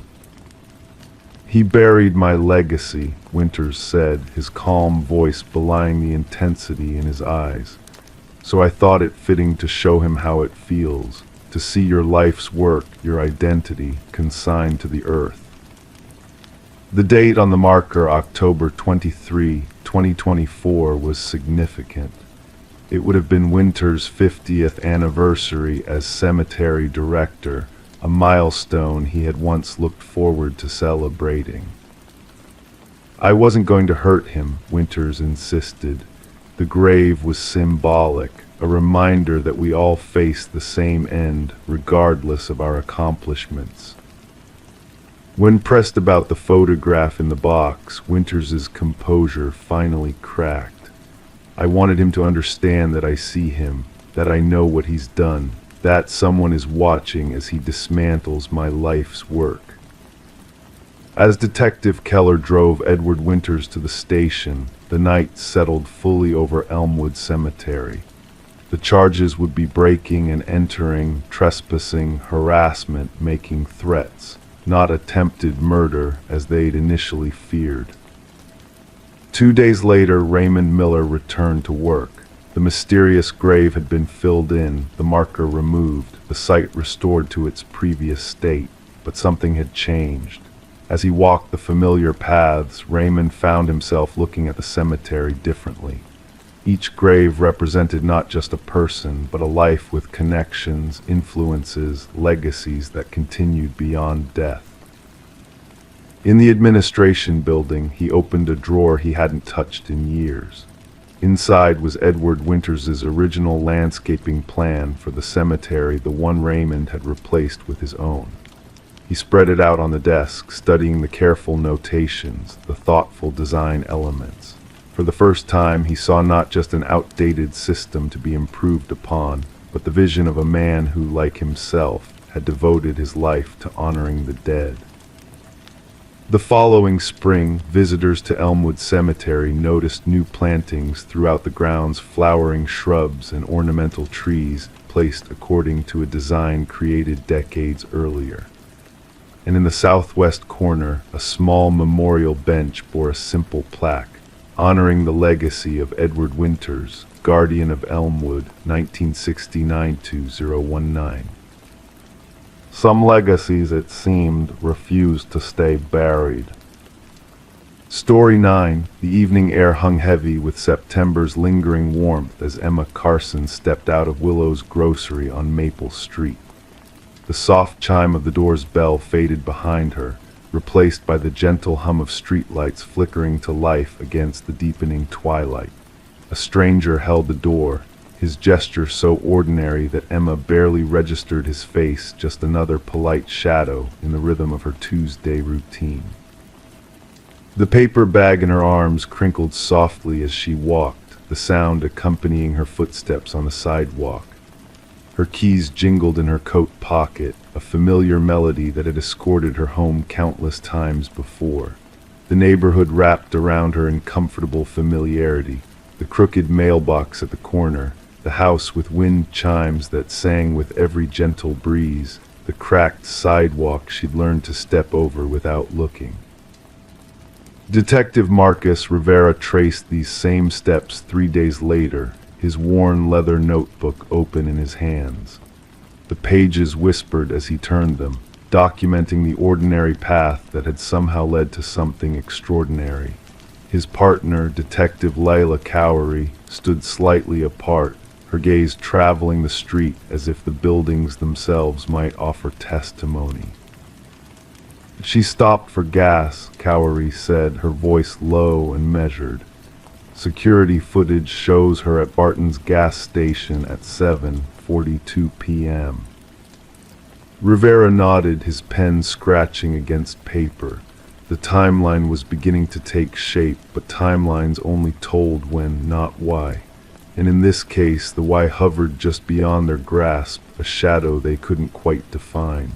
"He buried my legacy," Winters said, his calm voice belying the intensity in his eyes. "So I thought it fitting to show him how it feels, to see your life's work, your identity, consigned to the earth." The date on the marker, October 23, 2024, was significant. It would have been Winters' 50th anniversary as cemetery director, a milestone he had once looked forward to celebrating. "I wasn't going to hurt him," Winters insisted. The grave was symbolic, a reminder that we all face the same end, regardless of our accomplishments. When pressed about the photograph in the box, Winters's composure finally cracked. I wanted him to understand that I see him, that I know what he's done, that someone is watching as he dismantles my life's work. As Detective Keller drove Edward Winters to the station, the night settled fully over Elmwood Cemetery. The charges would be breaking and entering, trespassing, harassment, making threats, not attempted murder as they'd initially feared. 2 days later, Raymond Miller returned to work. The mysterious grave had been filled in, the marker removed, the site restored to its previous state, but something had changed. As he walked the familiar paths, Raymond found himself looking at the cemetery differently. Each grave represented not just a person, but a life with connections, influences, legacies that continued beyond death. In the administration building, he opened a drawer he hadn't touched in years. Inside was Edward Winters's original landscaping plan for the cemetery, the one Raymond had replaced with his own. He spread it out on the desk, studying the careful notations, the thoughtful design elements. For the first time, he saw not just an outdated system to be improved upon, but the vision of a man who, like himself, had devoted his life to honoring the dead. The following spring, visitors to Elmwood Cemetery noticed new plantings throughout the grounds, flowering shrubs and ornamental trees placed according to a design created decades earlier. And in the southwest corner, a small memorial bench bore a simple plaque, honoring the legacy of Edward Winters, Guardian of Elmwood, 1969-2019. Some legacies, it seemed, refused to stay buried. Story 9. The evening air hung heavy with September's lingering warmth as Emma Carson stepped out of Willow's grocery on Maple Street. The soft chime of the door's bell faded behind her, replaced by the gentle hum of streetlights flickering to life against the deepening twilight. A stranger held the door, his gesture so ordinary that Emma barely registered his face, just another polite shadow in the rhythm of her Tuesday routine. The paper bag in her arms crinkled softly as she walked, the sound accompanying her footsteps on the sidewalk. Her keys jingled in her coat pocket, a familiar melody that had escorted her home countless times before. The neighborhood wrapped around her in comfortable familiarity, the crooked mailbox at the corner, the house with wind chimes that sang with every gentle breeze, the cracked sidewalk she'd learned to step over without looking. Detective Marcus Rivera traced these same steps 3 days later, his worn leather notebook open in his hands. The pages whispered as he turned them, documenting the ordinary path that had somehow led to something extraordinary. His partner, Detective Layla Cowery, stood slightly apart, her gaze traveling the street as if the buildings themselves might offer testimony. She stopped for gas, Cowery said, her voice low and measured. Security footage shows her at Barton's gas station at 7:42 p.m. Rivera nodded, his pen scratching against paper. The timeline was beginning to take shape, but timelines only told when, not why. And in this case, the why hovered just beyond their grasp, a shadow they couldn't quite define.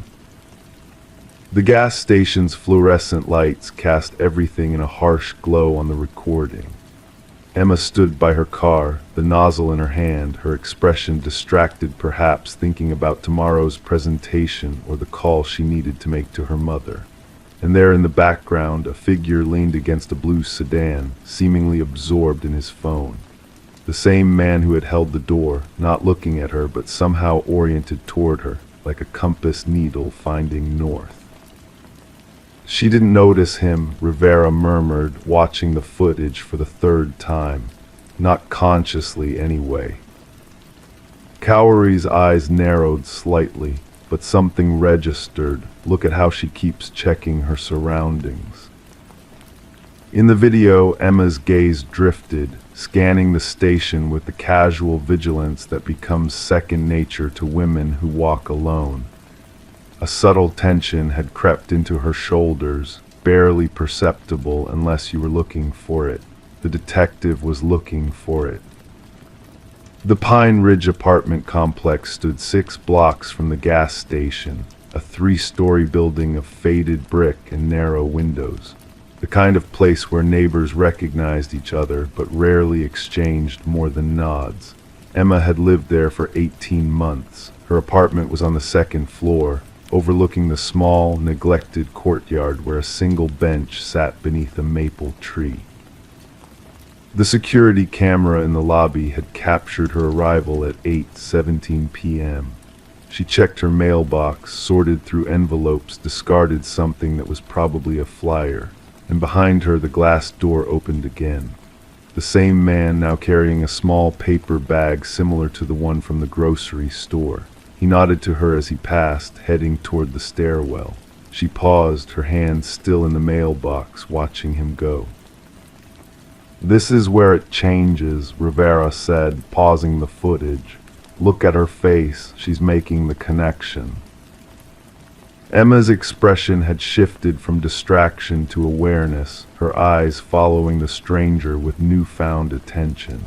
The gas station's fluorescent lights cast everything in a harsh glow on the recording. Emma stood by her car, the nozzle in her hand, her expression distracted, perhaps thinking about tomorrow's presentation or the call she needed to make to her mother. And there in the background, a figure leaned against a blue sedan, seemingly absorbed in his phone. The same man who had held the door, not looking at her but somehow oriented toward her, like a compass needle finding north. She didn't notice him, Rivera murmured, watching the footage for the third time. Not consciously, anyway. Cowery's eyes narrowed slightly, but something registered. Look at how she keeps checking her surroundings. In the video, Emma's gaze drifted, scanning the station with the casual vigilance that becomes second nature to women who walk alone. A subtle tension had crept into her shoulders, barely perceptible unless you were looking for it. The detective was looking for it. The Pine Ridge apartment complex stood 6 blocks from the gas station, a 3-story building of faded brick and narrow windows. The kind of place where neighbors recognized each other but rarely exchanged more than nods. Emma had lived there for 18 months. Her apartment was on the 2nd floor, overlooking the small, neglected courtyard where a single bench sat beneath a maple tree. The security camera in the lobby had captured her arrival at 8:17 p.m. She checked her mailbox, sorted through envelopes, discarded something that was probably a flyer, and behind her the glass door opened again. The same man now carrying a small paper bag similar to the one from the grocery store. He nodded to her as he passed, heading toward the stairwell. She paused, her hands still in the mailbox, watching him go. "This is where it changes," Rivera said, pausing the footage. "Look at her face, she's making the connection." Emma's expression had shifted from distraction to awareness, her eyes following the stranger with newfound attention.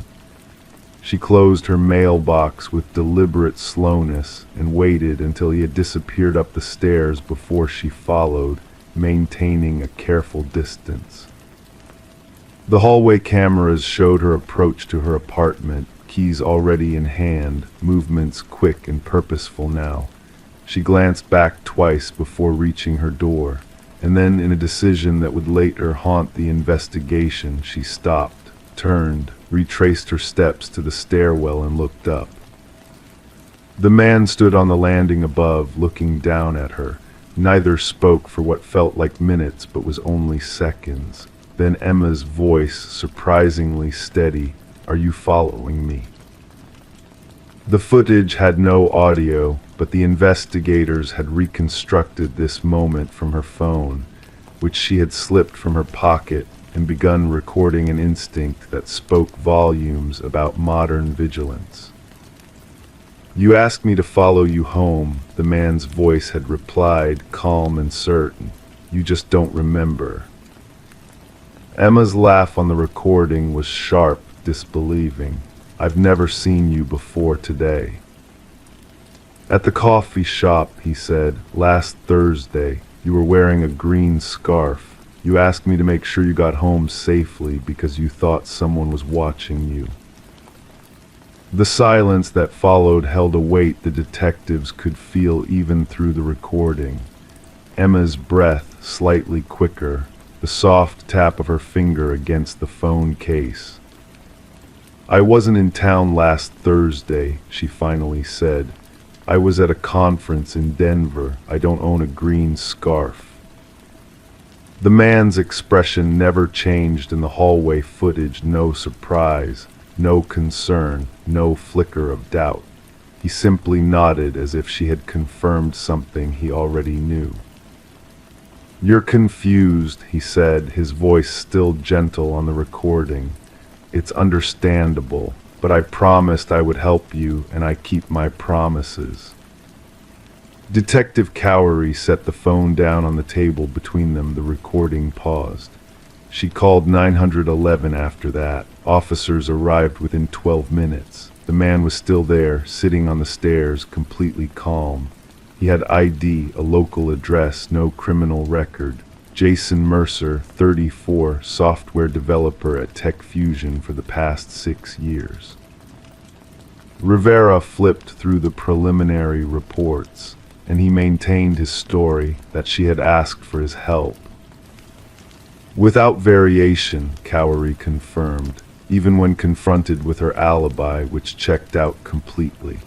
She closed her mailbox with deliberate slowness and waited until he had disappeared up the stairs before she followed, maintaining a careful distance. The hallway cameras showed her approach to her apartment, keys already in hand, movements quick and purposeful now. She glanced back twice before reaching her door, and then in a decision that would later haunt the investigation, she stopped, turned, retraced her steps to the stairwell and looked up. The man stood on the landing above, looking down at her. Neither spoke for what felt like minutes but was only seconds. Then Emma's voice, surprisingly steady, "Are you following me?" The footage had no audio, but the investigators had reconstructed this moment from her phone, which she had slipped from her pocket, and begun recording an instinct that spoke volumes about modern vigilance. "You asked me to follow you home," the man's voice had replied, calm and certain. "You just don't remember." Emma's laugh on the recording was sharp, disbelieving. "I've never seen you before today." "At the coffee shop," he said, "last Thursday, you were wearing a green scarf. You asked me to make sure you got home safely because you thought someone was watching you." The silence that followed held a weight the detectives could feel even through the recording. Emma's breath slightly quicker, the soft tap of her finger against the phone case. "I wasn't in town last Thursday," she finally said. "I was at a conference in Denver. I don't own a green scarf." The man's expression never changed in the hallway footage, no surprise, no concern, no flicker of doubt. He simply nodded as if she had confirmed something he already knew. "You're confused," he said, his voice still gentle on the recording. "It's understandable, but I promised I would help you, and I keep my promises." Detective Cowery set the phone down on the table between them. The recording paused. She called 911 after that. Officers arrived within 12 minutes. The man was still there, sitting on the stairs, completely calm. He had ID, a local address, no criminal record. Jason Mercer, 34, software developer at Tech Fusion for the past 6 years. Rivera flipped through the preliminary reports, and he maintained his story that she had asked for his help. Without variation, Cowery confirmed, even when confronted with her alibi, which checked out completely.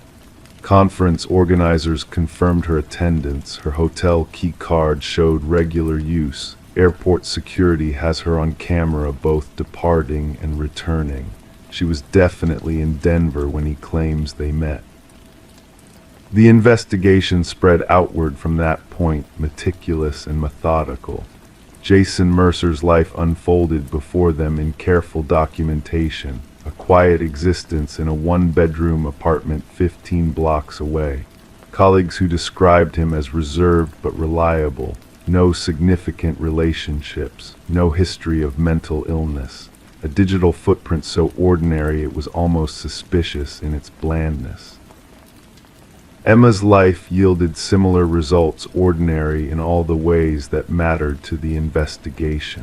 Conference organizers confirmed her attendance. Her hotel key card showed regular use. Airport security has her on camera both departing and returning. She was definitely in Denver when he claims they met. The investigation spread outward from that point, meticulous and methodical. Jason Mercer's life unfolded before them in careful documentation, a quiet existence in a one-bedroom apartment 15 blocks away. Colleagues who described him as reserved but reliable, no significant relationships, no history of mental illness. A digital footprint so ordinary it was almost suspicious in its blandness. Emma's life yielded similar results, ordinary in all the ways that mattered to the investigation.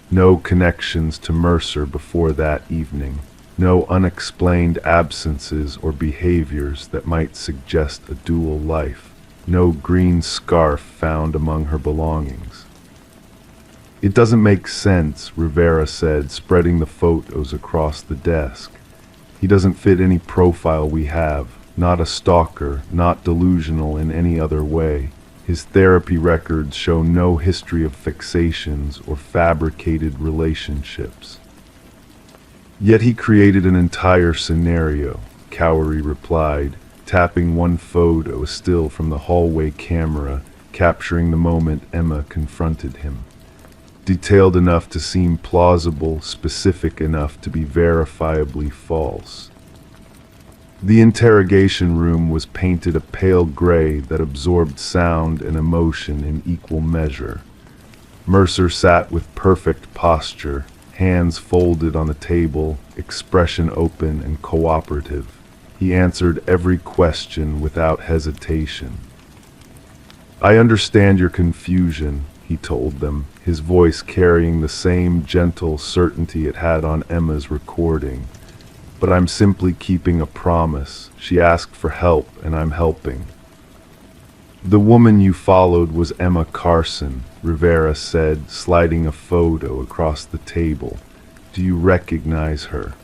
No connections to Mercer before that evening. No unexplained absences or behaviors that might suggest a dual life. No green scarf found among her belongings. "It doesn't make sense," Rivera said, spreading the photos across the desk. "He doesn't fit any profile we have. Not a stalker, not delusional in any other way. His therapy records show no history of fixations or fabricated relationships." "Yet he created an entire scenario," Cowery replied, tapping one photo still from the hallway camera, capturing the moment Emma confronted him. Detailed enough to seem plausible, specific enough to be verifiably false. The interrogation room was painted a pale gray that absorbed sound and emotion in equal measure. Mercer sat with perfect posture, hands folded on the table, expression open and cooperative. He answered every question without hesitation. "I understand your confusion," he told them, his voice carrying the same gentle certainty it had on Emma's recording. "But I'm simply keeping a promise. She asked for help, and I'm helping." "The woman you followed was Emma Carson," Rivera said, sliding a photo across the table. "Do you recognize her?"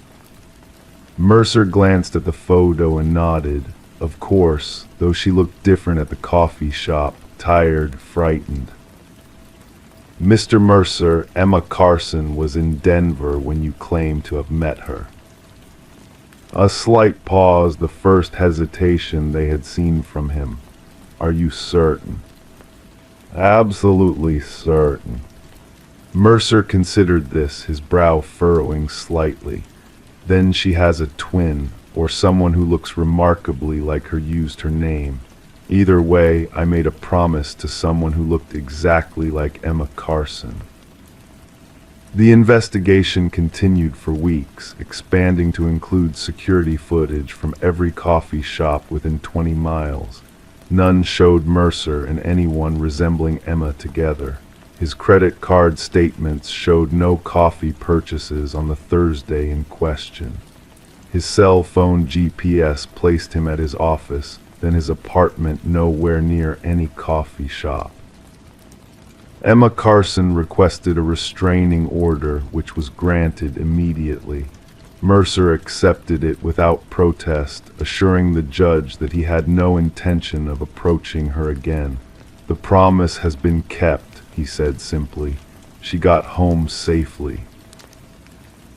Mercer glanced at the photo and nodded. Of course, though she looked different at the coffee shop, tired, frightened. "Mr. Mercer, Emma Carson was in Denver when you claim to have met her." A slight pause, the first hesitation they had seen from him. "Are you certain?" "Absolutely certain." Mercer considered this, his brow furrowing slightly. "Then she has a twin, or someone who looks remarkably like her used her name. Either way, I made a promise to someone who looked exactly like Emma Carson." The investigation continued for weeks, expanding to include security footage from every coffee shop within 20 miles. None showed Mercer and anyone resembling Emma together. His credit card statements showed no coffee purchases on the Thursday in question. His cell phone GPS placed him at his office, then his apartment nowhere near any coffee shop. Emma Carson requested a restraining order, which was granted immediately. Mercer accepted it without protest, assuring the judge that he had no intention of approaching her again. "The promise has been kept," he said simply. "She got home safely."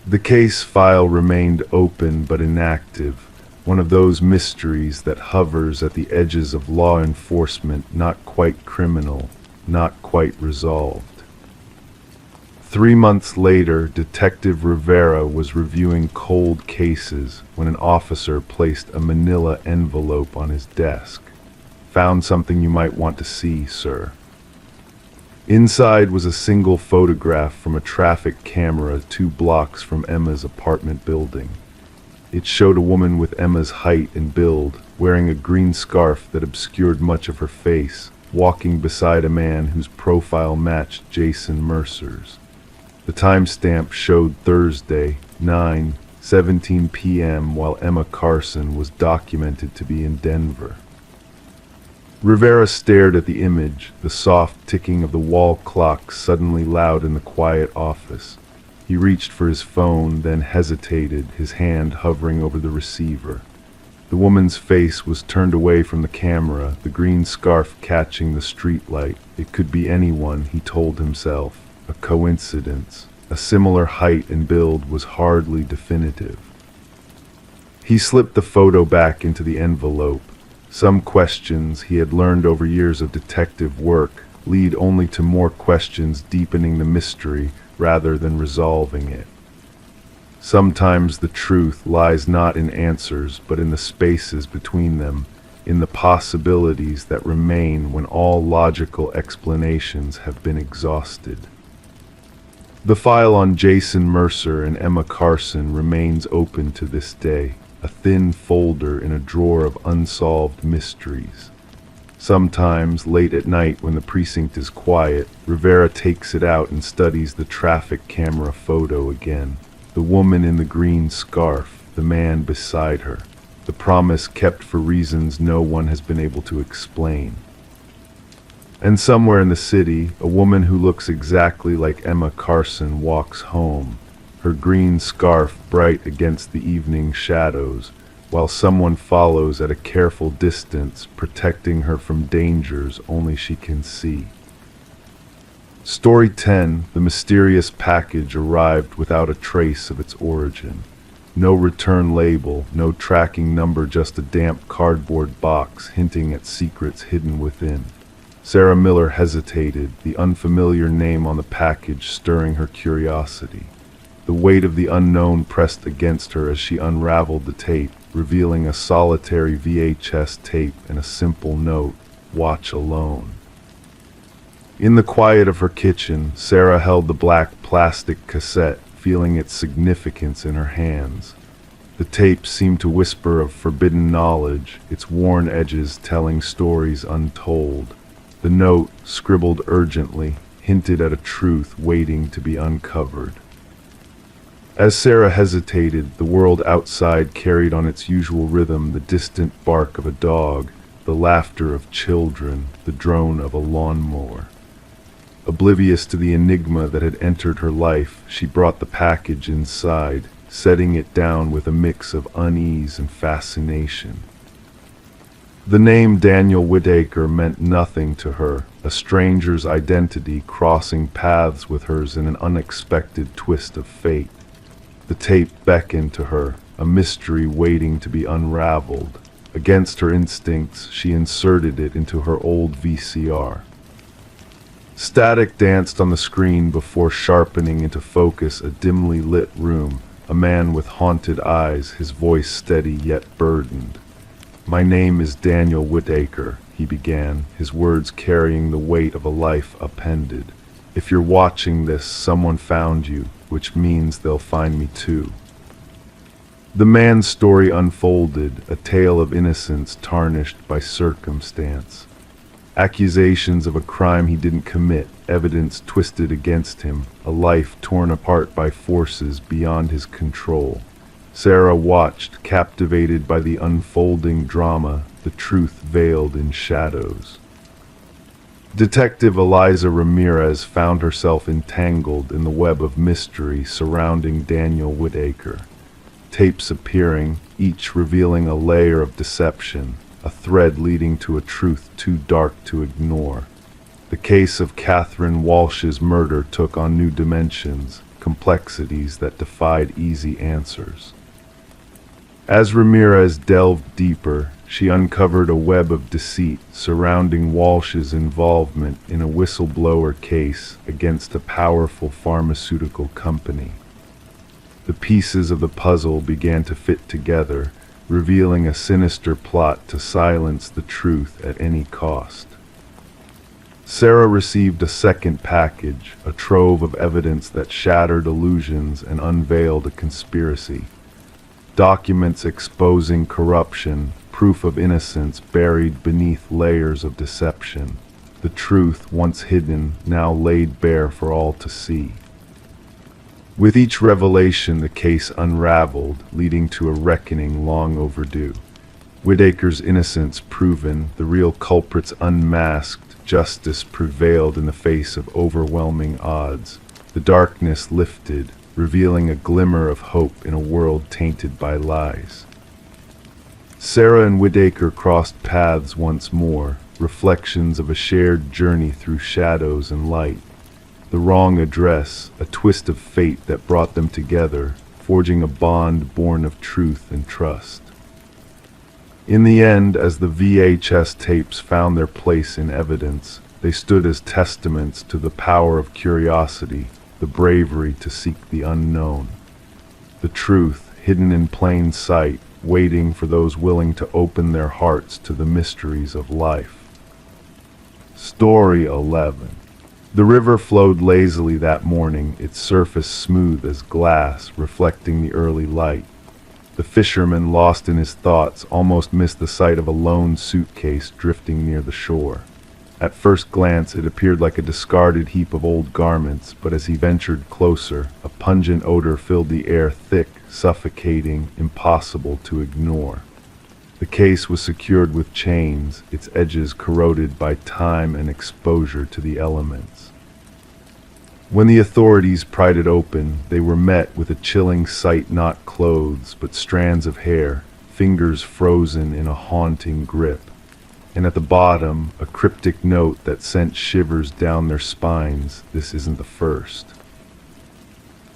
The case file remained open but inactive, one of those mysteries that hovers at the edges of law enforcement, not quite criminal, not quite resolved. 3 months later, Detective Rivera was reviewing cold cases when an officer placed a manila envelope on his desk. "Found something you might want to see, sir." Inside was a single photograph from a traffic camera 2 blocks from Emma's apartment building. It showed a woman with Emma's height and build, wearing a green scarf that obscured much of her face, walking beside a man whose profile matched Jason Mercer's. The timestamp showed Thursday, 9:17 p.m., while Emma Carson was documented to be in Denver. Rivera stared at the image, the soft ticking of the wall clock suddenly loud in the quiet office. He reached for his phone, then hesitated, his hand hovering over the receiver. The woman's face was turned away from the camera, the green scarf catching the streetlight. It could be anyone, he told himself. A coincidence. A similar height and build was hardly definitive. He slipped the photo back into the envelope. Some questions he had learned over years of detective work lead only to more questions, deepening the mystery rather than resolving it. Sometimes the truth lies not in answers, but in the spaces between them, in the possibilities that remain when all logical explanations have been exhausted. The file on Jason Mercer and Emma Carson remains open to this day, a thin folder in a drawer of unsolved mysteries. Sometimes, late at night when the precinct is quiet, Rivera takes it out and studies the traffic camera photo again. The woman in the green scarf, the man beside her, the promise kept for reasons no one has been able to explain. And somewhere in the city, a woman who looks exactly like Emma Carson walks home, her green scarf bright against the evening shadows, while someone follows at a careful distance, protecting her from dangers only she can see. Story 10, the mysterious package arrived without a trace of its origin. No return label, no tracking number, just a damp cardboard box hinting at secrets hidden within. Sarah Miller hesitated, the unfamiliar name on the package stirring her curiosity. The weight of the unknown pressed against her as she unraveled the tape, revealing a solitary VHS tape and a simple note, "Watch alone." In the quiet of her kitchen, Sarah held the black plastic cassette, feeling its significance in her hands. The tape seemed to whisper of forbidden knowledge, its worn edges telling stories untold. The note, scribbled urgently, hinted at a truth waiting to be uncovered. As Sarah hesitated, the world outside carried on its usual rhythm the distant bark of a dog, the laughter of children, the drone of a lawnmower. Oblivious to the enigma that had entered her life, she brought the package inside, setting it down with a mix of unease and fascination. The name Daniel Whitaker meant nothing to her, a stranger's identity crossing paths with hers in an unexpected twist of fate. The tape beckoned to her, a mystery waiting to be unraveled. Against her instincts, she inserted it into her old VCR. Static danced on the screen before sharpening into focus a dimly lit room, a man with haunted eyes, his voice steady yet burdened. "My name is Daniel Whitaker," he began, his words carrying the weight of a life upended. "If you're watching this, someone found you, which means they'll find me too." The man's story unfolded, a tale of innocence tarnished by circumstance. Accusations of a crime he didn't commit, evidence twisted against him, a life torn apart by forces beyond his control. Sarah watched, captivated by the unfolding drama, the truth veiled in shadows. Detective Eliza Ramirez found herself entangled in the web of mystery surrounding Daniel Whitaker. Tapes appearing, each revealing a layer of deception, a thread leading to a truth too dark to ignore. The case of Catherine Walsh's murder took on new dimensions, complexities that defied easy answers. As Ramirez delved deeper, she uncovered a web of deceit surrounding Walsh's involvement in a whistleblower case against a powerful pharmaceutical company. The pieces of the puzzle began to fit together, revealing a sinister plot to silence the truth at any cost. Sarah received a second package, a trove of evidence that shattered illusions and unveiled a conspiracy. Documents exposing corruption, proof of innocence buried beneath layers of deception. The truth, once hidden, now laid bare for all to see. With each revelation, the case unraveled, leading to a reckoning long overdue. Whitaker's innocence proven, the real culprits unmasked, justice prevailed in the face of overwhelming odds. The darkness lifted, revealing a glimmer of hope in a world tainted by lies. Sarah and Whitaker crossed paths once more, reflections of a shared journey through shadows and light. The wrong address, a twist of fate that brought them together, forging a bond born of truth and trust. In the end, as the VHS tapes found their place in evidence, they stood as testaments to the power of curiosity, the bravery to seek the unknown. The truth, hidden in plain sight, waiting for those willing to open their hearts to the mysteries of life. Story 11. The river flowed lazily that morning, its surface smooth as glass, reflecting the early light. The fisherman, lost in his thoughts, almost missed the sight of a lone suitcase drifting near the shore. At first glance, it appeared like a discarded heap of old garments, but as he ventured closer, a pungent odor filled the air, thick, suffocating, impossible to ignore. The case was secured with chains, its edges corroded by time and exposure to the elements. When the authorities pried it open, they were met with a chilling sight: not clothes, but strands of hair, fingers frozen in a haunting grip. And at the bottom, a cryptic note that sent shivers down their spines: "This isn't the first."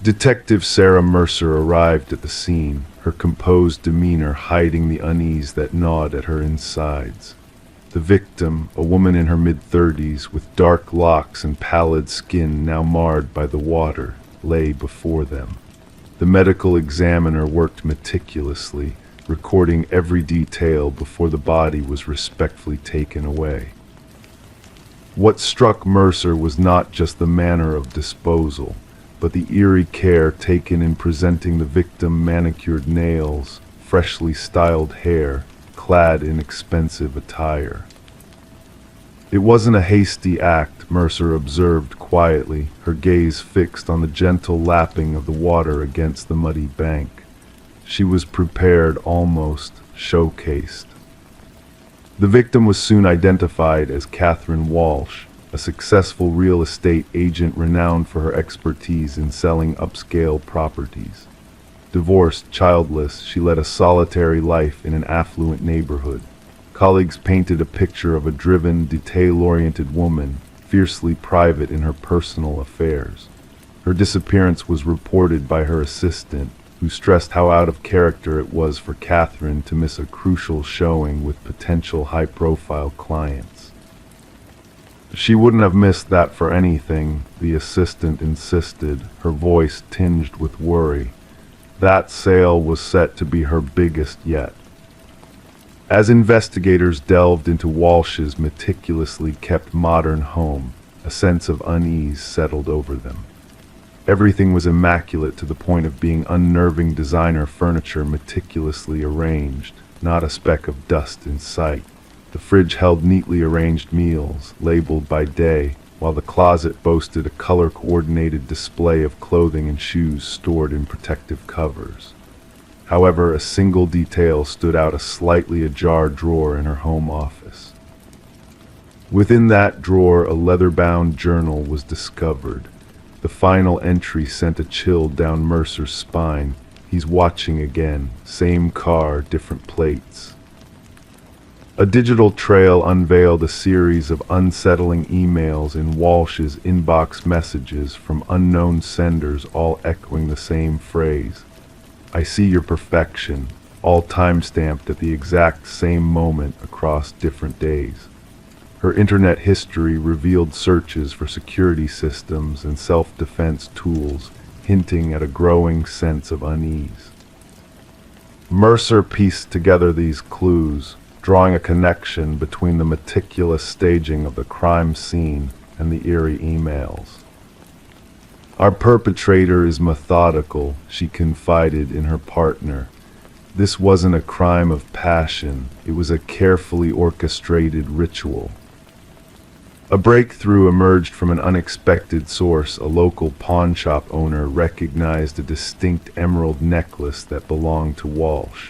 Detective Sarah Mercer arrived at the scene, her composed demeanor hiding the unease that gnawed at her insides. The victim, a woman in her mid-30s, with dark locks and pallid skin now marred by the water, lay before them. The medical examiner worked meticulously, recording every detail before the body was respectfully taken away. What struck Mercer was not just the manner of disposal, but the eerie care taken in presenting the victim: manicured nails, freshly styled hair, clad in expensive attire. It wasn't a hasty act, Mercer observed quietly, her gaze fixed on the gentle lapping of the water against the muddy bank. She was prepared, almost showcased. The victim was soon identified as Catherine Walsh, a successful real estate agent renowned for her expertise in selling upscale properties. Divorced, childless, she led a solitary life in an affluent neighborhood. Colleagues painted a picture of a driven, detail-oriented woman, fiercely private in her personal affairs. Her disappearance was reported by her assistant, who stressed how out of character it was for Catherine to miss a crucial showing with potential high-profile clients. She wouldn't have missed that for anything, the assistant insisted, her voice tinged with worry. That sale was set to be her biggest yet. As investigators delved into Walsh's meticulously kept modern home, a sense of unease settled over them. Everything was immaculate to the point of being unnerving: designer furniture meticulously arranged, not a speck of dust in sight. The fridge held neatly arranged meals, labeled by day, while the closet boasted a color-coordinated display of clothing and shoes stored in protective covers. However, a single detail stood out: a slightly ajar drawer in her home office. Within that drawer, a leather-bound journal was discovered. The final entry sent a chill down Mercer's spine. He's watching again. Same car, different plates. A digital trail unveiled a series of unsettling emails in Walsh's inbox: messages from unknown senders, all echoing the same phrase: "I see your perfection," all time-stamped at the exact same moment across different days. Her internet history revealed searches for security systems and self-defense tools, hinting at a growing sense of unease. Mercer pieced together these clues, drawing a connection between the meticulous staging of the crime scene and the eerie emails. "Our perpetrator is methodical," she confided in her partner. "This wasn't a crime of passion, it was a carefully orchestrated ritual." A breakthrough emerged from an unexpected source. A local pawn shop owner recognized a distinct emerald necklace that belonged to Walsh.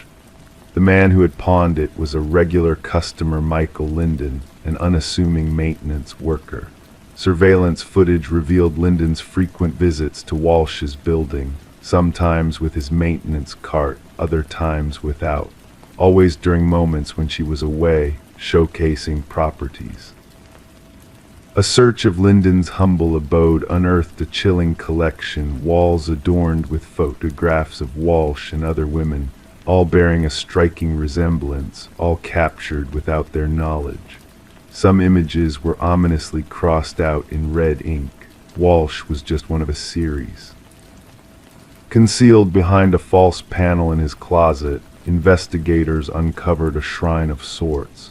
The man who had pawned it was a regular customer: Michael Linden, an unassuming maintenance worker. Surveillance footage revealed Linden's frequent visits to Walsh's building, sometimes with his maintenance cart, other times without, always during moments when she was away, showcasing properties. A search of Linden's humble abode unearthed a chilling collection: walls adorned with photographs of Walsh and other women, all bearing a striking resemblance, all captured without their knowledge. Some images were ominously crossed out in red ink. Walsh was just one of a series. Concealed behind a false panel in his closet, investigators uncovered a shrine of sorts.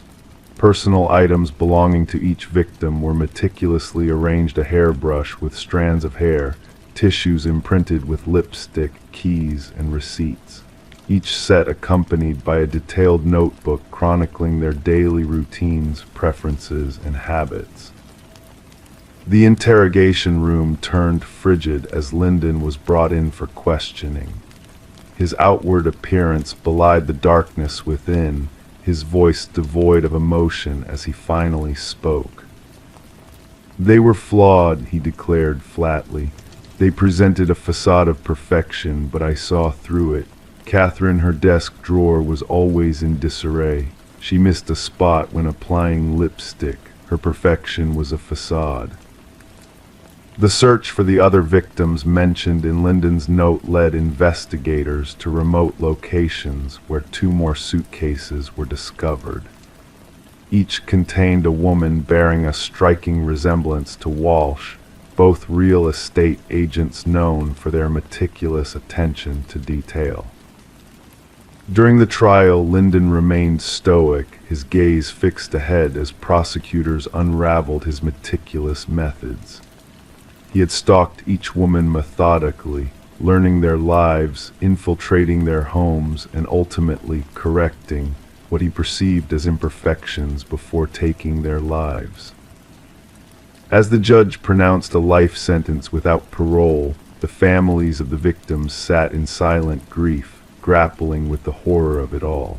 Personal items belonging to each victim were meticulously arranged: a hairbrush with strands of hair, tissues imprinted with lipstick, keys, and receipts. Each set accompanied by a detailed notebook chronicling their daily routines, preferences, and habits. The interrogation room turned frigid as Lyndon was brought in for questioning. His outward appearance belied the darkness within, his voice devoid of emotion as he finally spoke. "They were flawed," he declared flatly. "They presented a facade of perfection, but I saw through it. Catherine, her desk drawer was always in disarray. She missed a spot when applying lipstick. Her perfection was a facade." The search for the other victims mentioned in Lyndon's note led investigators to remote locations where 2 more suitcases were discovered. Each contained a woman bearing a striking resemblance to Walsh, both real estate agents known for their meticulous attention to detail. During the trial, Lyndon remained stoic, his gaze fixed ahead as prosecutors unraveled his meticulous methods. He had stalked each woman methodically, learning their lives, infiltrating their homes, and ultimately correcting what he perceived as imperfections before taking their lives. As the judge pronounced a life sentence without parole, the families of the victims sat in silent grief, grappling with the horror of it all.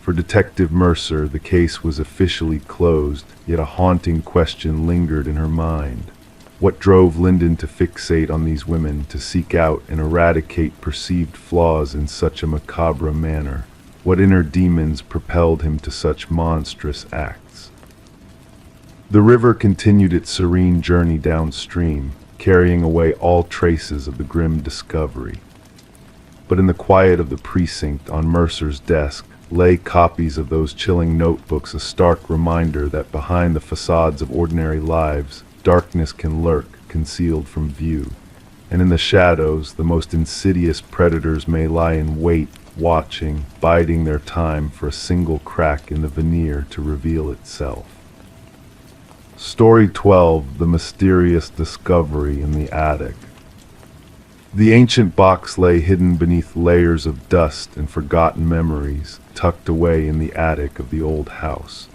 For Detective Mercer, the case was officially closed, yet a haunting question lingered in her mind. What drove Lyndon to fixate on these women, to seek out and eradicate perceived flaws in such a macabre manner? What inner demons propelled him to such monstrous acts? The river continued its serene journey downstream, carrying away all traces of the grim discovery. But in the quiet of the precinct, on Mercer's desk, lay copies of those chilling notebooks, a stark reminder that behind the facades of ordinary lives, darkness can lurk, concealed from view, and in the shadows, the most insidious predators may lie in wait, watching, biding their time for a single crack in the veneer to reveal itself. Story 12: The Mysterious Discovery in the Attic. The ancient box lay hidden beneath layers of dust and forgotten memories, tucked away in the attic of the old house.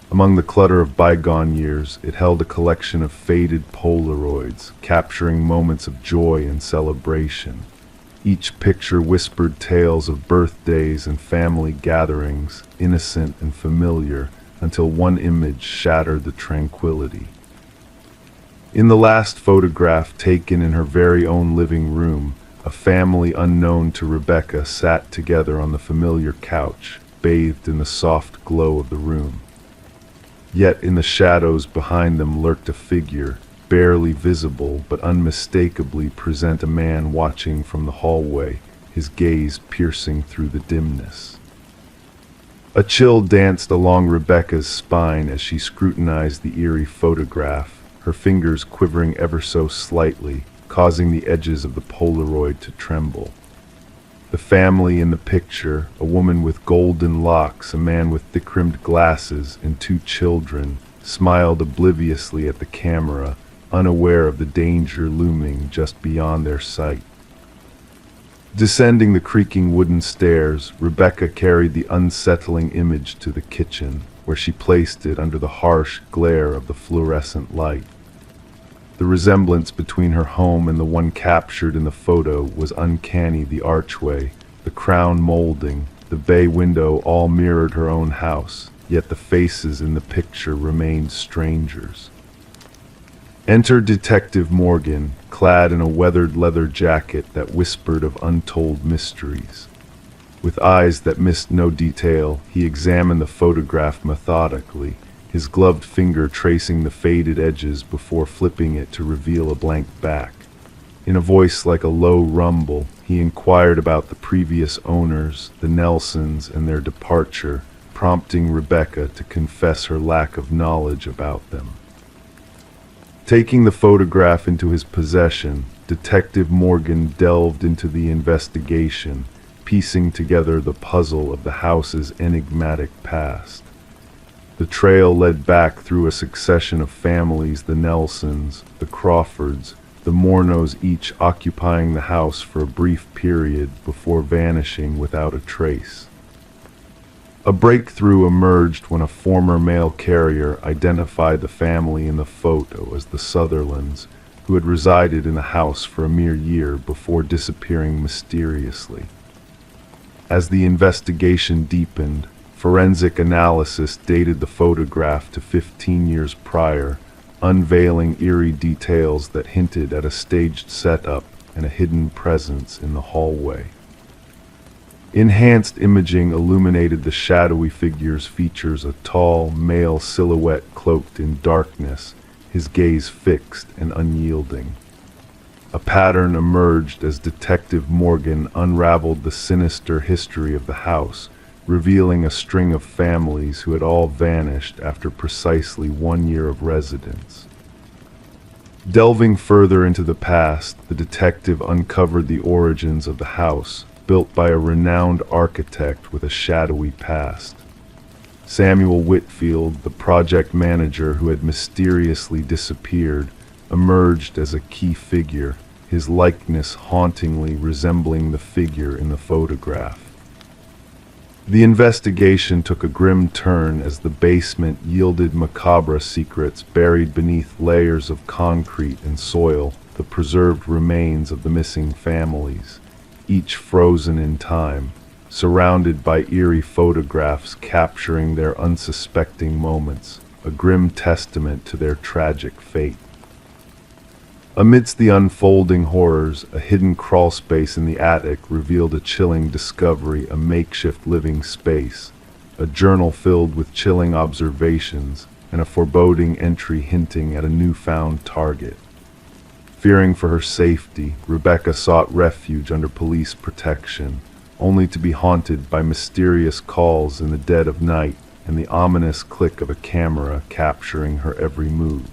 Among the clutter of bygone years, it held a collection of faded Polaroids, capturing moments of joy and celebration. Each picture whispered tales of birthdays and family gatherings, innocent and familiar, until one image shattered the tranquility. In the last photograph, taken in her very own living room, a family unknown to Rebecca sat together on the familiar couch, bathed in the soft glow of the room. Yet in the shadows behind them lurked a figure, barely visible but unmistakably present, a man watching from the hallway, his gaze piercing through the dimness. A chill danced along Rebecca's spine as she scrutinized the eerie photograph, her fingers quivering ever so slightly, causing the edges of the Polaroid to tremble. The family in the picture, a woman with golden locks, a man with thick-rimmed glasses, and 2 children, smiled obliviously at the camera, unaware of the danger looming just beyond their sight. Descending the creaking wooden stairs, Rebecca carried the unsettling image to the kitchen, where she placed it under the harsh glare of the fluorescent light. The resemblance between her home and the one captured in the photo was uncanny. The archway, the crown molding, the bay window all mirrored her own house, yet the faces in the picture remained strangers. Enter Detective Morgan, clad in a weathered leather jacket that whispered of untold mysteries. With eyes that missed no detail, he examined the photograph methodically, his gloved finger tracing the faded edges before flipping it to reveal a blank back. In a voice like a low rumble, he inquired about the previous owners, the Nelsons, and their departure, prompting Rebecca to confess her lack of knowledge about them. Taking the photograph into his possession, Detective Morgan delved into the investigation, piecing together the puzzle of the house's enigmatic past. The trail led back through a succession of families: the Nelsons, the Crawfords, the Mornos, each occupying the house for a brief period before vanishing without a trace. A breakthrough emerged when a former mail carrier identified the family in the photo as the Sutherlands, who had resided in the house for a mere year before disappearing mysteriously. As the investigation deepened, forensic analysis dated the photograph to 15 years prior, unveiling eerie details that hinted at a staged setup and a hidden presence in the hallway. Enhanced imaging illuminated the shadowy figure's features: a tall, male silhouette cloaked in darkness, his gaze fixed and unyielding. A pattern emerged as Detective Morgan unraveled the sinister history of the house, revealing a string of families who had all vanished after precisely 1 year of residence. Delving further into the past, the detective uncovered the origins of the house, built by a renowned architect with a shadowy past. Samuel Whitfield, the project manager who had mysteriously disappeared, emerged as a key figure, his likeness hauntingly resembling the figure in the photograph. The investigation took a grim turn as the basement yielded macabre secrets buried beneath layers of concrete and soil, the preserved remains of the missing families, each frozen in time, surrounded by eerie photographs capturing their unsuspecting moments, a grim testament to their tragic fate. Amidst the unfolding horrors, a hidden crawlspace in the attic revealed a chilling discovery: a makeshift living space, a journal filled with chilling observations, and a foreboding entry hinting at a newfound target. Fearing for her safety, Rebecca sought refuge under police protection, only to be haunted by mysterious calls in the dead of night and the ominous click of a camera capturing her every move.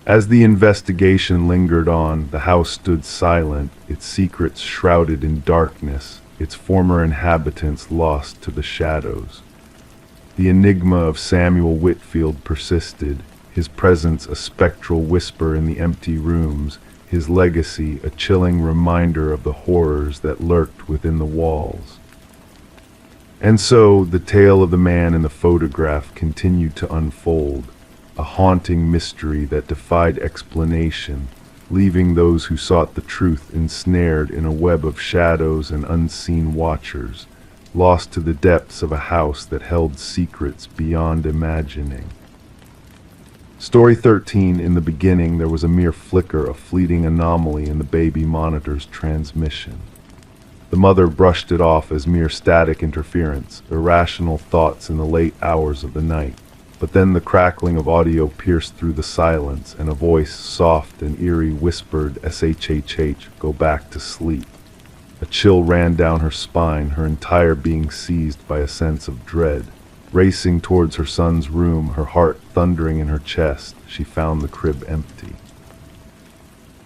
As the investigation lingered on, the house stood silent, its secrets shrouded in darkness, its former inhabitants lost to the shadows. The enigma of Samuel Whitfield persisted, his presence a spectral whisper in the empty rooms, his legacy a chilling reminder of the horrors that lurked within the walls. And so, the tale of the man in the photograph continued to unfold, a haunting mystery that defied explanation, leaving those who sought the truth ensnared in a web of shadows and unseen watchers, lost to the depths of a house that held secrets beyond imagining. Story 13. In the beginning, there was a mere flicker, a fleeting anomaly in the baby monitor's transmission. The mother brushed it off as mere static interference, irrational thoughts in the late hours of the night. But then the crackling of audio pierced through the silence, and a voice, soft and eerie, whispered, "SHHH, go back to sleep." A chill ran down her spine, her entire being seized by a sense of dread. Racing towards her son's room, her heart thundering in her chest, she found the crib empty.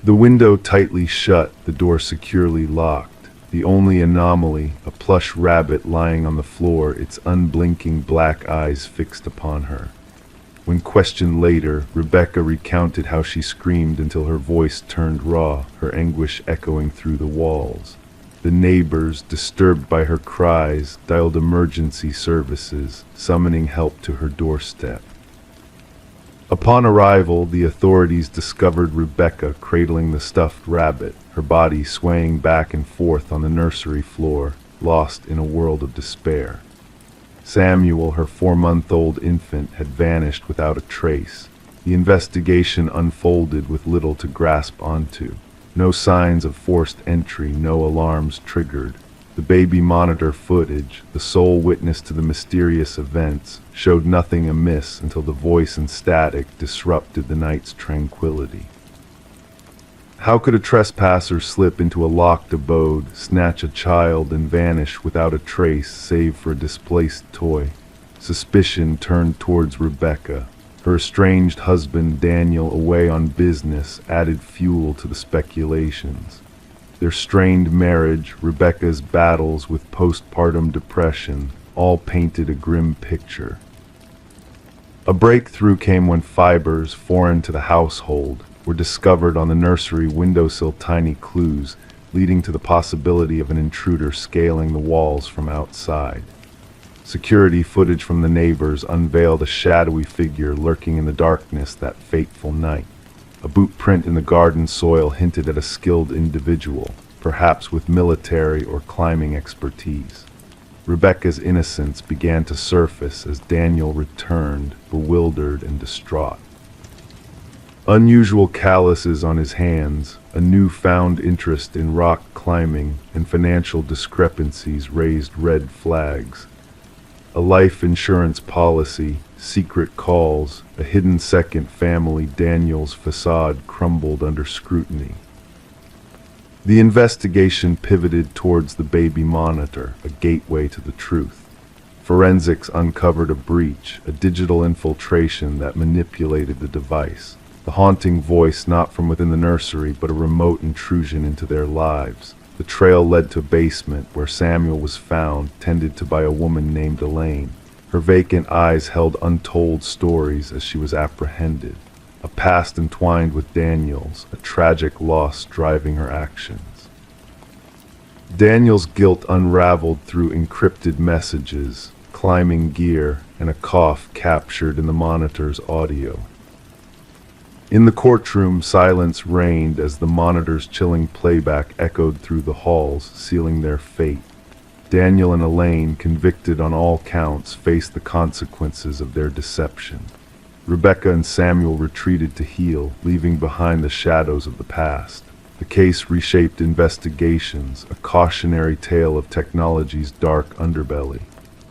The window tightly shut, the door securely locked. The only anomaly, a plush rabbit lying on the floor, its unblinking black eyes fixed upon her. When questioned later, Rebecca recounted how she screamed until her voice turned raw, her anguish echoing through the walls. The neighbors, disturbed by her cries, dialed emergency services, summoning help to her doorstep. Upon arrival, the authorities discovered Rebecca cradling the stuffed rabbit, her body swaying back and forth on the nursery floor, lost in a world of despair. Samuel, her 4-month-old infant, had vanished without a trace. The investigation unfolded with little to grasp onto. No signs of forced entry, no alarms triggered. The baby monitor footage, the sole witness to the mysterious events, showed nothing amiss until the voice and static disrupted the night's tranquility. How could a trespasser slip into a locked abode, snatch a child, and vanish without a trace save for a displaced toy? Suspicion turned towards Rebecca. Her estranged husband, Daniel, away on business, added fuel to the speculations. their strained marriage, Rebecca's battles with postpartum depression, all painted a grim picture. A breakthrough came when fibers, foreign to the household, were discovered on the nursery windowsill, tiny clues leading to the possibility of an intruder scaling the walls from outside. Security footage from the neighbors unveiled a shadowy figure lurking in the darkness that fateful night. A boot print in the garden soil hinted at a skilled individual, perhaps with military or climbing expertise. Rebecca's innocence began to surface as Daniel returned, bewildered and distraught. Unusual calluses on his hands, a newfound interest in rock climbing, and financial discrepancies raised red flags. A life insurance policy, secret calls, a hidden second family, Daniel's facade crumbled under scrutiny. The investigation pivoted towards the baby monitor, a gateway to the truth. Forensics uncovered a breach, a digital infiltration that manipulated the device. The haunting voice not from within the nursery, but a remote intrusion into their lives. The trail led to a basement where Samuel was found, tended to by a woman named Elaine. Her vacant eyes held untold stories as she was apprehended. A past entwined with Daniel's, a tragic loss driving her actions. Daniel's guilt unraveled through encrypted messages, climbing gear, and a cough captured in the monitor's audio. In the courtroom, silence reigned as the monitor's chilling playback echoed through the halls, sealing their fate. Daniel and Elaine, convicted on all counts, faced the consequences of their deception. Rebecca and Samuel retreated to heal, leaving behind the shadows of the past. The case reshaped investigations, a cautionary tale of technology's dark underbelly.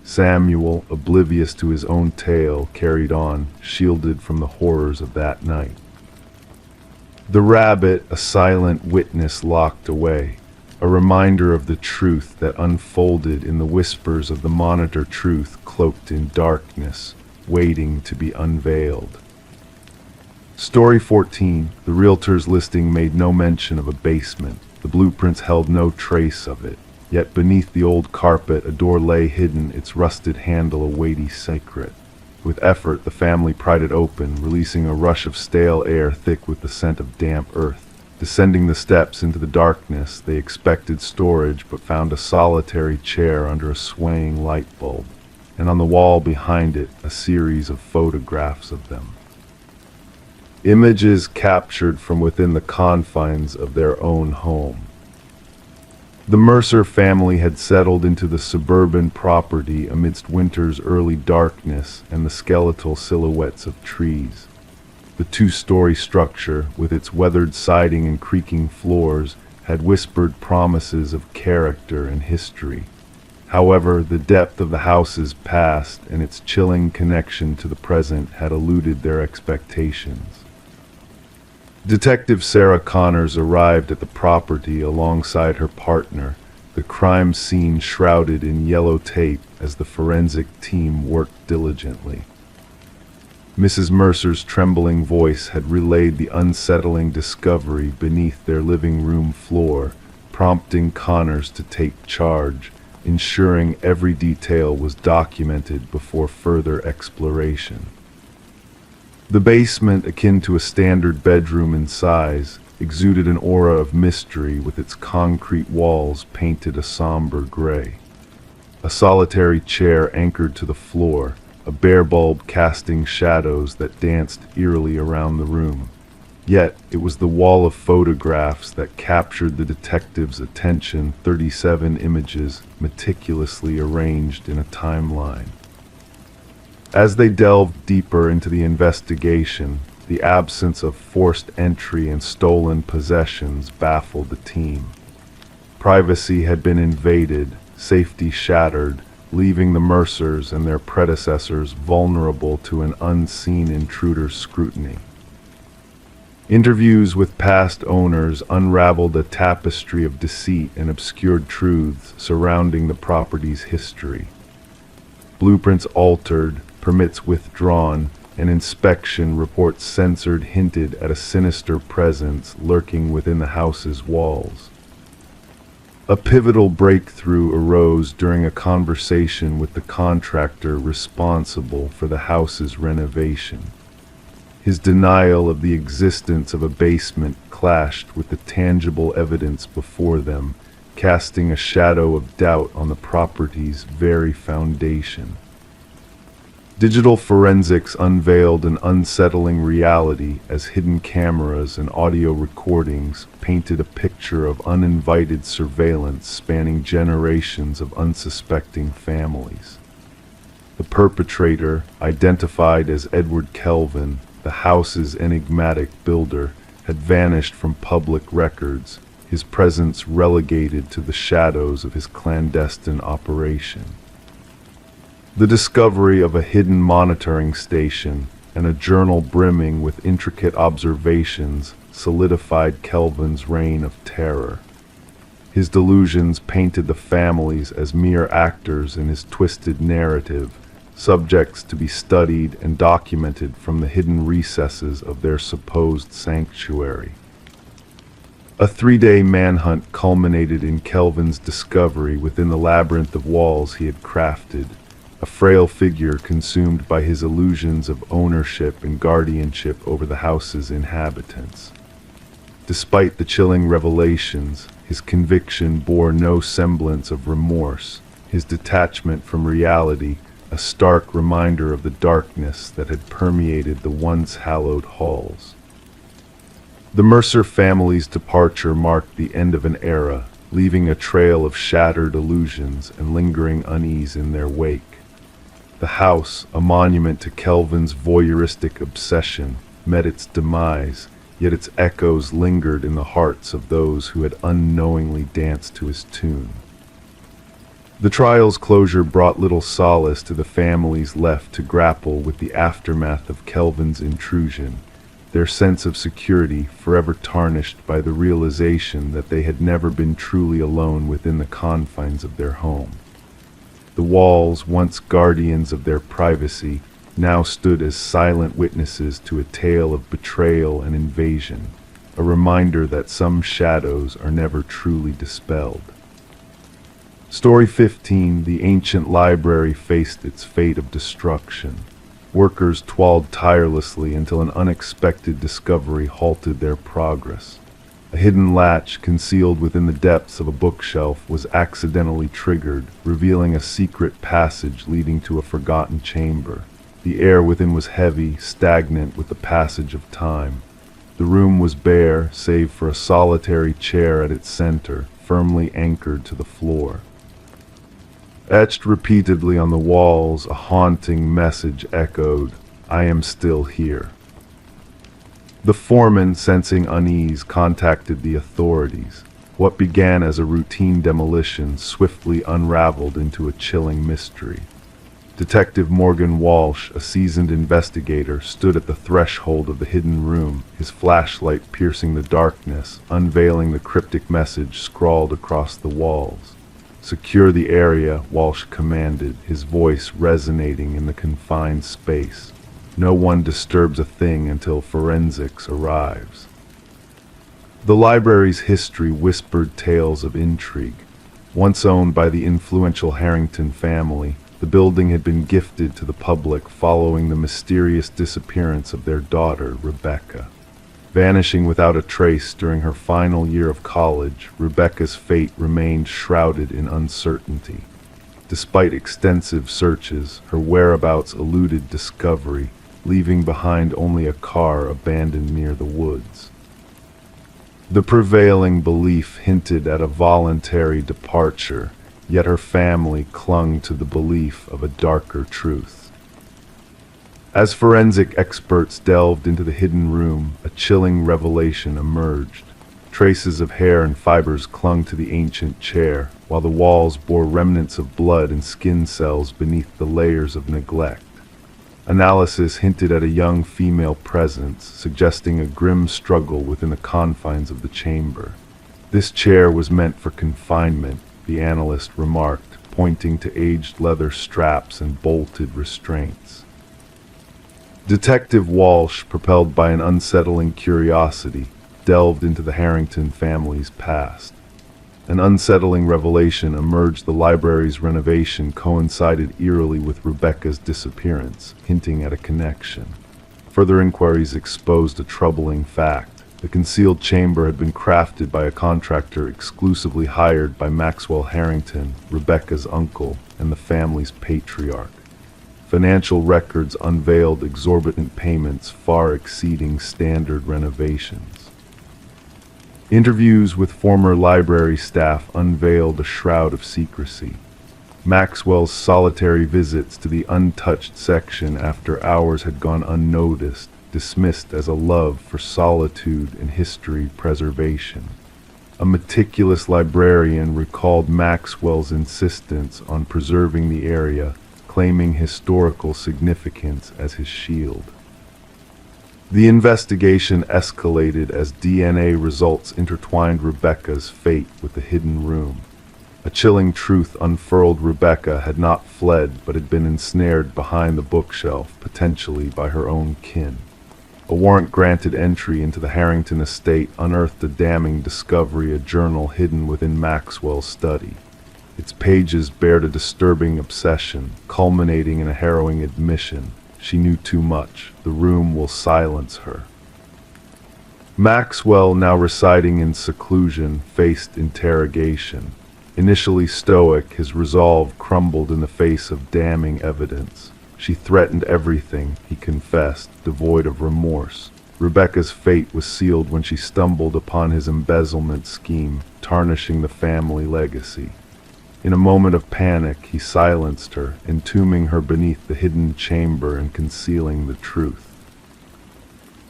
Samuel, oblivious to his own tale, carried on, shielded from the horrors of that night. The rabbit, a silent witness locked away, a reminder of the truth that unfolded in the whispers of the monitor, truth cloaked in darkness, waiting to be unveiled. Story 14, the realtor's listing made no mention of a basement. The blueprints held no trace of it. Yet beneath the old carpet, a door lay hidden, its rusted handle a weighty secret. With effort, the family pried it open, releasing a rush of stale air thick with the scent of damp earth. Descending the steps into the darkness, they expected storage, but found a solitary chair under a swaying light bulb, and on the wall behind it, a series of photographs of them. Images captured from within the confines of their own home. The Mercer family had settled into the suburban property amidst winter's early darkness and the skeletal silhouettes of trees. The two-story structure, with its weathered siding and creaking floors, had whispered promises of character and history. However, the depth of the house's past and its chilling connection to the present had eluded their expectations. Detective Sarah Connors arrived at the property alongside her partner, the crime scene shrouded in yellow tape as the forensic team worked diligently. Mrs. Mercer's trembling voice had relayed the unsettling discovery beneath their living room floor, prompting Connors to take charge, ensuring every detail was documented before further exploration. The basement, akin to a standard bedroom in size, exuded an aura of mystery with its concrete walls painted a somber gray. A solitary chair anchored to the floor, a bare bulb casting shadows that danced eerily around the room. Yet it was the wall of photographs that captured the detective's attention, 37 images meticulously arranged in a timeline. As they delved deeper into the investigation, the absence of forced entry and stolen possessions baffled the team. Privacy had been invaded, safety shattered, leaving the Mercers and their predecessors vulnerable to an unseen intruder's scrutiny. Interviews with past owners unraveled a tapestry of deceit and obscured truths surrounding the property's history. Blueprints altered, permits withdrawn, and inspection reports censored hinted at a sinister presence lurking within the house's walls. A pivotal breakthrough arose during a conversation with the contractor responsible for the house's renovation. His denial of the existence of a basement clashed with the tangible evidence before them, casting a shadow of doubt on the property's very foundation. Digital forensics unveiled an unsettling reality as hidden cameras and audio recordings painted a picture of uninvited surveillance spanning generations of unsuspecting families. The perpetrator, identified as Edward Kelvin, the house's enigmatic builder, had vanished from public records, his presence relegated to the shadows of his clandestine operation. The discovery of a hidden monitoring station and a journal brimming with intricate observations solidified Kelvin's reign of terror. His delusions painted the families as mere actors in his twisted narrative, subjects to be studied and documented from the hidden recesses of their supposed sanctuary. A 3-day manhunt culminated in Kelvin's discovery within the labyrinth of walls he had crafted, a frail figure consumed by his illusions of ownership and guardianship over the house's inhabitants. Despite the chilling revelations, his conviction bore no semblance of remorse, his detachment from reality a stark reminder of the darkness that had permeated the once hallowed halls. The Mercer family's departure marked the end of an era, leaving a trail of shattered illusions and lingering unease in their wake. The house, a monument to Kelvin's voyeuristic obsession, met its demise, yet its echoes lingered in the hearts of those who had unknowingly danced to his tune. The trial's closure brought little solace to the families left to grapple with the aftermath of Kelvin's intrusion, their sense of security forever tarnished by the realization that they had never been truly alone within the confines of their home. The walls, once guardians of their privacy, now stood as silent witnesses to a tale of betrayal and invasion, a reminder that some shadows are never truly dispelled. Story 15, the ancient library faced its fate of destruction. Workers toiled tirelessly until an unexpected discovery halted their progress. A hidden latch concealed within the depths of a bookshelf was accidentally triggered, revealing a secret passage leading to a forgotten chamber. The air within was heavy, stagnant with the passage of time. The room was bare, save for a solitary chair at its center, firmly anchored to the floor. Etched repeatedly on the walls, a haunting message echoed, "I am still here." The foreman, sensing unease, contacted the authorities. What began as a routine demolition swiftly unraveled into a chilling mystery. Detective Morgan Walsh, a seasoned investigator, stood at the threshold of the hidden room, his flashlight piercing the darkness, unveiling the cryptic message scrawled across the walls. "Secure the area," Walsh commanded, his voice resonating in the confined space. "No one disturbs a thing until forensics arrives." The library's history whispered tales of intrigue. Once owned by the influential Harrington family, the building had been gifted to the public following the mysterious disappearance of their daughter, Rebecca. Vanishing without a trace during her final year of college, Rebecca's fate remained shrouded in uncertainty. Despite extensive searches, her whereabouts eluded discovery, leaving behind only a car abandoned near the woods. The prevailing belief hinted at a voluntary departure, yet her family clung to the belief of a darker truth. As forensic experts delved into the hidden room, a chilling revelation emerged. Traces of hair and fibers clung to the ancient chair, while the walls bore remnants of blood and skin cells beneath the layers of neglect. Analysis hinted at a young female presence, suggesting a grim struggle within the confines of the chamber. "This chair was meant for confinement," the analyst remarked, pointing to aged leather straps and bolted restraints. Detective Walsh, propelled by an unsettling curiosity, delved into the Harrington family's past. An unsettling revelation emerged: the library's renovation coincided eerily with Rebecca's disappearance, hinting at a connection. Further inquiries exposed a troubling fact. The concealed chamber had been crafted by a contractor exclusively hired by Maxwell Harrington, Rebecca's uncle, and the family's patriarch. Financial records unveiled exorbitant payments far exceeding standard renovations. Interviews with former library staff unveiled a shroud of secrecy. Maxwell's solitary visits to the untouched section after hours had gone unnoticed, dismissed as a love for solitude and history preservation. A meticulous librarian recalled Maxwell's insistence on preserving the area, claiming historical significance as his shield. The investigation escalated as DNA results intertwined Rebecca's fate with the hidden room. A chilling truth unfurled: Rebecca had not fled, but had been ensnared behind the bookshelf, potentially by her own kin. A warrant-granted entry into the Harrington estate unearthed a damning discovery: a journal hidden within Maxwell's study. Its pages bared a disturbing obsession, culminating in a harrowing admission: she knew too much. The room will silence her. Maxwell, now residing in seclusion, faced interrogation. Initially stoic, his resolve crumbled in the face of damning evidence. She threatened everything, he confessed, devoid of remorse. Rebecca's fate was sealed when she stumbled upon his embezzlement scheme, tarnishing the family legacy. In a moment of panic, he silenced her, entombing her beneath the hidden chamber and concealing the truth.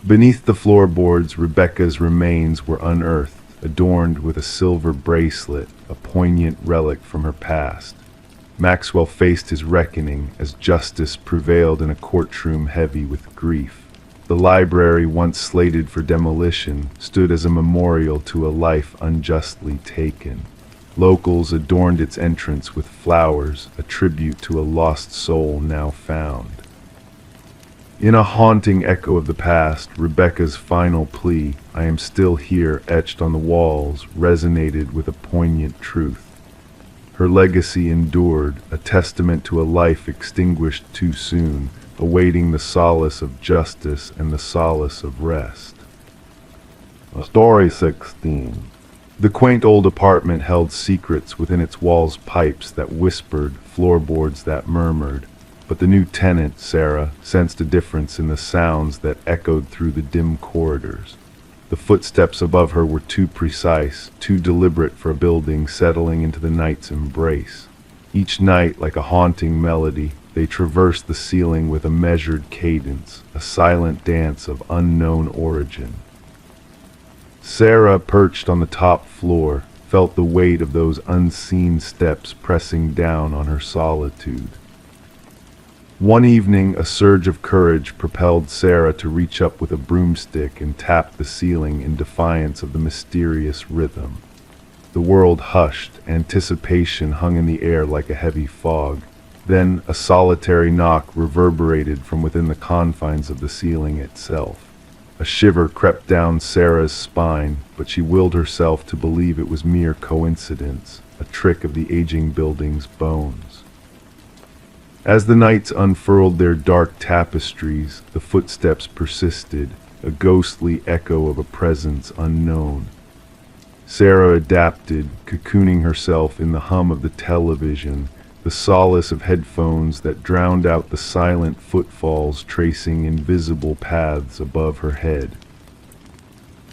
Beneath the floorboards, Rebecca's remains were unearthed, adorned with a silver bracelet, a poignant relic from her past. Maxwell faced his reckoning as justice prevailed in a courtroom heavy with grief. The library, once slated for demolition, stood as a memorial to a life unjustly taken. Locals adorned its entrance with flowers, a tribute to a lost soul now found. In a haunting echo of the past, Rebecca's final plea, "I am still here," etched on the walls, resonated with a poignant truth. Her legacy endured, a testament to a life extinguished too soon, awaiting the solace of justice and the solace of rest. Story 16. The quaint old apartment held secrets within its walls: pipes that whispered, floorboards that murmured. But the new tenant, Sarah, sensed a difference in the sounds that echoed through the dim corridors. The footsteps above her were too precise, too deliberate for a building settling into the night's embrace. Each night, like a haunting melody, they traversed the ceiling with a measured cadence, a silent dance of unknown origin. Sarah, perched on the top floor, felt the weight of those unseen steps pressing down on her solitude. One evening, a surge of courage propelled Sarah to reach up with a broomstick and tap the ceiling in defiance of the mysterious rhythm. The world hushed, anticipation hung in the air like a heavy fog. Then a solitary knock reverberated from within the confines of the ceiling itself. A shiver crept down Sarah's spine, but she willed herself to believe it was mere coincidence, a trick of the aging building's bones. As the nights unfurled their dark tapestries, the footsteps persisted, a ghostly echo of a presence unknown. Sarah adapted, cocooning herself in the hum of the television, the solace of headphones that drowned out the silent footfalls tracing invisible paths above her head.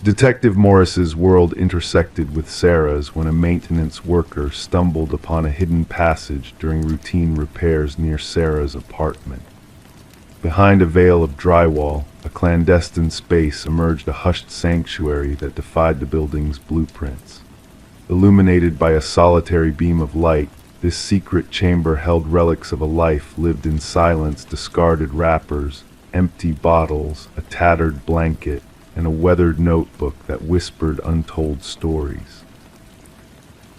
Detective Morris's world intersected with Sarah's when a maintenance worker stumbled upon a hidden passage during routine repairs near Sarah's apartment. Behind a veil of drywall, a clandestine space emerged, a hushed sanctuary that defied the building's blueprints. Illuminated by a solitary beam of light, this secret chamber held relics of a life lived in silence: discarded wrappers, empty bottles, a tattered blanket, and a weathered notebook that whispered untold stories.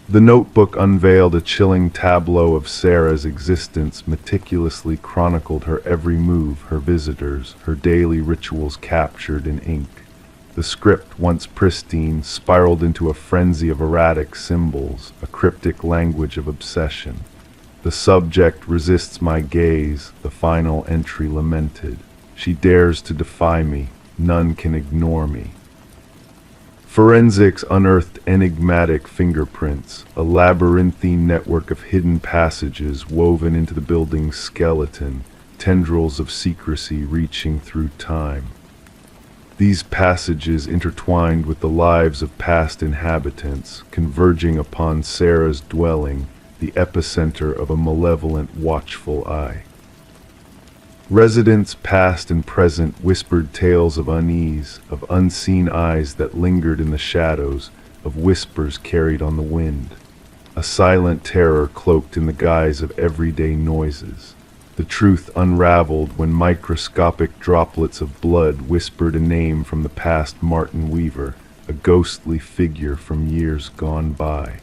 The notebook unveiled a chilling tableau of Sarah's existence, meticulously chronicled her every move, her visitors, her daily rituals captured in ink. The script, once pristine, spiraled into a frenzy of erratic symbols, a cryptic language of obsession. The subject resists my gaze, the final entry lamented. She dares to defy me, none can ignore me. Forensics unearthed enigmatic fingerprints, a labyrinthine network of hidden passages woven into the building's skeleton, tendrils of secrecy reaching through time. These passages intertwined with the lives of past inhabitants, converging upon Sarah's dwelling, the epicenter of a malevolent, watchful eye. Residents past and present whispered tales of unease, of unseen eyes that lingered in the shadows, of whispers carried on the wind. A silent terror cloaked in the guise of everyday noises. The truth unraveled when microscopic droplets of blood whispered a name from the past Martin Weaver, a ghostly figure from years gone by.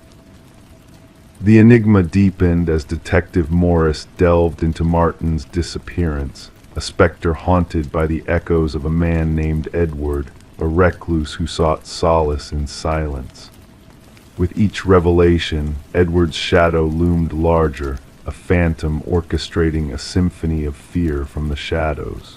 The enigma deepened as Detective Morris delved into Martin's disappearance, a specter haunted by the echoes of a man named Edward, a recluse who sought solace in silence. With each revelation, Edward's shadow loomed larger, a phantom orchestrating a symphony of fear from the shadows.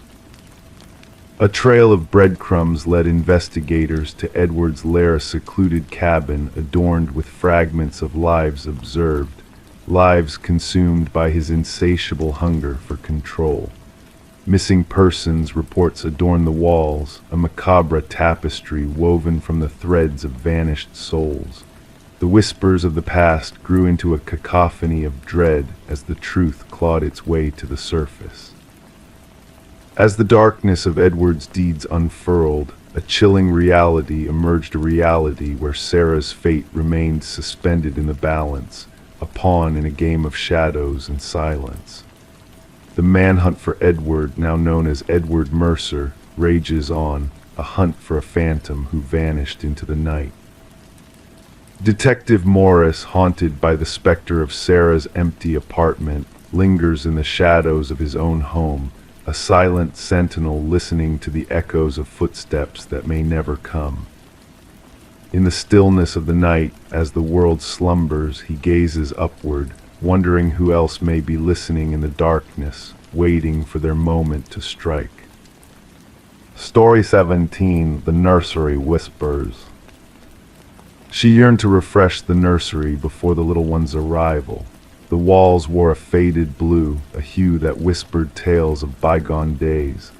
A trail of breadcrumbs led investigators to Edward's lair, a secluded cabin adorned with fragments of lives observed, lives consumed by his insatiable hunger for control. Missing persons reports adorn the walls, a macabre tapestry woven from the threads of vanished souls. The whispers of the past grew into a cacophony of dread as the truth clawed its way to the surface. As the darkness of Edward's deeds unfurled, a chilling reality emerged, a reality where Sarah's fate remained suspended in the balance, a pawn in a game of shadows and silence. The manhunt for Edward, now known as Edward Mercer, rages on, a hunt for a phantom who vanished into the night. Detective Morris, haunted by the specter of Sarah's empty apartment, lingers in the shadows of his own home, a silent sentinel listening to the echoes of footsteps that may never come. In the stillness of the night, as the world slumbers, he gazes upward, wondering who else may be listening in the darkness, waiting for their moment to strike. Story 17, The Nursery Whispers. She yearned to refresh the nursery before the little one's arrival. The walls wore a faded blue, a hue that whispered tales of bygone days.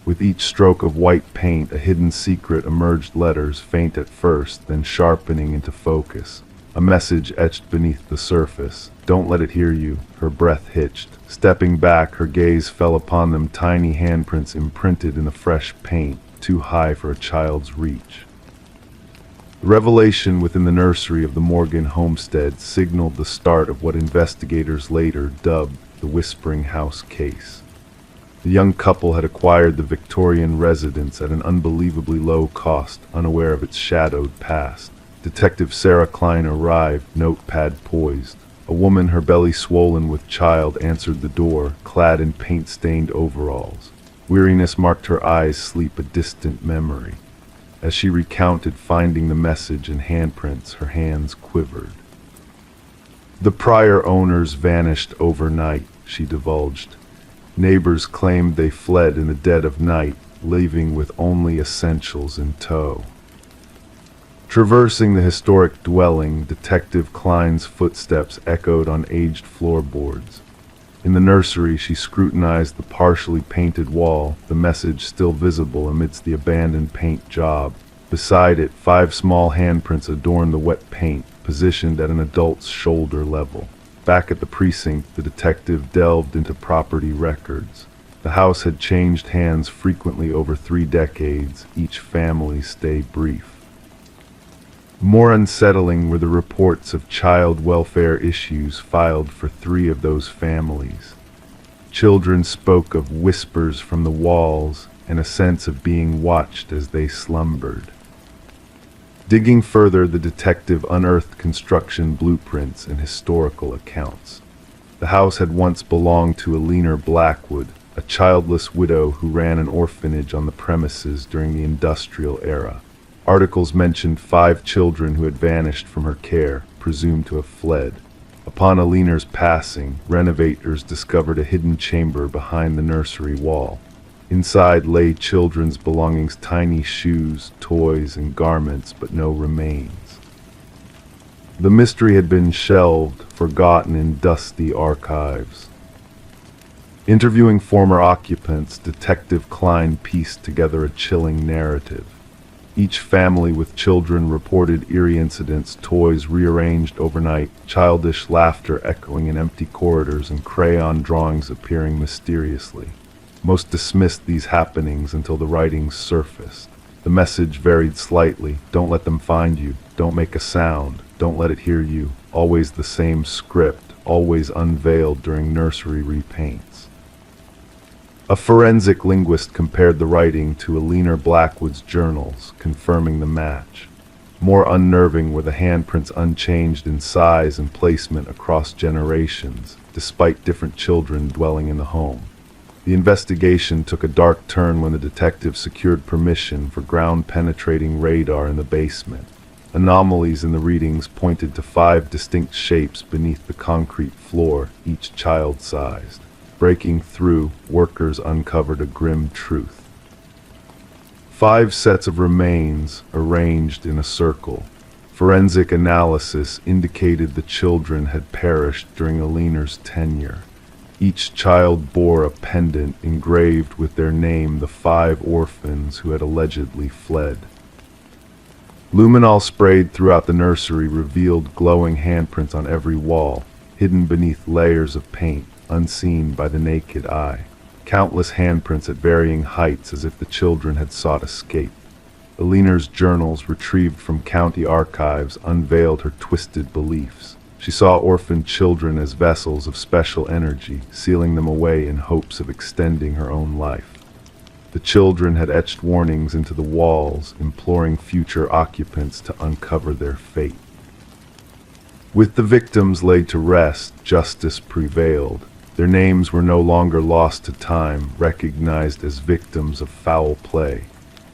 With each stroke of white paint, a hidden secret emerged, letters faint at first, then sharpening into focus. A message etched beneath the surface. Don't let it hear you. Her breath hitched. Stepping back, her gaze fell upon them, tiny handprints imprinted in the fresh paint, too high for a child's reach. The revelation within the nursery of the Morgan homestead signaled the start of what investigators later dubbed the Whispering House case. The young couple had acquired the Victorian residence at an unbelievably low cost, unaware of its shadowed past. Detective Sarah Klein arrived, notepad poised. A woman, her belly swollen with child, answered the door, clad in paint-stained overalls. Weariness marked her eyes, sleep a distant memory. As she recounted finding the message and handprints, her hands quivered. The prior owners vanished overnight, she divulged. Neighbors claimed they fled in the dead of night, leaving with only essentials in tow. Traversing the historic dwelling, Detective Klein's footsteps echoed on aged floorboards. In the nursery, she scrutinized the partially painted wall, the message still visible amidst the abandoned paint job. Beside it, 5 small handprints adorned the wet paint, positioned at an adult's shoulder level. Back at the precinct, the detective delved into property records. The house had changed hands frequently over 3 decades, each family stay brief. More unsettling were the reports of child welfare issues filed for 3 of those families. Children spoke of whispers from the walls and a sense of being watched as they slumbered. Digging further, the detective unearthed construction blueprints and historical accounts. The house had once belonged to a leaner Blackwood, a childless widow who ran an orphanage on the premises during the industrial era. Articles mentioned 5 children who had vanished from her care, presumed to have fled. Upon Aliner's passing, renovators discovered a hidden chamber behind the nursery wall. Inside lay children's belongings, tiny shoes, toys, and garments, but no remains. The mystery had been shelved, forgotten in dusty archives. Interviewing former occupants, Detective Klein pieced together a chilling narrative. Each family with children reported eerie incidents, toys rearranged overnight, childish laughter echoing in empty corridors, and crayon drawings appearing mysteriously. Most dismissed these happenings until the writings surfaced. The message varied slightly: don't let them find you, don't make a sound, don't let it hear you. Always the same script, always unveiled during nursery repaints. A forensic linguist compared the writing to Aliner Blackwood's journals, confirming the match. More unnerving were the handprints, unchanged in size and placement across generations, despite different children dwelling in the home. The investigation took a dark turn when the detective secured permission for ground-penetrating radar in the basement. Anomalies in the readings pointed to 5 distinct shapes beneath the concrete floor, each child-sized. Breaking through, workers uncovered a grim truth. 5 sets of remains arranged in a circle. Forensic analysis indicated the children had perished during Aliner's tenure. Each child bore a pendant engraved with their name, the 5 orphans who had allegedly fled. Luminol sprayed throughout the nursery revealed glowing handprints on every wall, hidden beneath layers of paint, unseen by the naked eye. Countless handprints at varying heights, as if the children had sought escape. Aliner's journals, retrieved from county archives, unveiled her twisted beliefs. She saw orphaned children as vessels of special energy, sealing them away in hopes of extending her own life. The children had etched warnings into the walls, imploring future occupants to uncover their fate. With the victims laid to rest, justice prevailed. Their names were no longer lost to time, recognized as victims of foul play.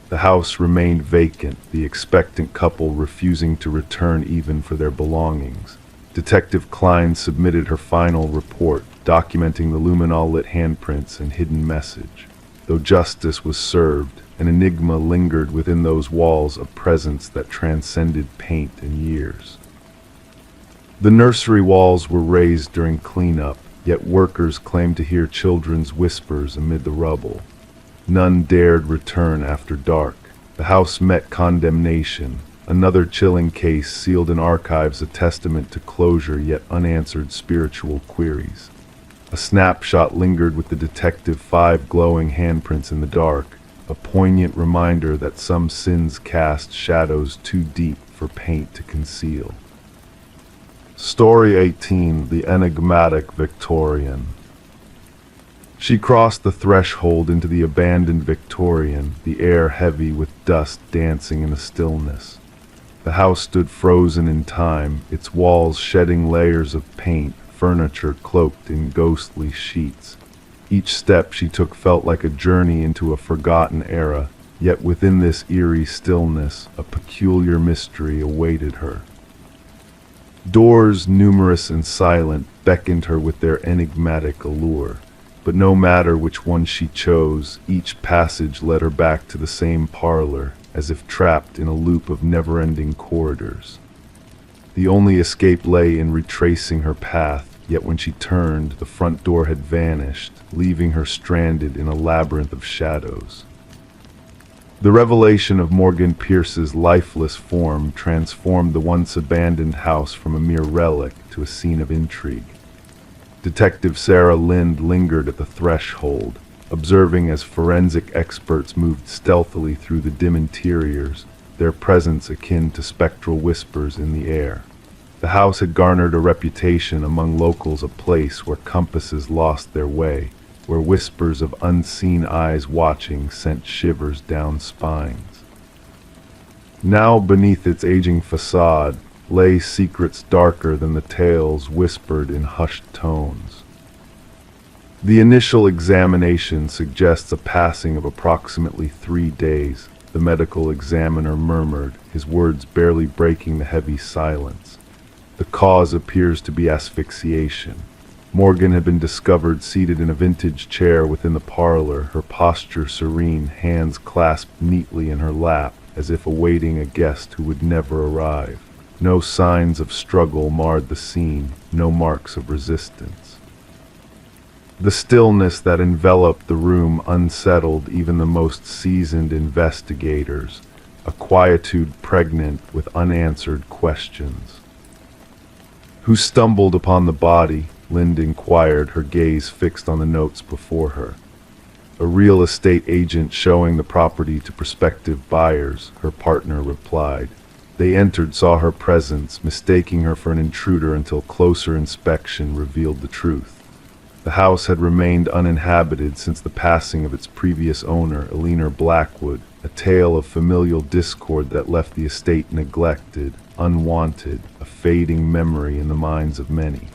The house remained vacant, the expectant couple refusing to return even for their belongings. Detective Klein submitted her final report, documenting the luminol-lit handprints and hidden message. Though justice was served, an enigma lingered within those walls, a presence that transcended paint and years. The nursery walls were raised during cleanup, yet workers claimed to hear children's whispers amid the rubble. None dared return after dark. The house met condemnation, another chilling case sealed in archives, a testament to closure yet unanswered spiritual queries. A snapshot lingered with the detective, 5 glowing handprints in the dark, a poignant reminder that some sins cast shadows too deep for paint to conceal. Story 18, The Enigmatic Victorian. She crossed the threshold into the abandoned Victorian, the air heavy with dust dancing in the stillness. The house stood frozen in time, its walls shedding layers of paint, furniture cloaked in ghostly sheets. Each step she took felt like a journey into a forgotten era, yet within this eerie stillness, a peculiar mystery awaited her. Doors, numerous and silent, beckoned her with their enigmatic allure. But no matter which one she chose, each passage led her back to the same parlor, as if trapped in a loop of never-ending corridors. The only escape lay in retracing her path, yet when she turned, the front door had vanished, leaving her stranded in a labyrinth of shadows. The revelation of Morgan Pierce's lifeless form transformed the once abandoned house from a mere relic to a scene of intrigue. Detective Sarah Lind lingered at the threshold, observing as forensic experts moved stealthily through the dim interiors, their presence akin to spectral whispers in the air. The house had garnered a reputation among locals, a place where compasses lost their way, where whispers of unseen eyes watching sent shivers down spines. Now beneath its aging facade lay secrets darker than the tales whispered in hushed tones. The initial examination suggests a passing of approximately 3 days, the medical examiner murmured, his words barely breaking the heavy silence. The cause appears to be asphyxiation. Morgan had been discovered seated in a vintage chair within the parlor, her posture serene, hands clasped neatly in her lap, as if awaiting a guest who would never arrive. No signs of struggle marred the scene, no marks of resistance. The stillness that enveloped the room unsettled even the most seasoned investigators, a quietude pregnant with unanswered questions. "Who stumbled upon the body?" Lind inquired, her gaze fixed on the notes before her. "A real estate agent showing the property to prospective buyers," her partner replied. They entered, saw her presence, mistaking her for an intruder until closer inspection revealed the truth. The house had remained uninhabited since the passing of its previous owner, Eleanor Blackwood, a tale of familial discord that left the estate neglected, unwanted, a fading memory in the minds of many.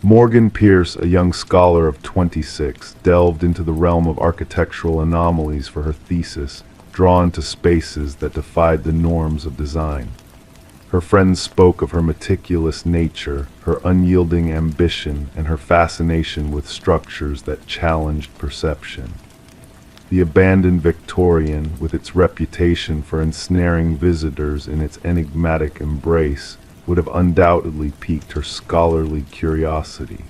Morgan Pierce, a young scholar of 26, delved into the realm of architectural anomalies for her thesis, drawn to spaces that defied the norms of design. Her friends spoke of her meticulous nature, her unyielding ambition, and her fascination with structures that challenged perception. The abandoned Victorian, with its reputation for ensnaring visitors in its enigmatic embrace, would have undoubtedly piqued her scholarly curiosity.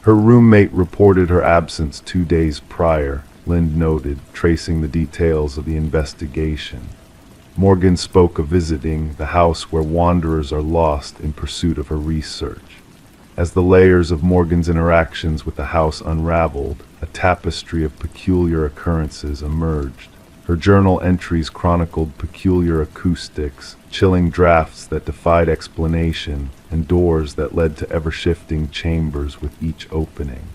Her roommate reported her absence 2 days prior, Lind noted, tracing the details of the investigation. Morgan spoke of visiting the house where wanderers are lost in pursuit of her research. As the layers of Morgan's interactions with the house unraveled, a tapestry of peculiar occurrences emerged. Her journal entries chronicled peculiar acoustics, chilling drafts that defied explanation, and doors that led to ever-shifting chambers with each opening.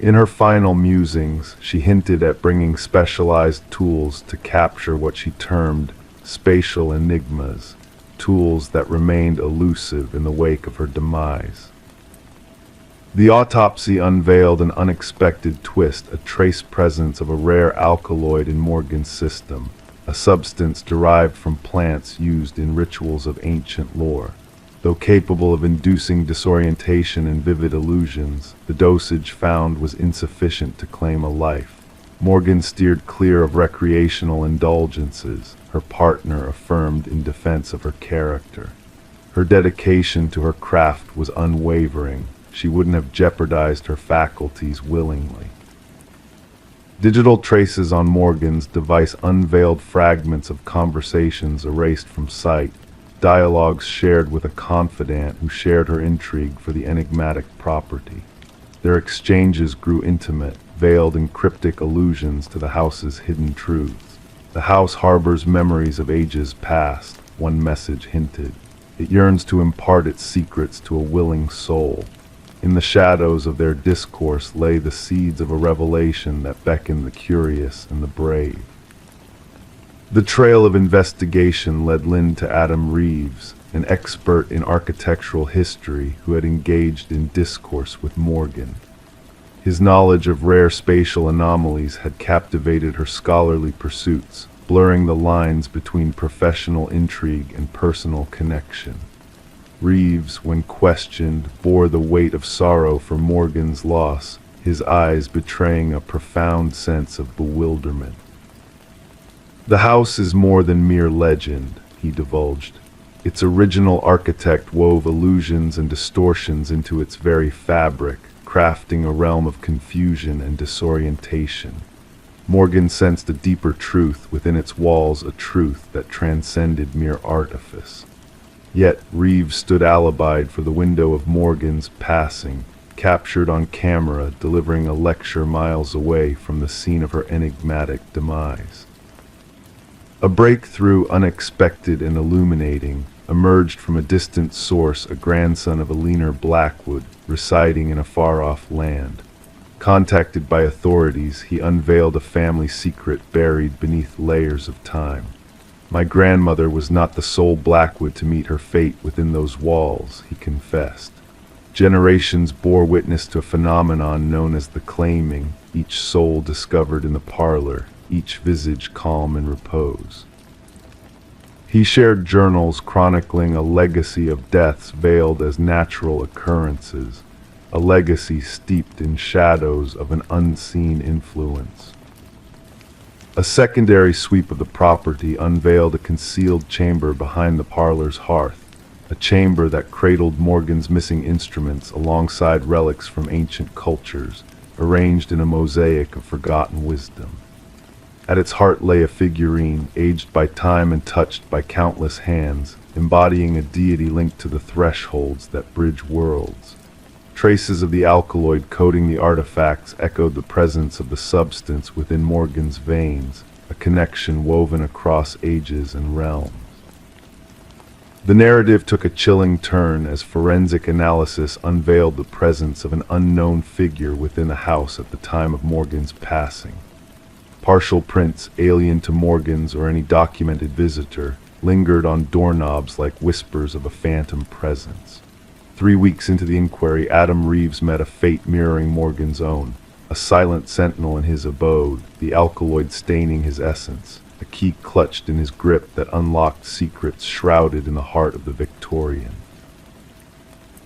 In her final musings, she hinted at bringing specialized tools to capture what she termed spatial enigmas, tools that remained elusive in the wake of her demise. The autopsy unveiled an unexpected twist, a trace presence of a rare alkaloid in Morgan's system, a substance derived from plants used in rituals of ancient lore. Though capable of inducing disorientation and vivid illusions, the dosage found was insufficient to claim a life. Morgan steered clear of recreational indulgences, her partner affirmed in defense of her character. Her dedication to her craft was unwavering. She wouldn't have jeopardized her faculties willingly. Digital traces on Morgan's device unveiled fragments of conversations erased from sight, dialogues shared with a confidant who shared her intrigue for the enigmatic property. Their exchanges grew intimate, veiled in cryptic allusions to the house's hidden truths. "The house harbors memories of ages past," one message hinted. "It yearns to impart its secrets to a willing soul." In the shadows of their discourse lay the seeds of a revelation that beckoned the curious and the brave. The trail of investigation led Lind to Adam Reeves, an expert in architectural history who had engaged in discourse with Morgan. His knowledge of rare spatial anomalies had captivated her scholarly pursuits, blurring the lines between professional intrigue and personal connection. Reeves, when questioned, bore the weight of sorrow for Morgan's loss, his eyes betraying a profound sense of bewilderment. "The house is more than mere legend," he divulged. "Its original architect wove illusions and distortions into its very fabric, crafting a realm of confusion and disorientation." Morgan sensed a deeper truth within its walls, a truth that transcended mere artifice. Yet Reeves stood alibied for the window of Morgan's passing, captured on camera, delivering a lecture miles away from the scene of her enigmatic demise. A breakthrough, unexpected and illuminating, emerged from a distant source, a grandson of Eleanor Blackwood, residing in a far-off land. Contacted by authorities, he unveiled a family secret buried beneath layers of time. "My grandmother was not the sole Blackwood to meet her fate within those walls," he confessed. Generations bore witness to a phenomenon known as the claiming, each soul discovered in the parlor, each visage calm in repose. He shared journals chronicling a legacy of deaths veiled as natural occurrences, a legacy steeped in shadows of an unseen influence. A secondary sweep of the property unveiled a concealed chamber behind the parlor's hearth, a chamber that cradled Morgan's missing instruments alongside relics from ancient cultures, arranged in a mosaic of forgotten wisdom. At its heart lay a figurine, aged by time and touched by countless hands, embodying a deity linked to the thresholds that bridge worlds. Traces of the alkaloid coating the artifacts echoed the presence of the substance within Morgan's veins, a connection woven across ages and realms. The narrative took a chilling turn as forensic analysis unveiled the presence of an unknown figure within the house at the time of Morgan's passing. Partial prints, alien to Morgan's or any documented visitor, lingered on doorknobs like whispers of a phantom presence. 3 weeks into the inquiry, Adam Reeves met a fate mirroring Morgan's own, a silent sentinel in his abode, the alkaloid staining his essence, a key clutched in his grip that unlocked secrets shrouded in the heart of the Victorian.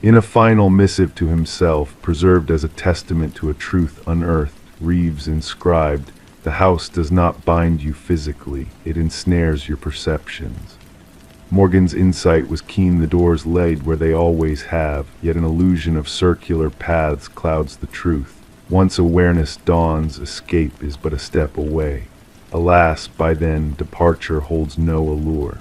In a final missive to himself, preserved as a testament to a truth unearthed, Reeves inscribed, "The house does not bind you physically, it ensnares your perceptions." Morgan's insight was keen. The doors laid where they always have, yet an illusion of circular paths clouds the truth. Once awareness dawns, escape is but a step away. Alas, by then, departure holds no allure.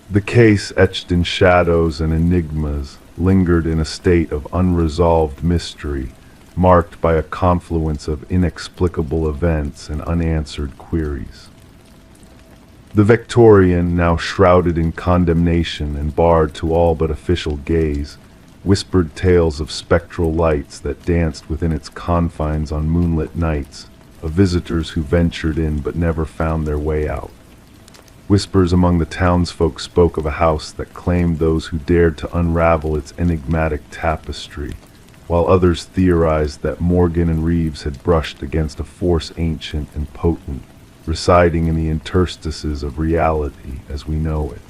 The case, etched in shadows and enigmas, lingered in a state of unresolved mystery, marked by a confluence of inexplicable events and unanswered queries. The Victorian, now shrouded in condemnation and barred to all but official gaze, whispered tales of spectral lights that danced within its confines on moonlit nights, of visitors who ventured in but never found their way out. Whispers among the townsfolk spoke of a house that claimed those who dared to unravel its enigmatic tapestry, while others theorized that Morgan and Reeves had brushed against a force ancient and potent, residing in the interstices of reality as we know it.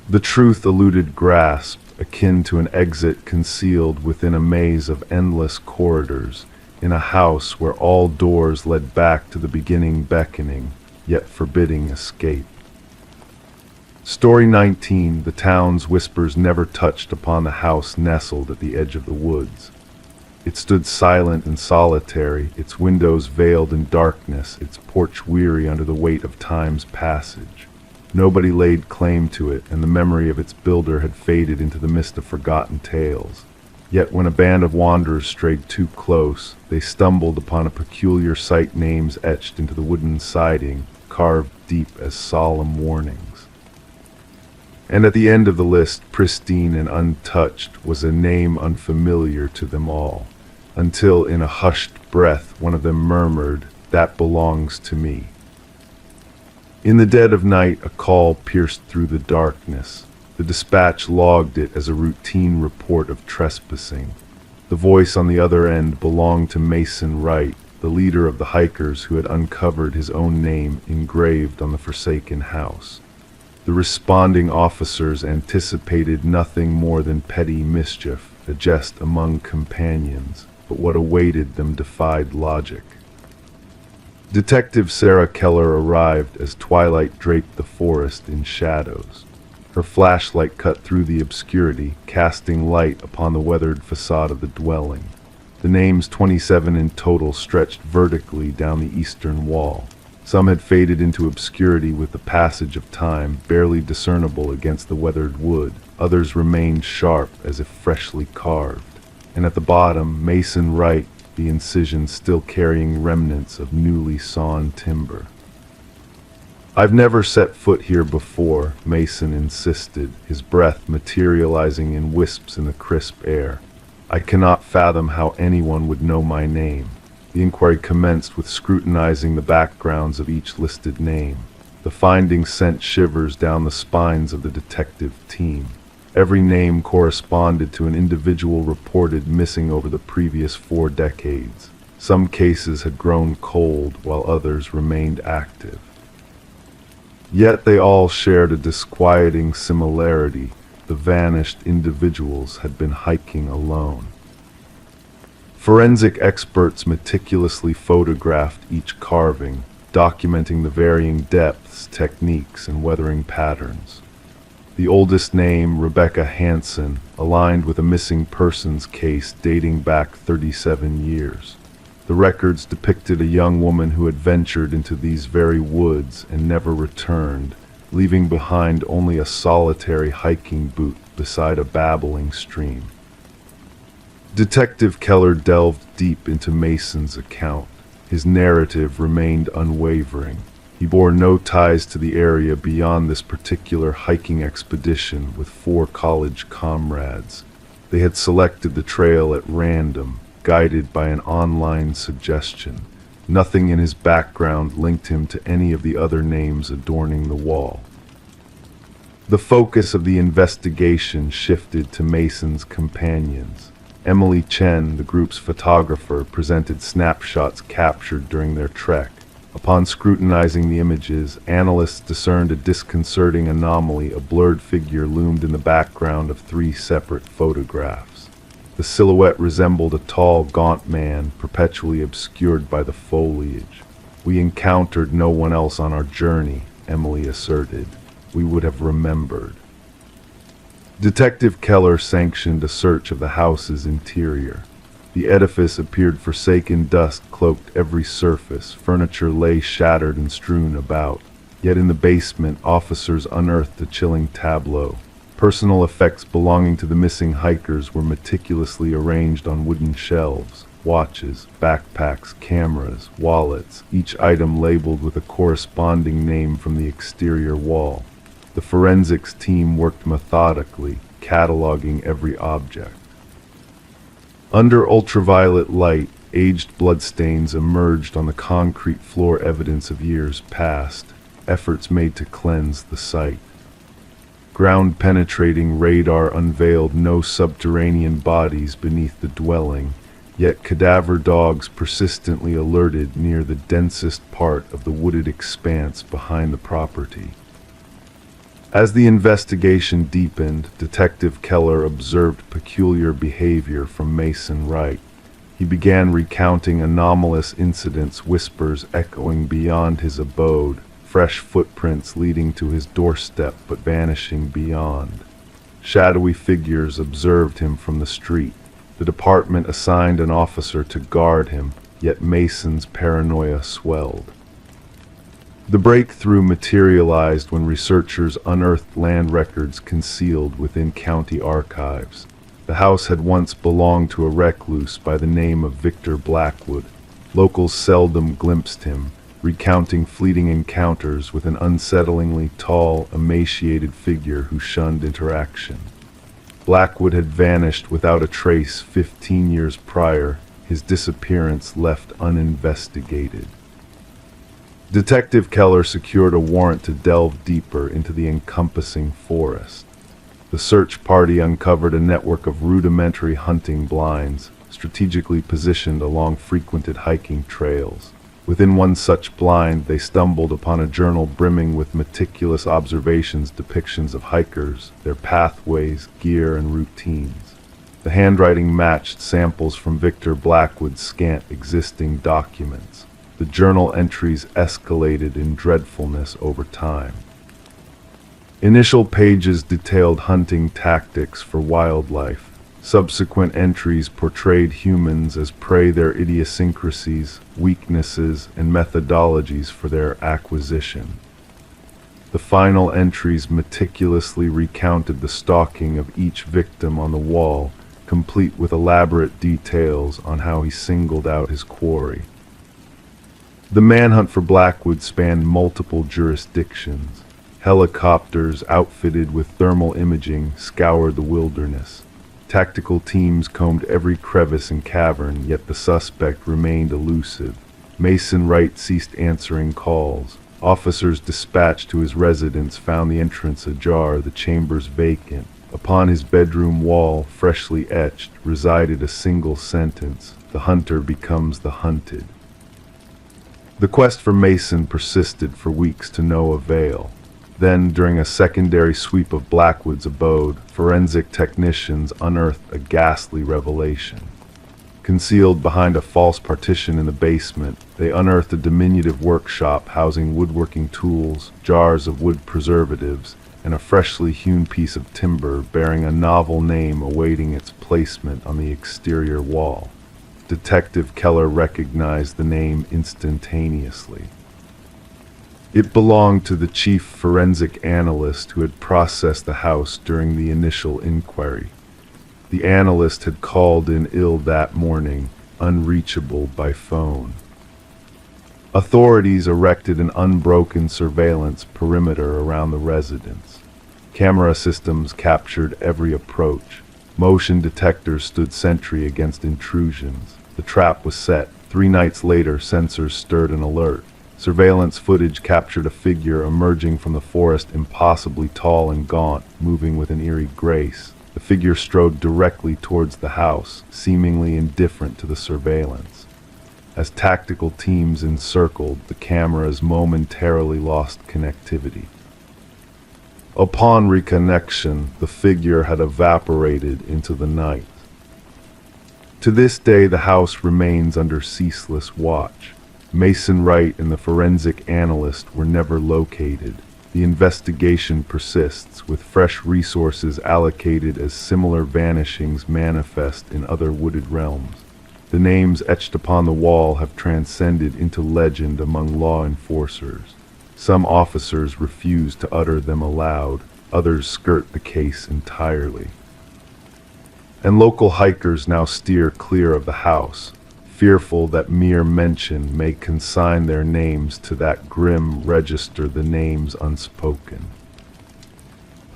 The truth eluded grasp, akin to an exit concealed within a maze of endless corridors, in a house where all doors led back to the beginning beckoning, yet forbidding escape. Story 19, the town's whispers never touched upon the house nestled at the edge of the woods. It stood silent and solitary, its windows veiled in darkness, its porch weary under the weight of time's passage. Nobody laid claim to it, and the memory of its builder had faded into the mist of forgotten tales. Yet when a band of wanderers strayed too close, they stumbled upon a peculiar sight, names etched into the wooden siding, carved deep as solemn warnings. And at the end of the list, pristine and untouched, was a name unfamiliar to them all, until in a hushed breath one of them murmured, "That belongs to me." In the dead of night, a call pierced through the darkness. The dispatch logged it as a routine report of trespassing. The voice on the other end belonged to Mason Wright, the leader of the hikers who had uncovered his own name engraved on the forsaken house. The responding officers anticipated nothing more than petty mischief, a jest among companions, but what awaited them defied logic. Detective Sarah Keller arrived as twilight draped the forest in shadows. Her flashlight cut through the obscurity, casting light upon the weathered facade of the dwelling. The names 27 in total stretched vertically down the eastern wall. Some had faded into obscurity with the passage of time, barely discernible against the weathered wood. Others remained sharp as if freshly carved. And at the bottom, Mason Wright, the incision still carrying remnants of newly sawn timber. "I've never set foot here before," Mason insisted, his breath materializing in wisps in the crisp air. "I cannot fathom how anyone would know my name." The inquiry commenced with scrutinizing the backgrounds of each listed name. The findings sent shivers down the spines of the detective team. Every name corresponded to an individual reported missing over the previous 4 decades. Some cases had grown cold while others remained active. Yet they all shared a disquieting similarity. The vanished individuals had been hiking alone. Forensic experts meticulously photographed each carving, documenting the varying depths, techniques, and weathering patterns. The oldest name, Rebecca Hansen, aligned with a missing persons case dating back 37 years. The records depicted a young woman who had ventured into these very woods and never returned, leaving behind only a solitary hiking boot beside a babbling stream. Detective Keller delved deep into Mason's account. His narrative remained unwavering. He bore no ties to the area beyond this particular hiking expedition with 4 college comrades. They had selected the trail at random, guided by an online suggestion. Nothing in his background linked him to any of the other names adorning the wall. The focus of the investigation shifted to Mason's companions. Emily Chen, the group's photographer, presented snapshots captured during their trek. Upon scrutinizing the images, analysts discerned a disconcerting anomaly. A blurred figure loomed in the background of 3 separate photographs. The silhouette resembled a tall, gaunt man, perpetually obscured by the foliage. "We encountered no one else on our journey," Emily asserted. "We would have remembered." Detective Keller sanctioned a search of the house's interior. The edifice appeared forsaken. Dust cloaked every surface. Furniture lay shattered and strewn about. Yet in the basement, officers unearthed a chilling tableau. Personal effects belonging to the missing hikers were meticulously arranged on wooden shelves. Watches, backpacks, cameras, wallets, each item labeled with a corresponding name from the exterior wall. The forensics team worked methodically, cataloging every object. Under ultraviolet light, aged bloodstains emerged on the concrete floor, evidence of years past, efforts made to cleanse the site. Ground-penetrating radar unveiled no subterranean bodies beneath the dwelling, yet cadaver dogs persistently alerted near the densest part of the wooded expanse behind the property. As the investigation deepened, Detective Keller observed peculiar behavior from Mason Wright. He began recounting anomalous incidents, whispers echoing beyond his abode, fresh footprints leading to his doorstep but vanishing beyond. Shadowy figures observed him from the street. The department assigned an officer to guard him, yet Mason's paranoia swelled. The breakthrough materialized when researchers unearthed land records concealed within county archives. The house had once belonged to a recluse by the name of Victor Blackwood. Locals seldom glimpsed him, recounting fleeting encounters with an unsettlingly tall, emaciated figure who shunned interaction. Blackwood had vanished without a trace 15 years prior, his disappearance left uninvestigated. Detective Keller secured a warrant to delve deeper into the encompassing forest. The search party uncovered a network of rudimentary hunting blinds, strategically positioned along frequented hiking trails. Within one such blind, they stumbled upon a journal brimming with meticulous observations, depictions of hikers, their pathways, gear, and routines. The handwriting matched samples from Victor Blackwood's scant existing documents. The journal entries escalated in dreadfulness over time. Initial pages detailed hunting tactics for wildlife. Subsequent entries portrayed humans as prey, their idiosyncrasies, weaknesses, and methodologies for their acquisition. The final entries meticulously recounted the stalking of each victim on the wall, complete with elaborate details on how he singled out his quarry. The manhunt for Blackwood spanned multiple jurisdictions. Helicopters outfitted with thermal imaging scoured the wilderness. Tactical teams combed every crevice and cavern, yet the suspect remained elusive. Mason Wright ceased answering calls. Officers dispatched to his residence found the entrance ajar, the chambers vacant. Upon his bedroom wall, freshly etched, resided a single sentence: "The hunter becomes the hunted." The quest for Mason persisted for weeks to no avail. Then, during a secondary sweep of Blackwood's abode, forensic technicians unearthed a ghastly revelation. Concealed behind a false partition in the basement, they unearthed a diminutive workshop housing woodworking tools, jars of wood preservatives, and a freshly hewn piece of timber bearing a novel name awaiting its placement on the exterior wall. Detective Keller recognized the name instantaneously. It belonged to the chief forensic analyst who had processed the house during the initial inquiry. The analyst had called in ill that morning, unreachable by phone. Authorities erected an unbroken surveillance perimeter around the residence. Camera systems captured every approach. Motion detectors stood sentry against intrusions. The trap was set. 3 nights later, sensors stirred an alert. Surveillance footage captured a figure emerging from the forest, impossibly tall and gaunt, moving with an eerie grace. The figure strode directly towards the house, seemingly indifferent to the surveillance. As tactical teams encircled, the cameras momentarily lost connectivity. Upon reconnection, the figure had evaporated into the night. To this day, the house remains under ceaseless watch. Mason Wright and the forensic analyst were never located. The investigation persists, with fresh resources allocated as similar vanishings manifest in other wooded realms. The names etched upon the wall have transcended into legend among law enforcers. Some officers refuse to utter them aloud, others skirt the case entirely. And local hikers now steer clear of the house, fearful that mere mention may consign their names to that grim register, the names unspoken.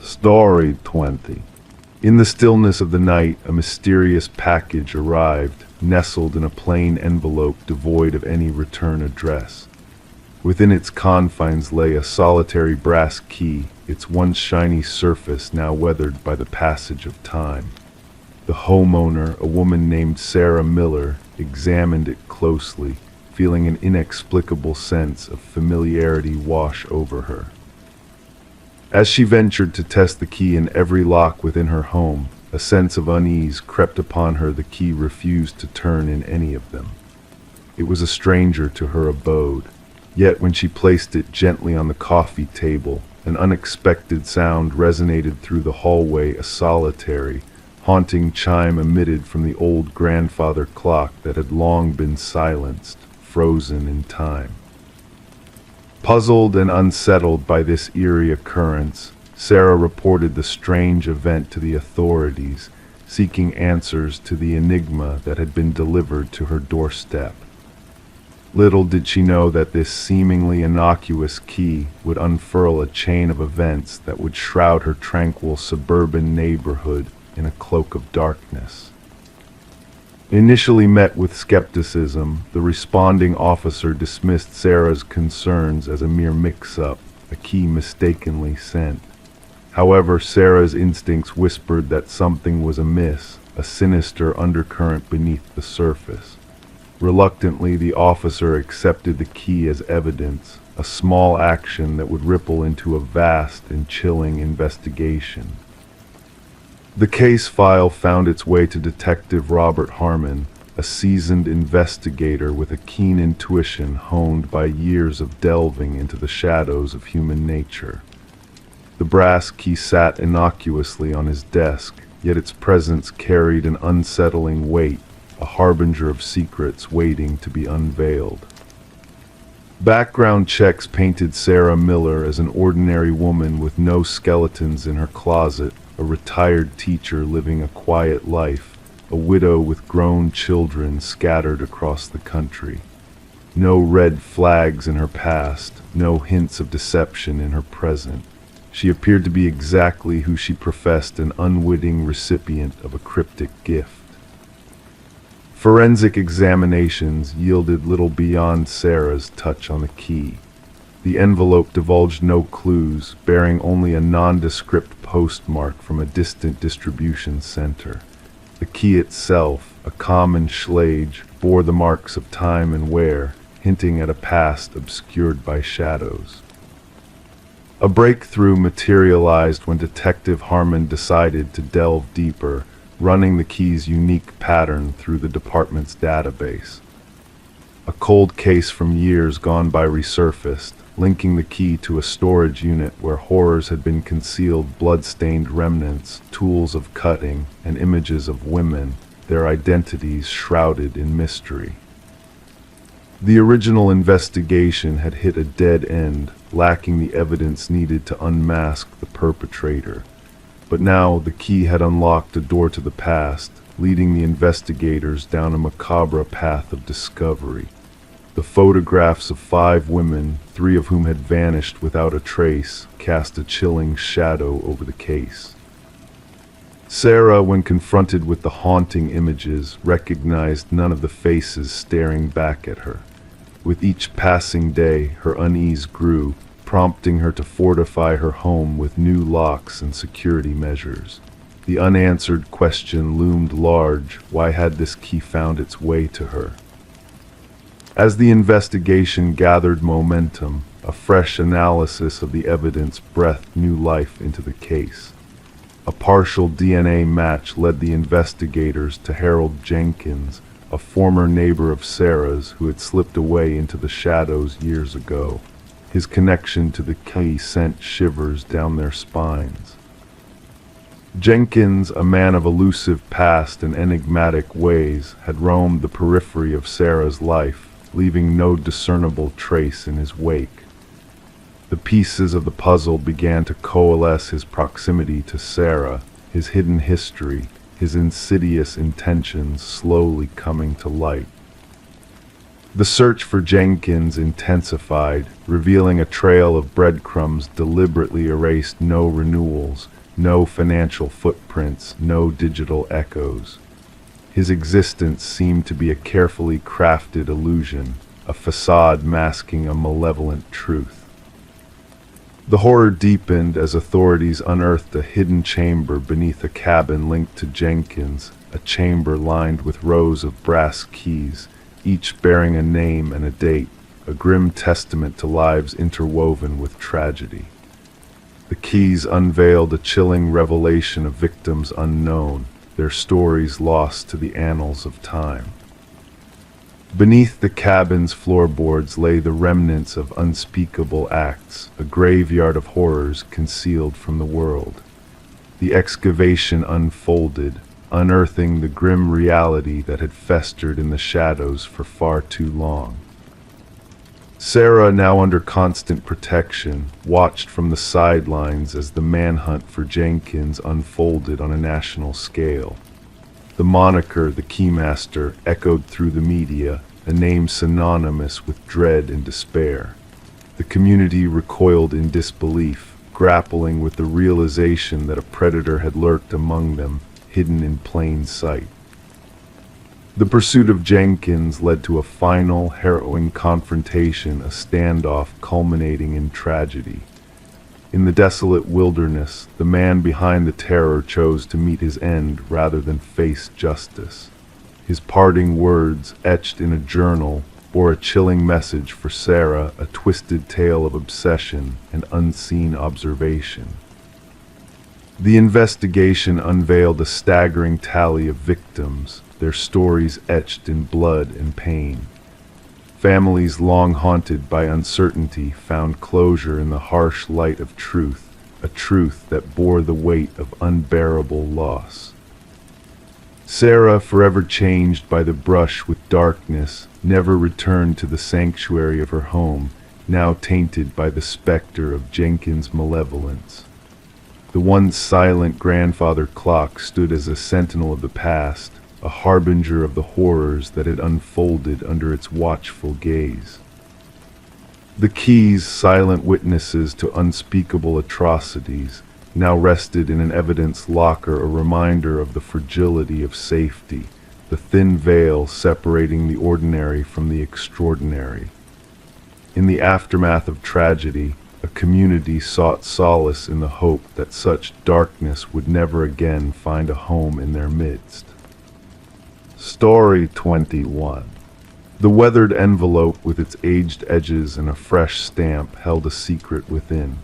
Story 20. In the stillness of the night, a mysterious package arrived, nestled in a plain envelope devoid of any return address. Within its confines lay a solitary brass key, its once shiny surface now weathered by the passage of time. The homeowner, a woman named Sarah Miller, examined it closely, feeling an inexplicable sense of familiarity wash over her. As she ventured to test the key in every lock within her home, a sense of unease crept upon her. The key refused to turn in any of them. It was a stranger to her abode. Yet when she placed it gently on the coffee table, an unexpected sound resonated through the hallway, a solitary, haunting chime emitted from the old grandfather clock that had long been silenced, frozen in time. Puzzled and unsettled by this eerie occurrence, Sarah reported the strange event to the authorities, seeking answers to the enigma that had been delivered to her doorstep. Little did she know that this seemingly innocuous key would unfurl a chain of events that would shroud her tranquil suburban neighborhood in a cloak of darkness. Initially met with skepticism, the responding officer dismissed Sarah's concerns as a mere mix-up, a key mistakenly sent. However, Sarah's instincts whispered that something was amiss, a sinister undercurrent beneath the surface. Reluctantly, the officer accepted the key as evidence, a small action that would ripple into a vast and chilling investigation. The case file found its way to Detective Robert Harmon, a seasoned investigator with a keen intuition honed by years of delving into the shadows of human nature. The brass key sat innocuously on his desk, yet its presence carried an unsettling weight, a harbinger of secrets waiting to be unveiled. Background checks painted Sarah Miller as an ordinary woman with no skeletons in her closet, a retired teacher living a quiet life, a widow with grown children scattered across the country. No red flags in her past, no hints of deception in her present. She appeared to be exactly who she professed, an unwitting recipient of a cryptic gift. Forensic examinations yielded little beyond Sarah's touch on the key. The envelope divulged no clues, bearing only a nondescript postmark from a distant distribution center. The key itself, a common schlage, bore the marks of time and wear, hinting at a past obscured by shadows. A breakthrough materialized when Detective Harmon decided to delve deeper, running the key's unique pattern through the department's database. A cold case from years gone by resurfaced, linking the key to a storage unit where horrors had been concealed, blood-stained remnants, tools of cutting, and images of women, their identities shrouded in mystery. The original investigation had hit a dead end, lacking the evidence needed to unmask the perpetrator. But now the key had unlocked a door to the past, leading the investigators down a macabre path of discovery. The photographs of 5 women, 3 of whom had vanished without a trace, cast a chilling shadow over the case. Sarah, when confronted with the haunting images, recognized none of the faces staring back at her. With each passing day, her unease grew, prompting her to fortify her home with new locks and security measures. The unanswered question loomed large: why had this key found its way to her? As the investigation gathered momentum, a fresh analysis of the evidence breathed new life into the case. A partial DNA match led the investigators to Harold Jenkins, a former neighbor of Sarah's who had slipped away into the shadows years ago. His connection to the key sent shivers down their spines. Jenkins, a man of elusive past and enigmatic ways, had roamed the periphery of Sarah's life, leaving no discernible trace in his wake. The pieces of the puzzle began to coalesce: his proximity to Sarah, his hidden history, his insidious intentions slowly coming to light. The search for Jenkins intensified, revealing a trail of breadcrumbs deliberately erased: no renewals, no financial footprints, no digital echoes. His existence seemed to be a carefully crafted illusion, a facade masking a malevolent truth. The horror deepened as authorities unearthed a hidden chamber beneath a cabin linked to Jenkins, a chamber lined with rows of brass keys, each bearing a name and a date, a grim testament to lives interwoven with tragedy. The keys unveiled a chilling revelation of victims unknown, their stories lost to the annals of time. Beneath the cabin's floorboards lay the remnants of unspeakable acts, a graveyard of horrors concealed from the world. The excavation unfolded, unearthing the grim reality that had festered in the shadows for far too long. Sarah, now under constant protection, watched from the sidelines as the manhunt for Jenkins unfolded on a national scale. The moniker, the Keymaster, echoed through the media, a name synonymous with dread and despair. The community recoiled in disbelief, grappling with the realization that a predator had lurked among them, hidden in plain sight. The pursuit of Jenkins led to a final, harrowing confrontation, a standoff culminating in tragedy. In the desolate wilderness, the man behind the terror chose to meet his end rather than face justice. His parting words, etched in a journal, bore a chilling message for Sarah, a twisted tale of obsession and unseen observation. The investigation unveiled a staggering tally of victims, their stories etched in blood and pain. Families long haunted by uncertainty found closure in the harsh light of truth, a truth that bore the weight of unbearable loss. Sarah, forever changed by the brush with darkness, never returned to the sanctuary of her home, now tainted by the specter of Jenkins' malevolence. The once silent grandfather clock stood as a sentinel of the past, a harbinger of the horrors that had unfolded under its watchful gaze. The keys, silent witnesses to unspeakable atrocities, now rested in an evidence locker, a reminder of the fragility of safety, the thin veil separating the ordinary from the extraordinary. In the aftermath of tragedy, a community sought solace in the hope that such darkness would never again find a home in their midst. Story 21. The weathered envelope with its aged edges and a fresh stamp held a secret within.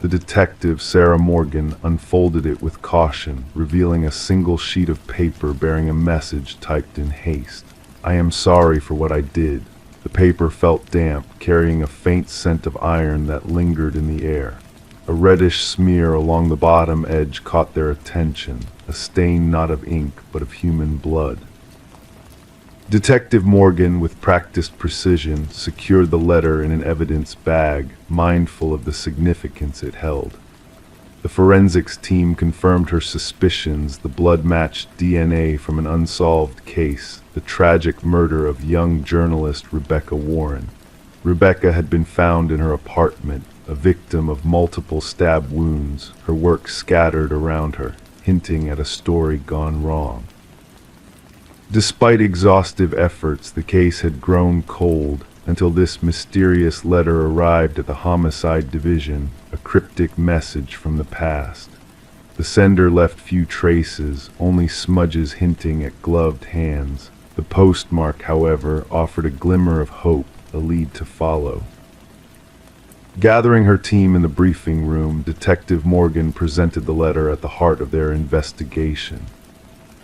The detective, Sarah Morgan, unfolded it with caution, revealing a single sheet of paper bearing a message typed in haste. "I am sorry for what I did." The paper felt damp, carrying a faint scent of iron that lingered in the air. A reddish smear along the bottom edge caught their attention, a stain not of ink but of human blood. Detective Morgan, with practiced precision, secured the letter in an evidence bag, mindful of the significance it held. The forensics team confirmed her suspicions. The blood matched DNA from an unsolved case, the tragic murder of young journalist Rebecca Warren. Rebecca had been found in her apartment, a victim of multiple stab wounds, her work scattered around her, hinting at a story gone wrong. Despite exhaustive efforts, the case had grown cold until this mysterious letter arrived at the Homicide Division, a cryptic message from the past. The sender left few traces, only smudges hinting at gloved hands. The postmark, however, offered a glimmer of hope, a lead to follow. Gathering her team in the briefing room, Detective Morgan presented the letter at the heart of their investigation.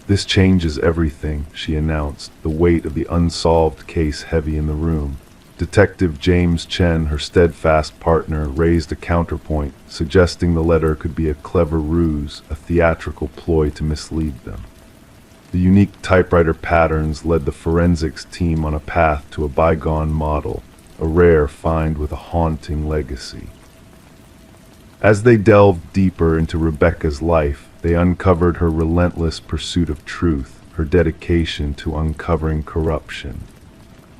"This changes everything," she announced, the weight of the unsolved case heavy in the room. Detective James Chen, her steadfast partner, raised a counterpoint, suggesting the letter could be a clever ruse, a theatrical ploy to mislead them. The unique typewriter patterns led the forensics team on a path to a bygone model, a rare find with a haunting legacy. As they delved deeper into Rebecca's life, they uncovered her relentless pursuit of truth, her dedication to uncovering corruption.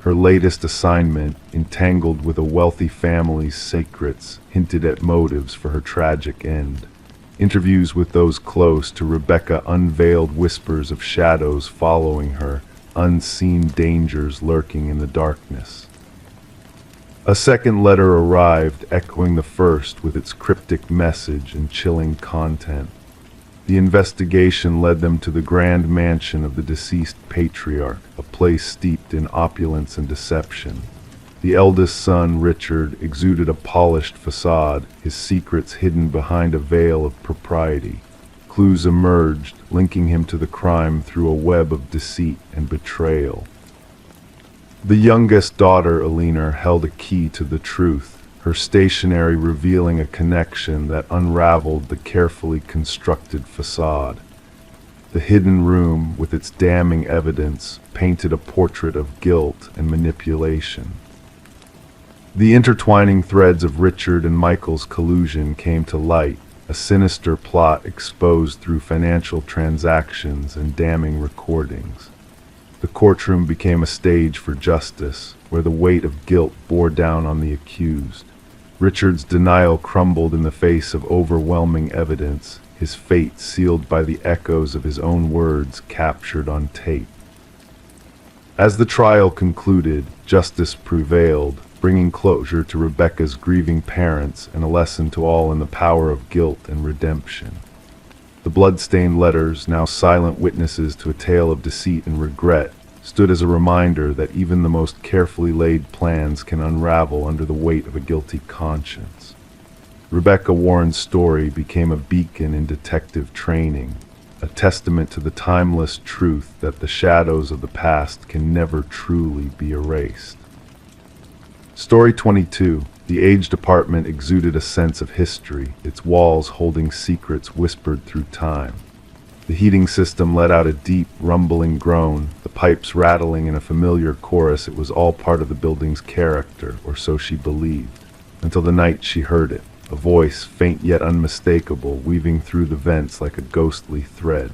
Her latest assignment, entangled with a wealthy family's secrets, hinted at motives for her tragic end. Interviews with those close to Rebecca unveiled whispers of shadows following her, unseen dangers lurking in the darkness. A second letter arrived, echoing the first with its cryptic message and chilling content. The investigation led them to the grand mansion of the deceased patriarch, a place steeped in opulence and deception. The eldest son, Richard, exuded a polished facade, his secrets hidden behind a veil of propriety. Clues emerged, linking him to the crime through a web of deceit and betrayal. The youngest daughter, Eleanor, held a key to the truth, her stationery revealing a connection that unraveled the carefully constructed facade. The hidden room, with its damning evidence, painted a portrait of guilt and manipulation. The intertwining threads of Richard and Michael's collusion came to light, a sinister plot exposed through financial transactions and damning recordings. The courtroom became a stage for justice, where the weight of guilt bore down on the accused. Richard's denial crumbled in the face of overwhelming evidence, his fate sealed by the echoes of his own words captured on tape. As the trial concluded, justice prevailed, bringing closure to Rebecca's grieving parents and a lesson to all in the power of guilt and redemption. The blood-stained letters, now silent witnesses to a tale of deceit and regret, stood as a reminder that even the most carefully laid plans can unravel under the weight of a guilty conscience. Rebecca Warren's story became a beacon in detective training, a testament to the timeless truth that the shadows of the past can never truly be erased. Story 22. The aged apartment exuded a sense of history, its walls holding secrets whispered through time. The heating system let out a deep, rumbling groan, the pipes rattling in a familiar chorus. It was all part of the building's character, or so she believed, until the night she heard it, a voice, faint yet unmistakable, weaving through the vents like a ghostly thread.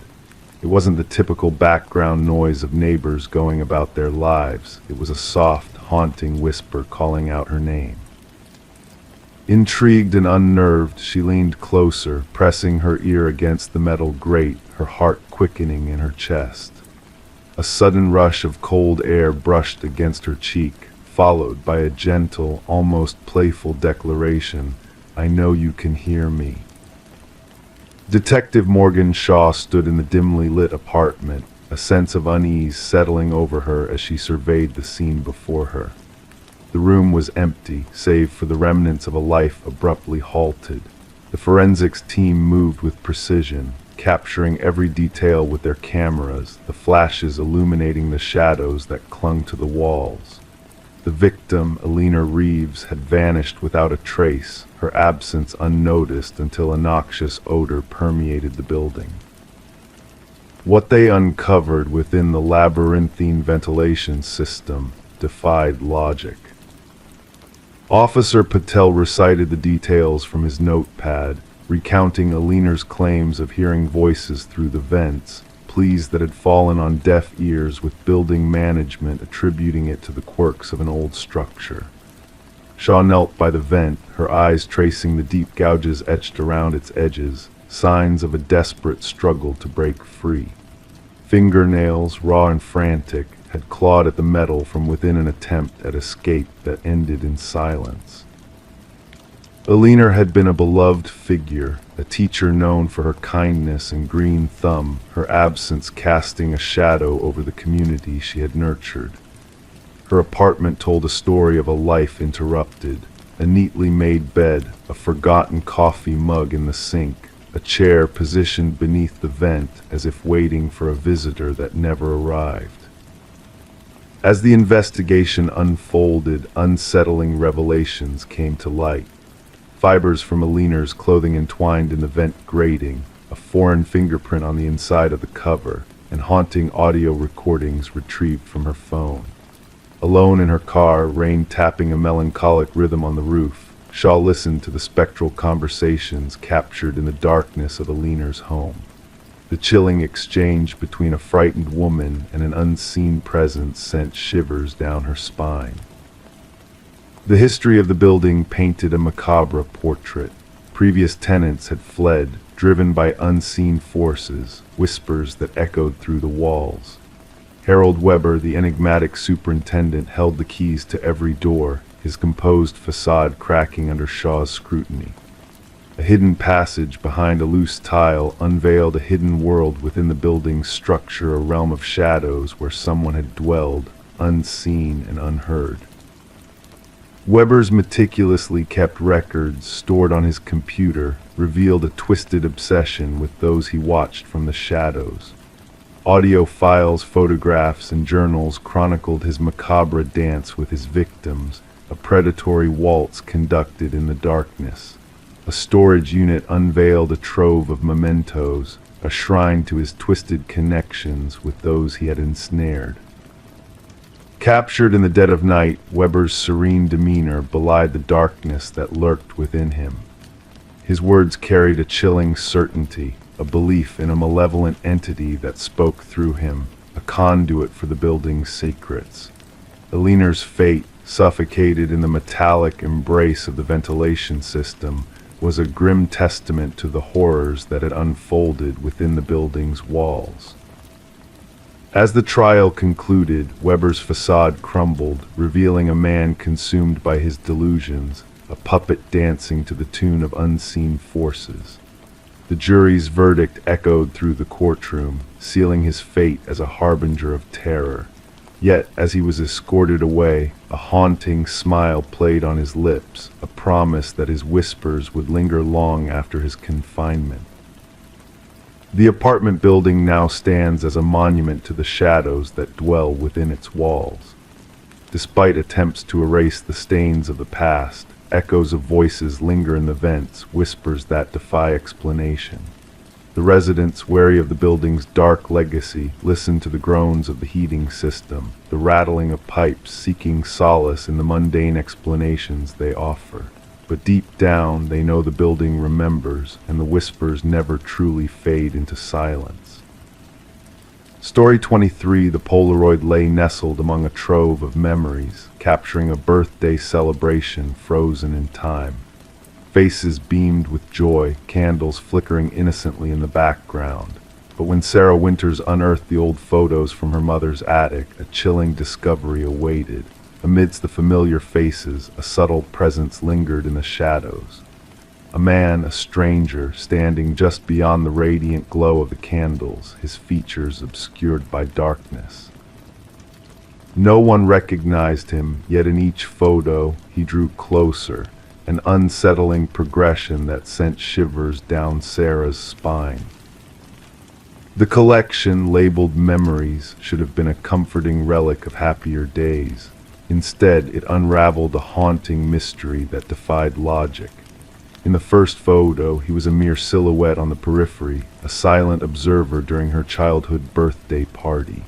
It wasn't the typical background noise of neighbors going about their lives. It was a soft, haunting whisper calling out her name. Intrigued and unnerved, she leaned closer, pressing her ear against the metal grate, her heart quickening in her chest. A sudden rush of cold air brushed against her cheek, followed by a gentle, almost playful declaration, "I know you can hear me." Detective Morgan Shaw stood in the dimly lit apartment, a sense of unease settling over her as she surveyed the scene before her. The room was empty, save for the remnants of a life abruptly halted. The forensics team moved with precision, capturing every detail with their cameras, the flashes illuminating the shadows that clung to the walls. The victim, Alina Reeves, had vanished without a trace, her absence unnoticed until a noxious odor permeated the building. What they uncovered within the labyrinthine ventilation system defied logic. Officer Patel recited the details from his notepad, recounting Alina's claims of hearing voices through the vents, pleas that had fallen on deaf ears, with building management attributing it to the quirks of an old structure. Shaw knelt by the vent, her eyes tracing the deep gouges etched around its edges, signs of a desperate struggle to break free. Fingernails, raw and frantic, had clawed at the metal from within an attempt at escape that ended in silence. Alina had been a beloved figure, a teacher known for her kindness and green thumb, her absence casting a shadow over the community she had nurtured. Her apartment told a story of a life interrupted, a neatly made bed, a forgotten coffee mug in the sink, a chair positioned beneath the vent as if waiting for a visitor that never arrived. As the investigation unfolded, unsettling revelations came to light. Fibers from Alina's clothing entwined in the vent grating, a foreign fingerprint on the inside of the cover, and haunting audio recordings retrieved from her phone. Alone in her car, rain tapping a melancholic rhythm on the roof, Shaw listened to the spectral conversations captured in the darkness of Alina's home. The chilling exchange between a frightened woman and an unseen presence sent shivers down her spine. The history of the building painted a macabre portrait. Previous tenants had fled, driven by unseen forces, whispers that echoed through the walls. Harold Weber, the enigmatic superintendent, held the keys to every door, his composed facade cracking under Shaw's scrutiny. A hidden passage behind a loose tile unveiled a hidden world within the building's structure, a realm of shadows where someone had dwelled, unseen and unheard. Weber's meticulously kept records, stored on his computer, revealed a twisted obsession with those he watched from the shadows. Audio files, photographs, and journals chronicled his macabre dance with his victims, a predatory waltz conducted in the darkness. A storage unit unveiled a trove of mementos, a shrine to his twisted connections with those he had ensnared. Captured in the dead of night, Weber's serene demeanor belied the darkness that lurked within him. His words carried a chilling certainty, a belief in a malevolent entity that spoke through him, a conduit for the building's secrets. Alina's fate, suffocated in the metallic embrace of the ventilation system, was a grim testament to the horrors that had unfolded within the building's walls. As the trial concluded, Weber's facade crumbled, revealing a man consumed by his delusions, a puppet dancing to the tune of unseen forces. The jury's verdict echoed through the courtroom, sealing his fate as a harbinger of terror. Yet, as he was escorted away, a haunting smile played on his lips, a promise that his whispers would linger long after his confinement. The apartment building now stands as a monument to the shadows that dwell within its walls. Despite attempts to erase the stains of the past, echoes of voices linger in the vents, whispers that defy explanation. The residents, wary of the building's dark legacy, listen to the groans of the heating system, the rattling of pipes, seeking solace in the mundane explanations they offer. But deep down, they know the building remembers, and the whispers never truly fade into silence. Story 23, the Polaroid lay nestled among a trove of memories, capturing a birthday celebration frozen in time. Faces beamed with joy, candles flickering innocently in the background. But when Sarah Winters unearthed the old photos from her mother's attic, a chilling discovery awaited. Amidst the familiar faces, a subtle presence lingered in the shadows. A man, a stranger, standing just beyond the radiant glow of the candles, his features obscured by darkness. No one recognized him, yet in each photo he drew closer, an unsettling progression that sent shivers down Sarah's spine. The collection, labeled Memories, should have been a comforting relic of happier days. Instead, it unraveled a haunting mystery that defied logic. In the first photo, he was a mere silhouette on the periphery, a silent observer during her childhood birthday party.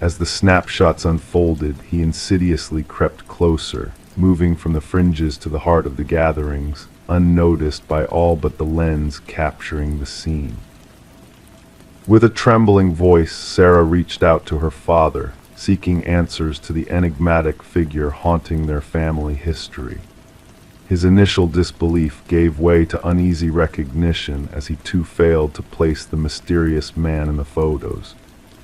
As the snapshots unfolded, he insidiously crept closer, moving from the fringes to the heart of the gatherings, unnoticed by all but the lens capturing the scene. With a trembling voice, Sarah reached out to her father, seeking answers to the enigmatic figure haunting their family history. His initial disbelief gave way to uneasy recognition as he too failed to place the mysterious man in the photos.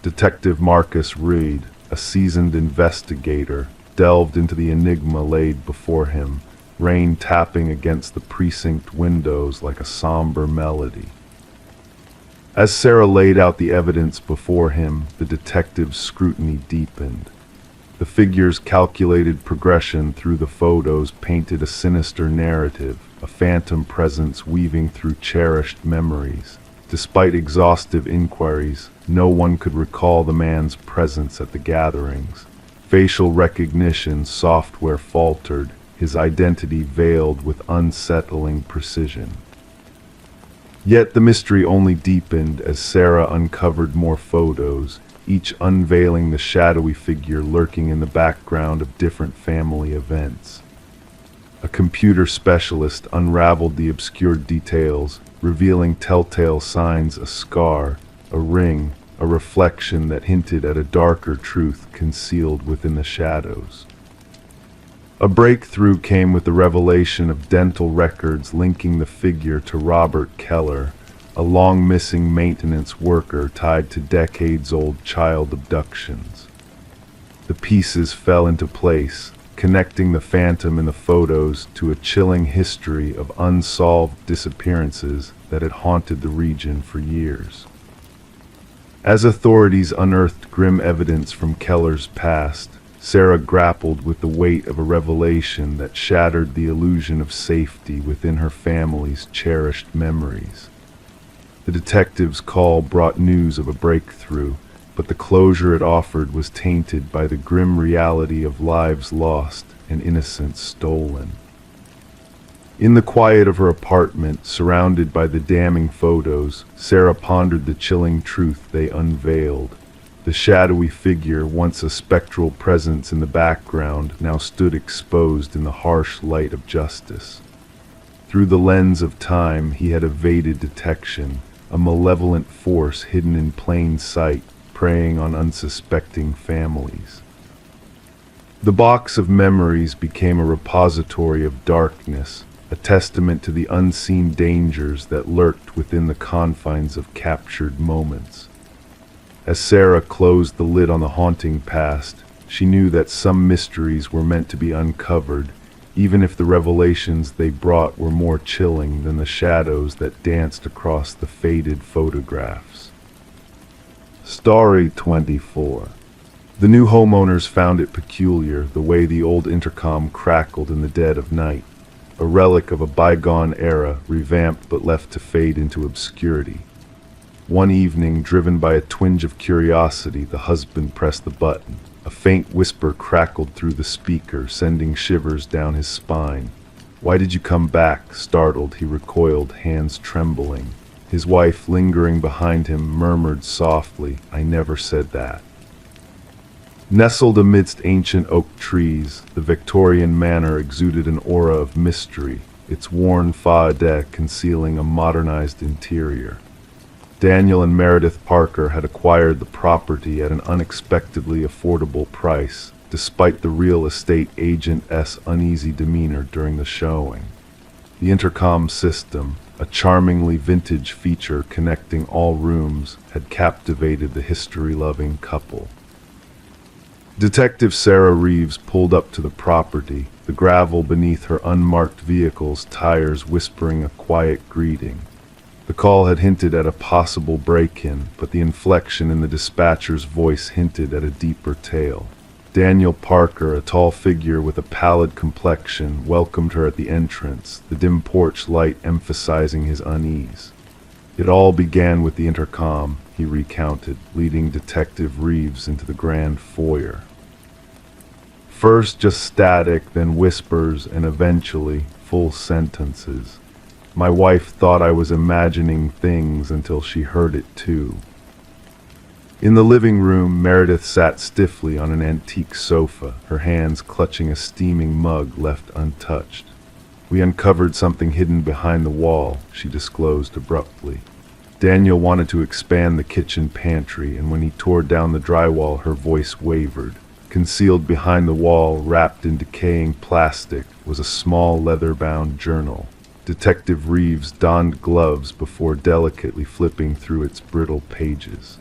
Detective Marcus Reed, a seasoned investigator, delved into the enigma laid before him, rain tapping against the precinct windows like a somber melody. As Sarah laid out the evidence before him, the detective's scrutiny deepened. The figure's calculated progression through the photos painted a sinister narrative, a phantom presence weaving through cherished memories. Despite exhaustive inquiries, no one could recall the man's presence at the gatherings. Facial recognition software faltered, his identity veiled with unsettling precision. Yet the mystery only deepened as Sarah uncovered more photos, each unveiling the shadowy figure lurking in the background of different family events. A computer specialist unraveled the obscured details, revealing telltale signs: a scar, a ring, a reflection that hinted at a darker truth concealed within the shadows. A breakthrough came with the revelation of dental records linking the figure to Robert Keller, a long-missing maintenance worker tied to decades-old child abductions. The pieces fell into place, connecting the phantom in the photos to a chilling history of unsolved disappearances that had haunted the region for years. As authorities unearthed grim evidence from Keller's past, Sarah grappled with the weight of a revelation that shattered the illusion of safety within her family's cherished memories. The detective's call brought news of a breakthrough, but the closure it offered was tainted by the grim reality of lives lost and innocence stolen. In the quiet of her apartment, surrounded by the damning photos, Sarah pondered the chilling truth they unveiled. The shadowy figure, once a spectral presence in the background, now stood exposed in the harsh light of justice. Through the lens of time, he had evaded detection, a malevolent force hidden in plain sight, preying on unsuspecting families. The box of memories became a repository of darkness, a testament to the unseen dangers that lurked within the confines of captured moments. As Sarah closed the lid on the haunting past, she knew that some mysteries were meant to be uncovered, even if the revelations they brought were more chilling than the shadows that danced across the faded photographs. Story 24. The new homeowners found it peculiar the way the old intercom crackled in the dead of night, a relic of a bygone era, revamped but left to fade into obscurity. One evening, driven by a twinge of curiosity, the husband pressed the button. A faint whisper crackled through the speaker, sending shivers down his spine. "Why did you come back?" Startled, he recoiled, hands trembling. His wife, lingering behind him, murmured softly, "I never said that." Nestled amidst ancient oak trees, the Victorian manor exuded an aura of mystery, its worn façade concealing a modernized interior. Daniel and Meredith Parker had acquired the property at an unexpectedly affordable price, despite the real estate agent's uneasy demeanor during the showing. The intercom system, a charmingly vintage feature connecting all rooms, had captivated the history-loving couple. Detective Sarah Reeves pulled up to the property, the gravel beneath her unmarked vehicle's tires whispering a quiet greeting. The call had hinted at a possible break-in, but the inflection in the dispatcher's voice hinted at a deeper tale. Daniel Parker, a tall figure with a pallid complexion, welcomed her at the entrance, the dim porch light emphasizing his unease. It all began with the intercom, he recounted, leading Detective Reeves into the grand foyer. First just static, then whispers, and eventually full sentences. My wife thought I was imagining things until she heard it too. In the living room, Meredith sat stiffly on an antique sofa, her hands clutching a steaming mug left untouched. We uncovered something hidden behind the wall, she disclosed abruptly. Daniel wanted to expand the kitchen pantry, and when he tore down the drywall, her voice wavered. Concealed behind the wall, wrapped in decaying plastic, was a small leather-bound journal. Detective Reeves donned gloves before delicately flipping through its brittle pages.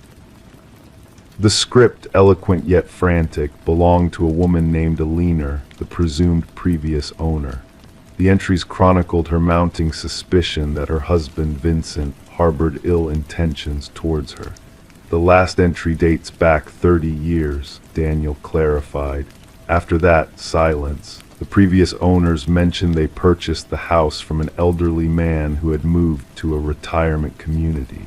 The script, eloquent yet frantic, belonged to a woman named Alina, the presumed previous owner. The entries chronicled her mounting suspicion that her husband, Vincent, harbored ill intentions towards her. The last entry dates back 30 years, Daniel clarified. After that, silence. The previous owners mentioned they purchased the house from an elderly man who had moved to a retirement community.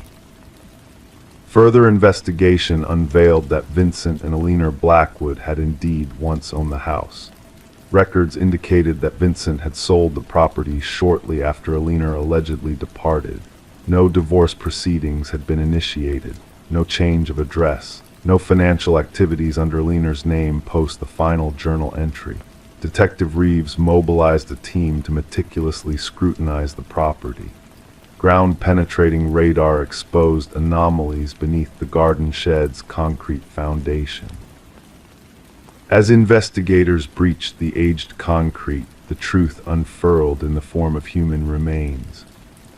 Further investigation unveiled that Vincent and Alina Blackwood had indeed once owned the house. Records indicated that Vincent had sold the property shortly after Alina allegedly departed. No divorce proceedings had been initiated, no change of address, no financial activities under Alina's name post the final journal entry. Detective Reeves mobilized a team to meticulously scrutinize the property. Ground-penetrating radar exposed anomalies beneath the garden shed's concrete foundation. As investigators breached the aged concrete, the truth unfurled in the form of human remains.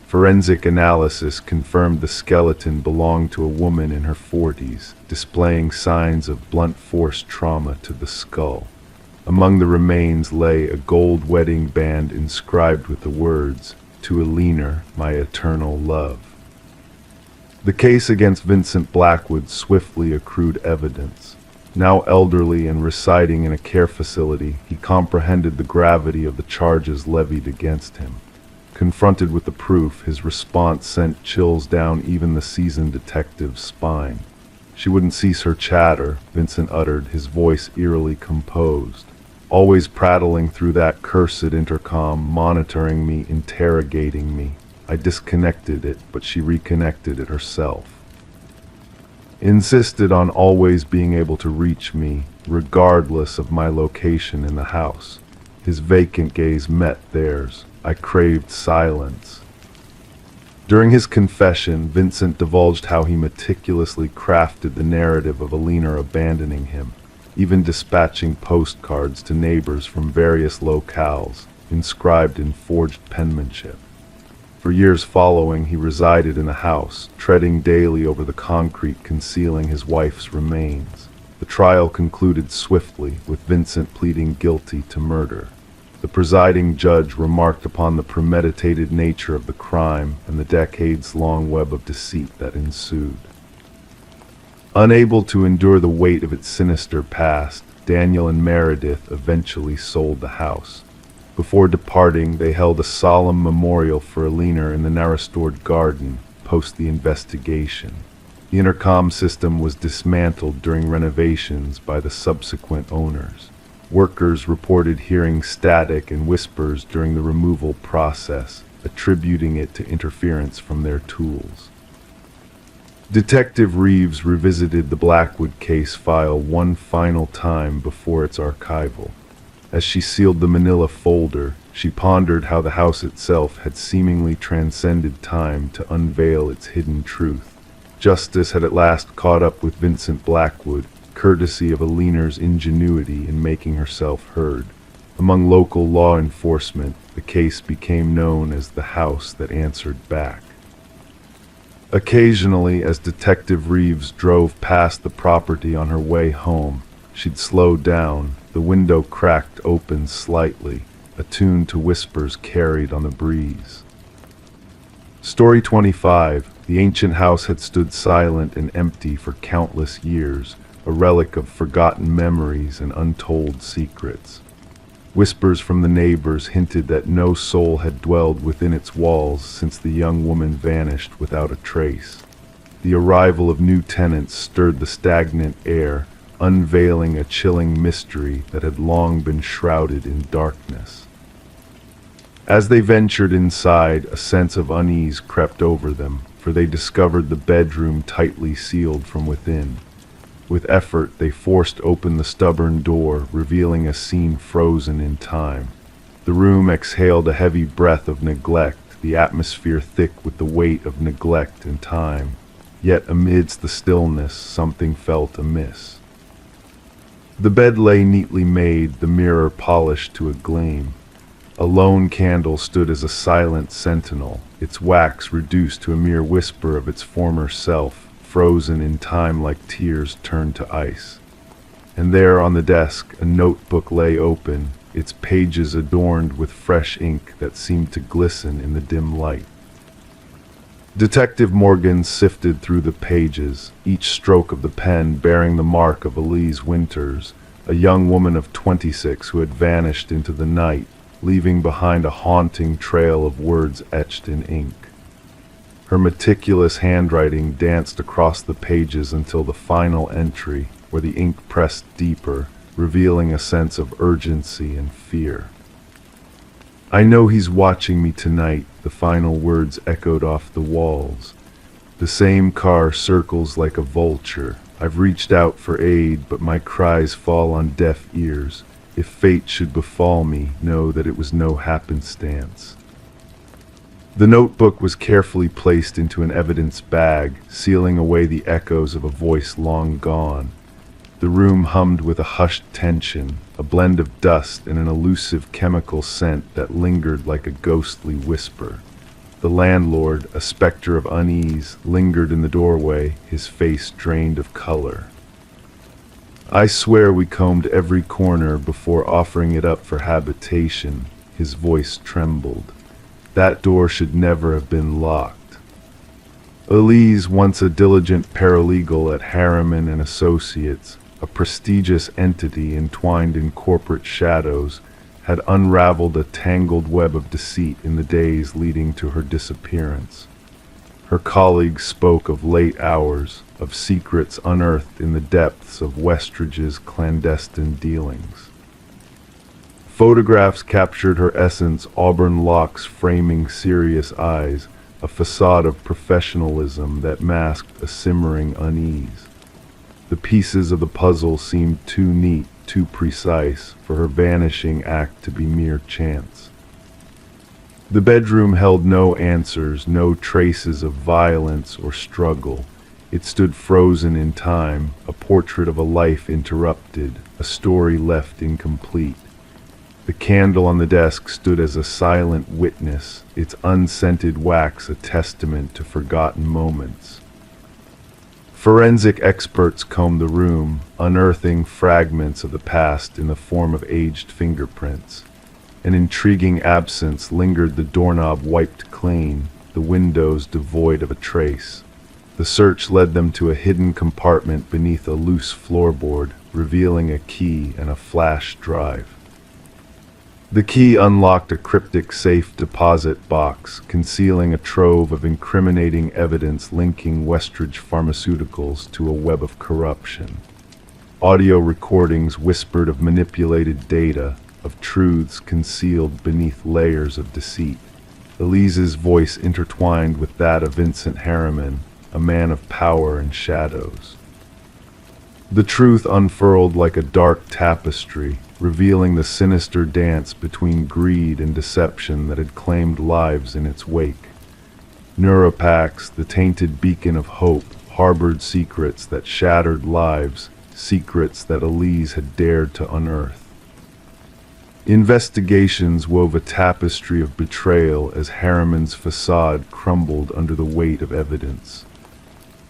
Forensic analysis confirmed the skeleton belonged to a woman in her 40s, displaying signs of blunt force trauma to the skull. Among the remains lay a gold wedding band inscribed with the words, "To Alina, my eternal love." The case against Vincent Blackwood swiftly accrued evidence. Now elderly and residing in a care facility, he comprehended the gravity of the charges levied against him. Confronted with the proof, his response sent chills down even the seasoned detective's spine. "She wouldn't cease her chatter," Vincent uttered, his voice eerily composed. "Always prattling through that cursed intercom, monitoring me, interrogating me. I disconnected it, but she reconnected it herself. Insisted on always being able to reach me, regardless of my location in the house." His vacant gaze met theirs. I craved silence. During his confession, Vincent divulged how he meticulously crafted the narrative of Alina abandoning him, even dispatching postcards to neighbors from various locales, inscribed in forged penmanship. For years following, he resided in the house, treading daily over the concrete concealing his wife's remains. The trial concluded swiftly, with Vincent pleading guilty to murder. The presiding judge remarked upon the premeditated nature of the crime and the decades-long web of deceit that ensued. Unable to endure the weight of its sinister past, Daniel and Meredith eventually sold the house. Before departing, they held a solemn memorial for Alina in the now-restored garden, post the investigation. The intercom system was dismantled during renovations by the subsequent owners. Workers reported hearing static and whispers during the removal process, attributing it to interference from their tools. Detective Reeves revisited the Blackwood case file one final time before its archival. As she sealed the manila folder, she pondered how the house itself had seemingly transcended time to unveil its hidden truth. Justice had at last caught up with Vincent Blackwood, courtesy of Alina's ingenuity in making herself heard. Among local law enforcement, the case became known as the house that answered back. Occasionally, as Detective Reeves drove past the property on her way home, She'd slowed down, the window cracked open slightly, attuned to whispers carried on the breeze. Story 25. The ancient house had stood silent and empty for countless years, a relic of forgotten memories and untold secrets. Whispers from the neighbors hinted that no soul had dwelled within its walls since the young woman vanished without a trace. The arrival of new tenants stirred the stagnant air, unveiling a chilling mystery that had long been shrouded in darkness. As they ventured inside, a sense of unease crept over them, for they discovered the bedroom tightly sealed from within. With effort, they forced open the stubborn door, revealing a scene frozen in time. The room exhaled a heavy breath of neglect, the atmosphere thick with the weight of neglect and time. Yet amidst the stillness, something felt amiss. The bed lay neatly made, the mirror polished to a gleam. A lone candle stood as a silent sentinel, its wax reduced to a mere whisper of its former self, frozen in time like tears turned to ice. And there on the desk, a notebook lay open, its pages adorned with fresh ink that seemed to glisten in the dim light. Detective Morgan sifted through the pages, each stroke of the pen bearing the mark of Elise Winters, a young woman of 26 who had vanished into the night, leaving behind a haunting trail of words etched in ink. Her meticulous handwriting danced across the pages until the final entry, where the ink pressed deeper, revealing a sense of urgency and fear. "I know he's watching me tonight," the final words echoed off the walls. "The same car circles like a vulture. I've reached out for aid, but my cries fall on deaf ears. If fate should befall me, know that it was no happenstance." The notebook was carefully placed into an evidence bag, sealing away the echoes of a voice long gone. The room hummed with a hushed tension, a blend of dust and an elusive chemical scent that lingered like a ghostly whisper. The landlord, a specter of unease, lingered in the doorway, his face drained of color. "I swear we combed every corner before offering it up for habitation," his voice trembled. "That door should never have been locked." Elise, once a diligent paralegal at Harriman and Associates, a prestigious entity entwined in corporate shadows, had unraveled a tangled web of deceit in the days leading to her disappearance. Her colleagues spoke of late hours, of secrets unearthed in the depths of Westridge's clandestine dealings. Photographs captured her essence, auburn locks framing serious eyes, a facade of professionalism that masked a simmering unease. The pieces of the puzzle seemed too neat, too precise, for her vanishing act to be mere chance. The bedroom held no answers, no traces of violence or struggle. It stood frozen in time, a portrait of a life interrupted, a story left incomplete. The candle on the desk stood as a silent witness, its unscented wax a testament to forgotten moments. Forensic experts combed the room, unearthing fragments of the past in the form of aged fingerprints. An intriguing absence lingered, the doorknob wiped clean, the windows devoid of a trace. The search led them to a hidden compartment beneath a loose floorboard, revealing a key and a flash drive. The key unlocked a cryptic safe deposit box, concealing a trove of incriminating evidence linking Westridge Pharmaceuticals to a web of corruption. Audio recordings whispered of manipulated data, of truths concealed beneath layers of deceit. Elise's voice intertwined with that of Vincent Harriman, a man of power and shadows. The truth unfurled like a dark tapestry, revealing the sinister dance between greed and deception that had claimed lives in its wake. Neuropax, the tainted beacon of hope, harbored secrets that shattered lives, secrets that Elise had dared to unearth. Investigations wove a tapestry of betrayal as Harriman's facade crumbled under the weight of evidence.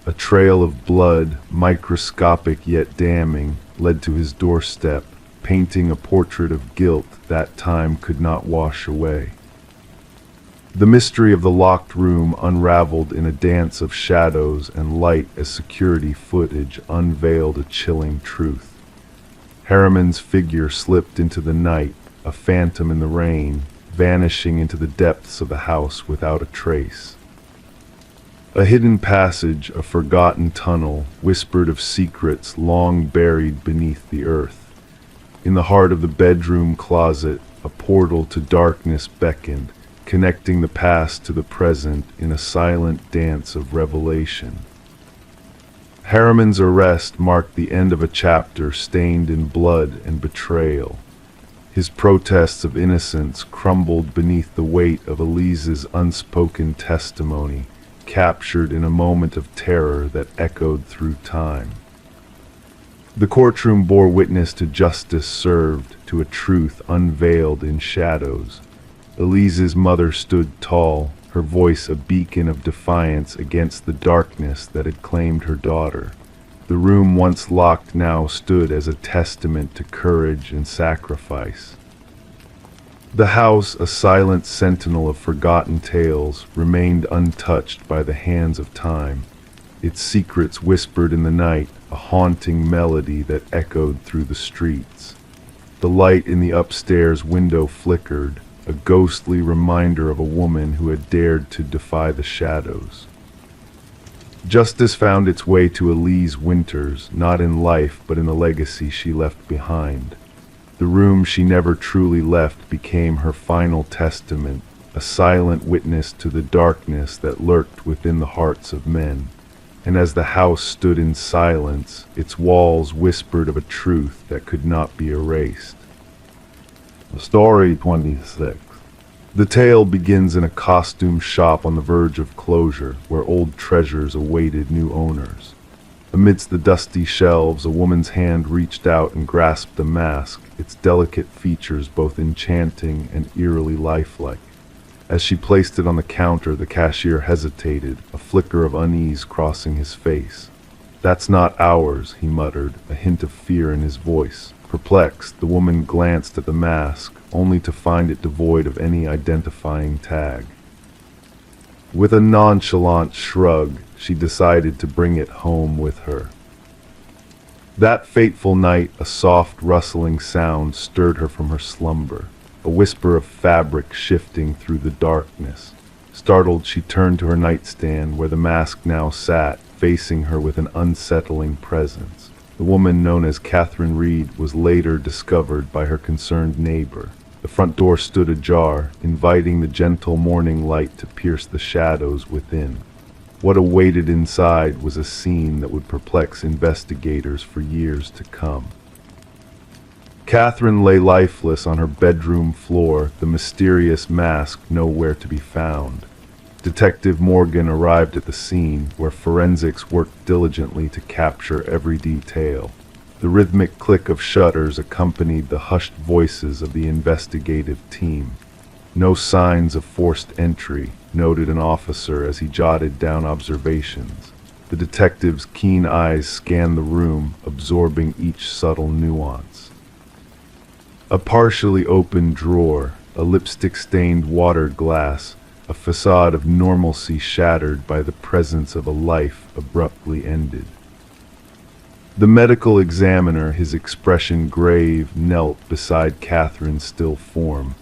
A trail of blood, microscopic yet damning, led to his doorstep, painting a portrait of guilt that time could not wash away. The mystery of the locked room unraveled in a dance of shadows and light as security footage unveiled a chilling truth. Harriman's figure slipped into the night, a phantom in the rain, vanishing into the depths of the house without a trace. A hidden passage, a forgotten tunnel, whispered of secrets long buried beneath the earth. In the heart of the bedroom closet, a portal to darkness beckoned, connecting the past to the present in a silent dance of revelation. Harriman's arrest marked the end of a chapter stained in blood and betrayal. His protests of innocence crumbled beneath the weight of Elise's unspoken testimony, captured in a moment of terror that echoed through time. The courtroom bore witness to justice served, to a truth unveiled in shadows. Elise's mother stood tall, her voice a beacon of defiance against the darkness that had claimed her daughter. The room once locked now stood as a testament to courage and sacrifice. The house, a silent sentinel of forgotten tales, remained untouched by the hands of time. Its secrets whispered in the night, a haunting melody that echoed through the streets. The light in the upstairs window flickered, a ghostly reminder of a woman who had dared to defy the shadows. Justice found its way to Elise Winters, not in life but in the legacy she left behind. The room she never truly left became her final testament, a silent witness to the darkness that lurked within the hearts of men. And as the house stood in silence, its walls whispered of a truth that could not be erased. Story 26. The tale begins in a costume shop on the verge of closure, where old treasures awaited new owners. Amidst the dusty shelves, a woman's hand reached out and grasped a mask, its delicate features both enchanting and eerily lifelike. As she placed it on the counter, the cashier hesitated, a flicker of unease crossing his face. "That's not ours," he muttered, a hint of fear in his voice. Perplexed, the woman glanced at the mask, only to find it devoid of any identifying tag. With a nonchalant shrug, she decided to bring it home with her. That fateful night, a soft, rustling sound stirred her from her slumber, a whisper of fabric shifting through the darkness. Startled, she turned to her nightstand, where the mask now sat, facing her with an unsettling presence. The woman known as Catherine Reed was later discovered by her concerned neighbor. The front door stood ajar, inviting the gentle morning light to pierce the shadows within. What awaited inside was a scene that would perplex investigators for years to come. Catherine lay lifeless on her bedroom floor, the mysterious mask nowhere to be found. Detective Morgan arrived at the scene, where forensics worked diligently to capture every detail. The rhythmic click of shutters accompanied the hushed voices of the investigative team. "No signs of forced entry," noted an officer as he jotted down observations. The detective's keen eyes scanned the room, absorbing each subtle nuance. A partially open drawer, a lipstick-stained water glass, a facade of normalcy shattered by the presence of a life abruptly ended. The medical examiner, his expression grave, knelt beside Catherine's still form.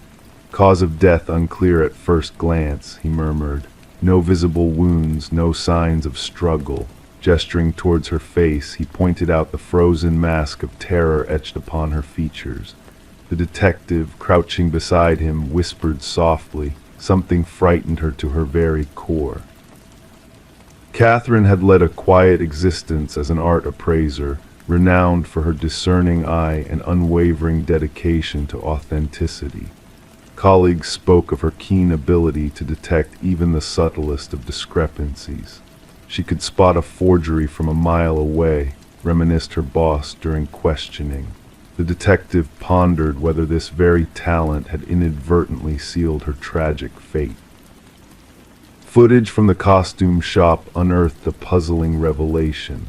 "Cause of death unclear at first glance," he murmured. "No visible wounds, no signs of struggle." Gesturing towards her face, he pointed out the frozen mask of terror etched upon her features. The detective, crouching beside him, whispered softly. Something frightened her to her very core. Catherine had led a quiet existence as an art appraiser, renowned for her discerning eye and unwavering dedication to authenticity. Colleagues spoke of her keen ability to detect even the subtlest of discrepancies. She could spot a forgery from a mile away, reminisced her boss during questioning. The detective pondered whether this very talent had inadvertently sealed her tragic fate. Footage from the costume shop unearthed a puzzling revelation.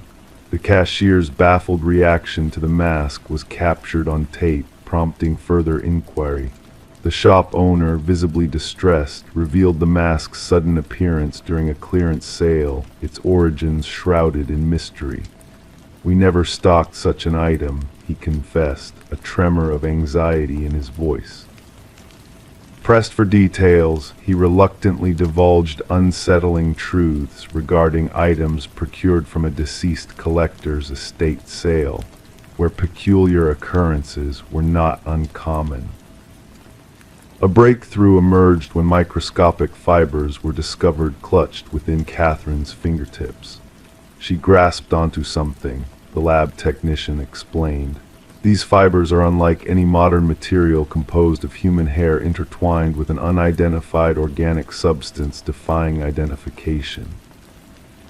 The cashier's baffled reaction to the mask was captured on tape, prompting further inquiry. The shop owner, visibly distressed, revealed the mask's sudden appearance during a clearance sale, its origins shrouded in mystery. "We never stocked such an item," he confessed, a tremor of anxiety in his voice. Pressed for details, he reluctantly divulged unsettling truths regarding items procured from a deceased collector's estate sale, where peculiar occurrences were not uncommon. A breakthrough emerged when microscopic fibers were discovered clutched within Catherine's fingertips. She grasped onto something, the lab technician explained. These fibers are unlike any modern material composed of human hair intertwined with an unidentified organic substance defying identification.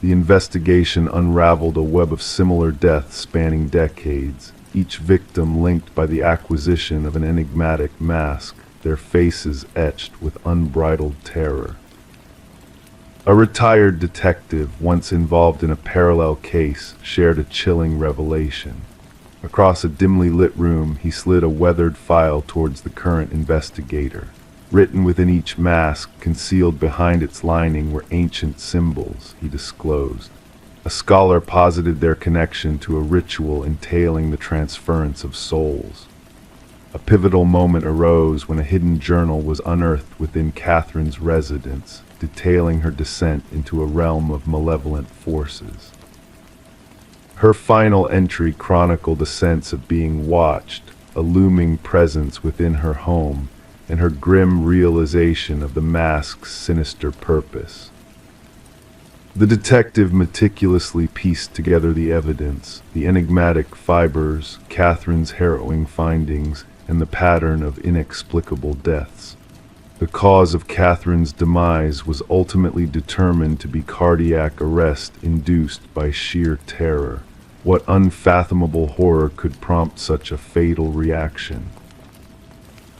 The investigation unraveled a web of similar deaths spanning decades, each victim linked by the acquisition of an enigmatic mask, their faces etched with unbridled terror. A retired detective, once involved in a parallel case, shared a chilling revelation. Across a dimly lit room, he slid a weathered file towards the current investigator. Written within each mask, concealed behind its lining, were ancient symbols, he disclosed. A scholar posited their connection to a ritual entailing the transference of souls. A pivotal moment arose when a hidden journal was unearthed within Catherine's residence, detailing her descent into a realm of malevolent forces. Her final entry chronicled a sense of being watched, a looming presence within her home, and her grim realization of the mask's sinister purpose. The detective meticulously pieced together the evidence, the enigmatic fibers, Catherine's harrowing findings, and the pattern of inexplicable deaths. The cause of Catherine's demise was ultimately determined to be cardiac arrest induced by sheer terror. What unfathomable horror could prompt such a fatal reaction?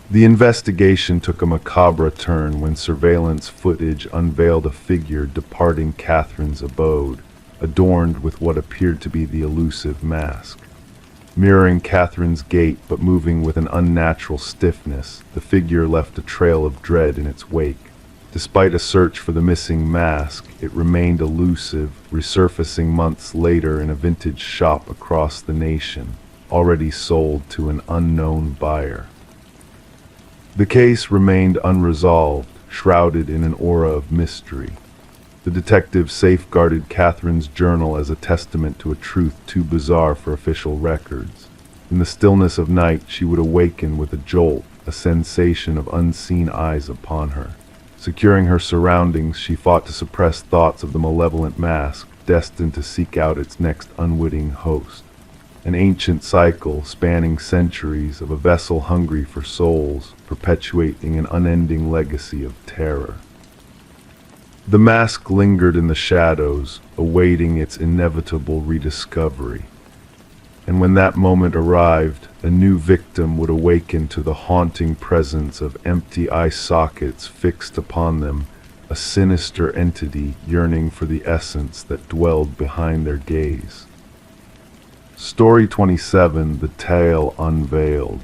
The investigation took a macabre turn when surveillance footage unveiled a figure departing Catherine's abode, adorned with what appeared to be the elusive mask. Mirroring Catherine's gait but moving with an unnatural stiffness, the figure left a trail of dread in its wake. Despite a search for the missing mask, it remained elusive, resurfacing months later in a vintage shop across the nation, already sold to an unknown buyer. The case remained unresolved, shrouded in an aura of mystery. The detective safeguarded Catherine's journal as a testament to a truth too bizarre for official records. In the stillness of night, she would awaken with a jolt, a sensation of unseen eyes upon her. Securing her surroundings, she fought to suppress thoughts of the malevolent mask, destined to seek out its next unwitting host. An ancient cycle spanning centuries of a vessel hungry for souls, perpetuating an unending legacy of terror. The mask lingered in the shadows, awaiting its inevitable rediscovery. And when that moment arrived, a new victim would awaken to the haunting presence of empty eye sockets fixed upon them, a sinister entity yearning for the essence that dwelled behind their gaze. Story 27, The Tale Unveiled.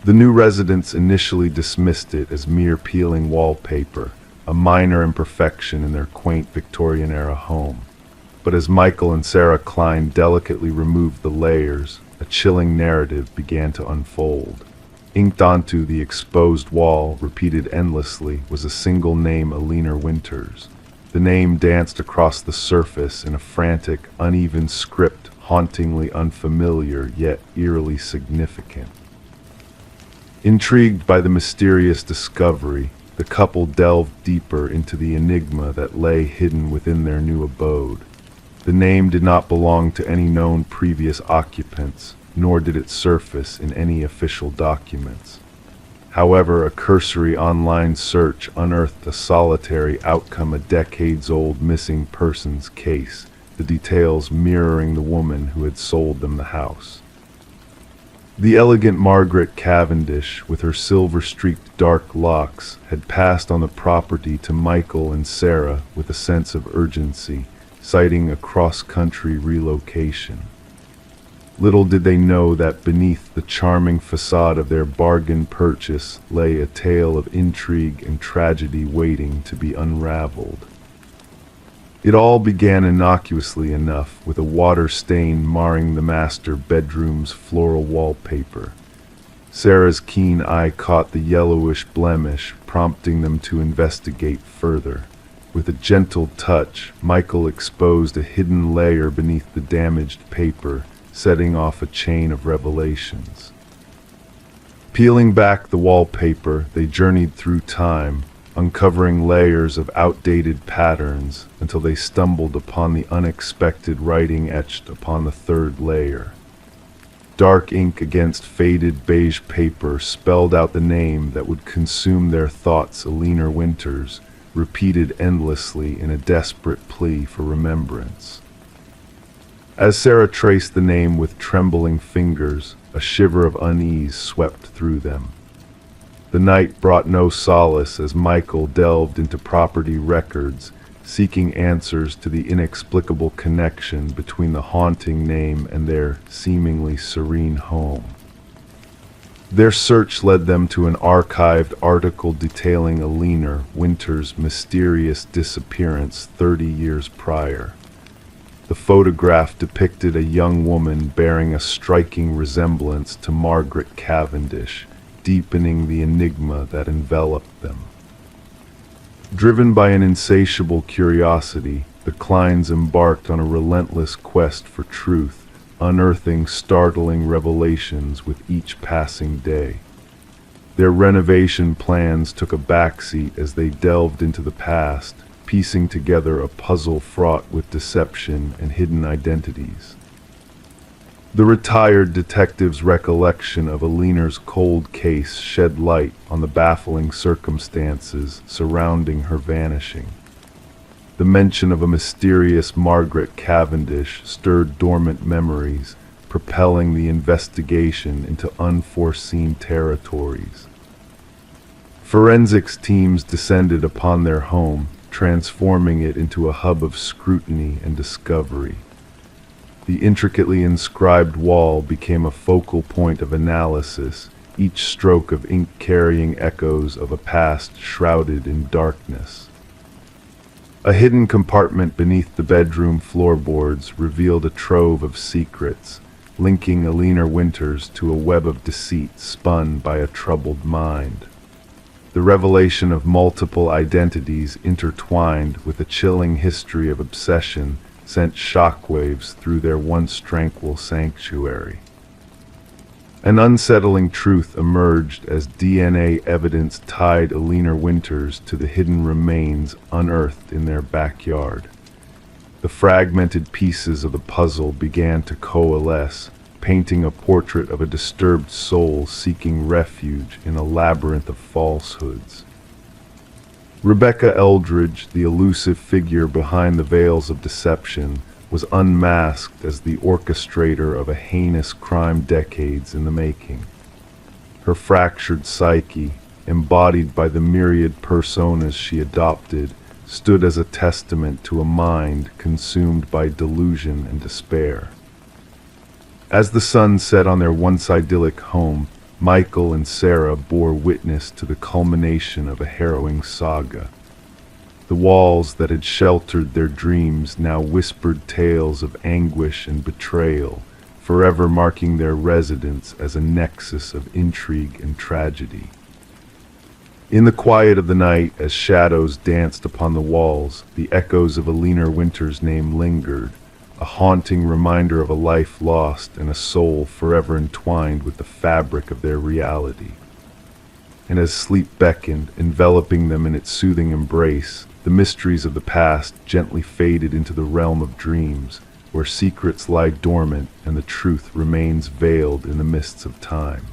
The new residents initially dismissed it as mere peeling wallpaper, a minor imperfection in their quaint Victorian-era home. But as Michael and Sarah Klein delicately removed the layers, a chilling narrative began to unfold. Inked onto the exposed wall, repeated endlessly, was a single name: Alina Winters. The name danced across the surface in a frantic, uneven script, hauntingly unfamiliar yet eerily significant. Intrigued by the mysterious discovery, the couple delved deeper into the enigma that lay hidden within their new abode. The name did not belong to any known previous occupants, nor did it surface in any official documents. However, a cursory online search unearthed a solitary outcome: a decades-old missing persons case, the details mirroring the woman who had sold them the house. The elegant Margaret Cavendish, with her silver-streaked dark locks, had passed on the property to Michael and Sarah with a sense of urgency, citing a cross-country relocation. Little did they know that beneath the charming facade of their bargain purchase lay a tale of intrigue and tragedy waiting to be unraveled. It all began innocuously enough, with a water stain marring the master bedroom's floral wallpaper. Sarah's keen eye caught the yellowish blemish, prompting them to investigate further. With a gentle touch, Michael exposed a hidden layer beneath the damaged paper, setting off a chain of revelations. Peeling back the wallpaper, they journeyed through time, uncovering layers of outdated patterns until they stumbled upon the unexpected writing etched upon the third layer. Dark ink against faded beige paper spelled out the name that would consume their thoughts, Alina Winters, repeated endlessly in a desperate plea for remembrance. As Sarah traced the name with trembling fingers, a shiver of unease swept through them. The night brought no solace as Michael delved into property records, seeking answers to the inexplicable connection between the haunting name and their seemingly serene home. Their search led them to an archived article detailing Alina Winters' mysterious disappearance 30 years prior. The photograph depicted a young woman bearing a striking resemblance to Margaret Cavendish, deepening the enigma that enveloped them. Driven by an insatiable curiosity, the Kleins embarked on a relentless quest for truth, unearthing startling revelations with each passing day. Their renovation plans took a backseat as they delved into the past, piecing together a puzzle fraught with deception and hidden identities. The retired detective's recollection of Alina's cold case shed light on the baffling circumstances surrounding her vanishing. The mention of a mysterious Margaret Cavendish stirred dormant memories, propelling the investigation into unforeseen territories. Forensics teams descended upon their home, transforming it into a hub of scrutiny and discovery. The intricately inscribed wall became a focal point of analysis, each stroke of ink carrying echoes of a past shrouded in darkness. A hidden compartment beneath the bedroom floorboards revealed a trove of secrets, linking Alina Winters to a web of deceit spun by a troubled mind. The revelation of multiple identities intertwined with a chilling history of obsession sent shockwaves through their once tranquil sanctuary. An unsettling truth emerged as DNA evidence tied Alina Winters to the hidden remains unearthed in their backyard. The fragmented pieces of the puzzle began to coalesce, painting a portrait of a disturbed soul seeking refuge in a labyrinth of falsehoods. Rebecca Eldridge, the elusive figure behind the veils of deception, was unmasked as the orchestrator of a heinous crime decades in the making. Her fractured psyche, embodied by the myriad personas she adopted, stood as a testament to a mind consumed by delusion and despair. As the sun set on their once idyllic home, Michael and Sarah bore witness to the culmination of a harrowing saga. The walls that had sheltered their dreams now whispered tales of anguish and betrayal, forever marking their residence as a nexus of intrigue and tragedy. In the quiet of the night, as shadows danced upon the walls, the echoes of Alina Winters' name lingered, a haunting reminder of a life lost and a soul forever entwined with the fabric of their reality. And as sleep beckoned, enveloping them in its soothing embrace, the mysteries of the past gently faded into the realm of dreams, where secrets lie dormant and the truth remains veiled in the mists of time.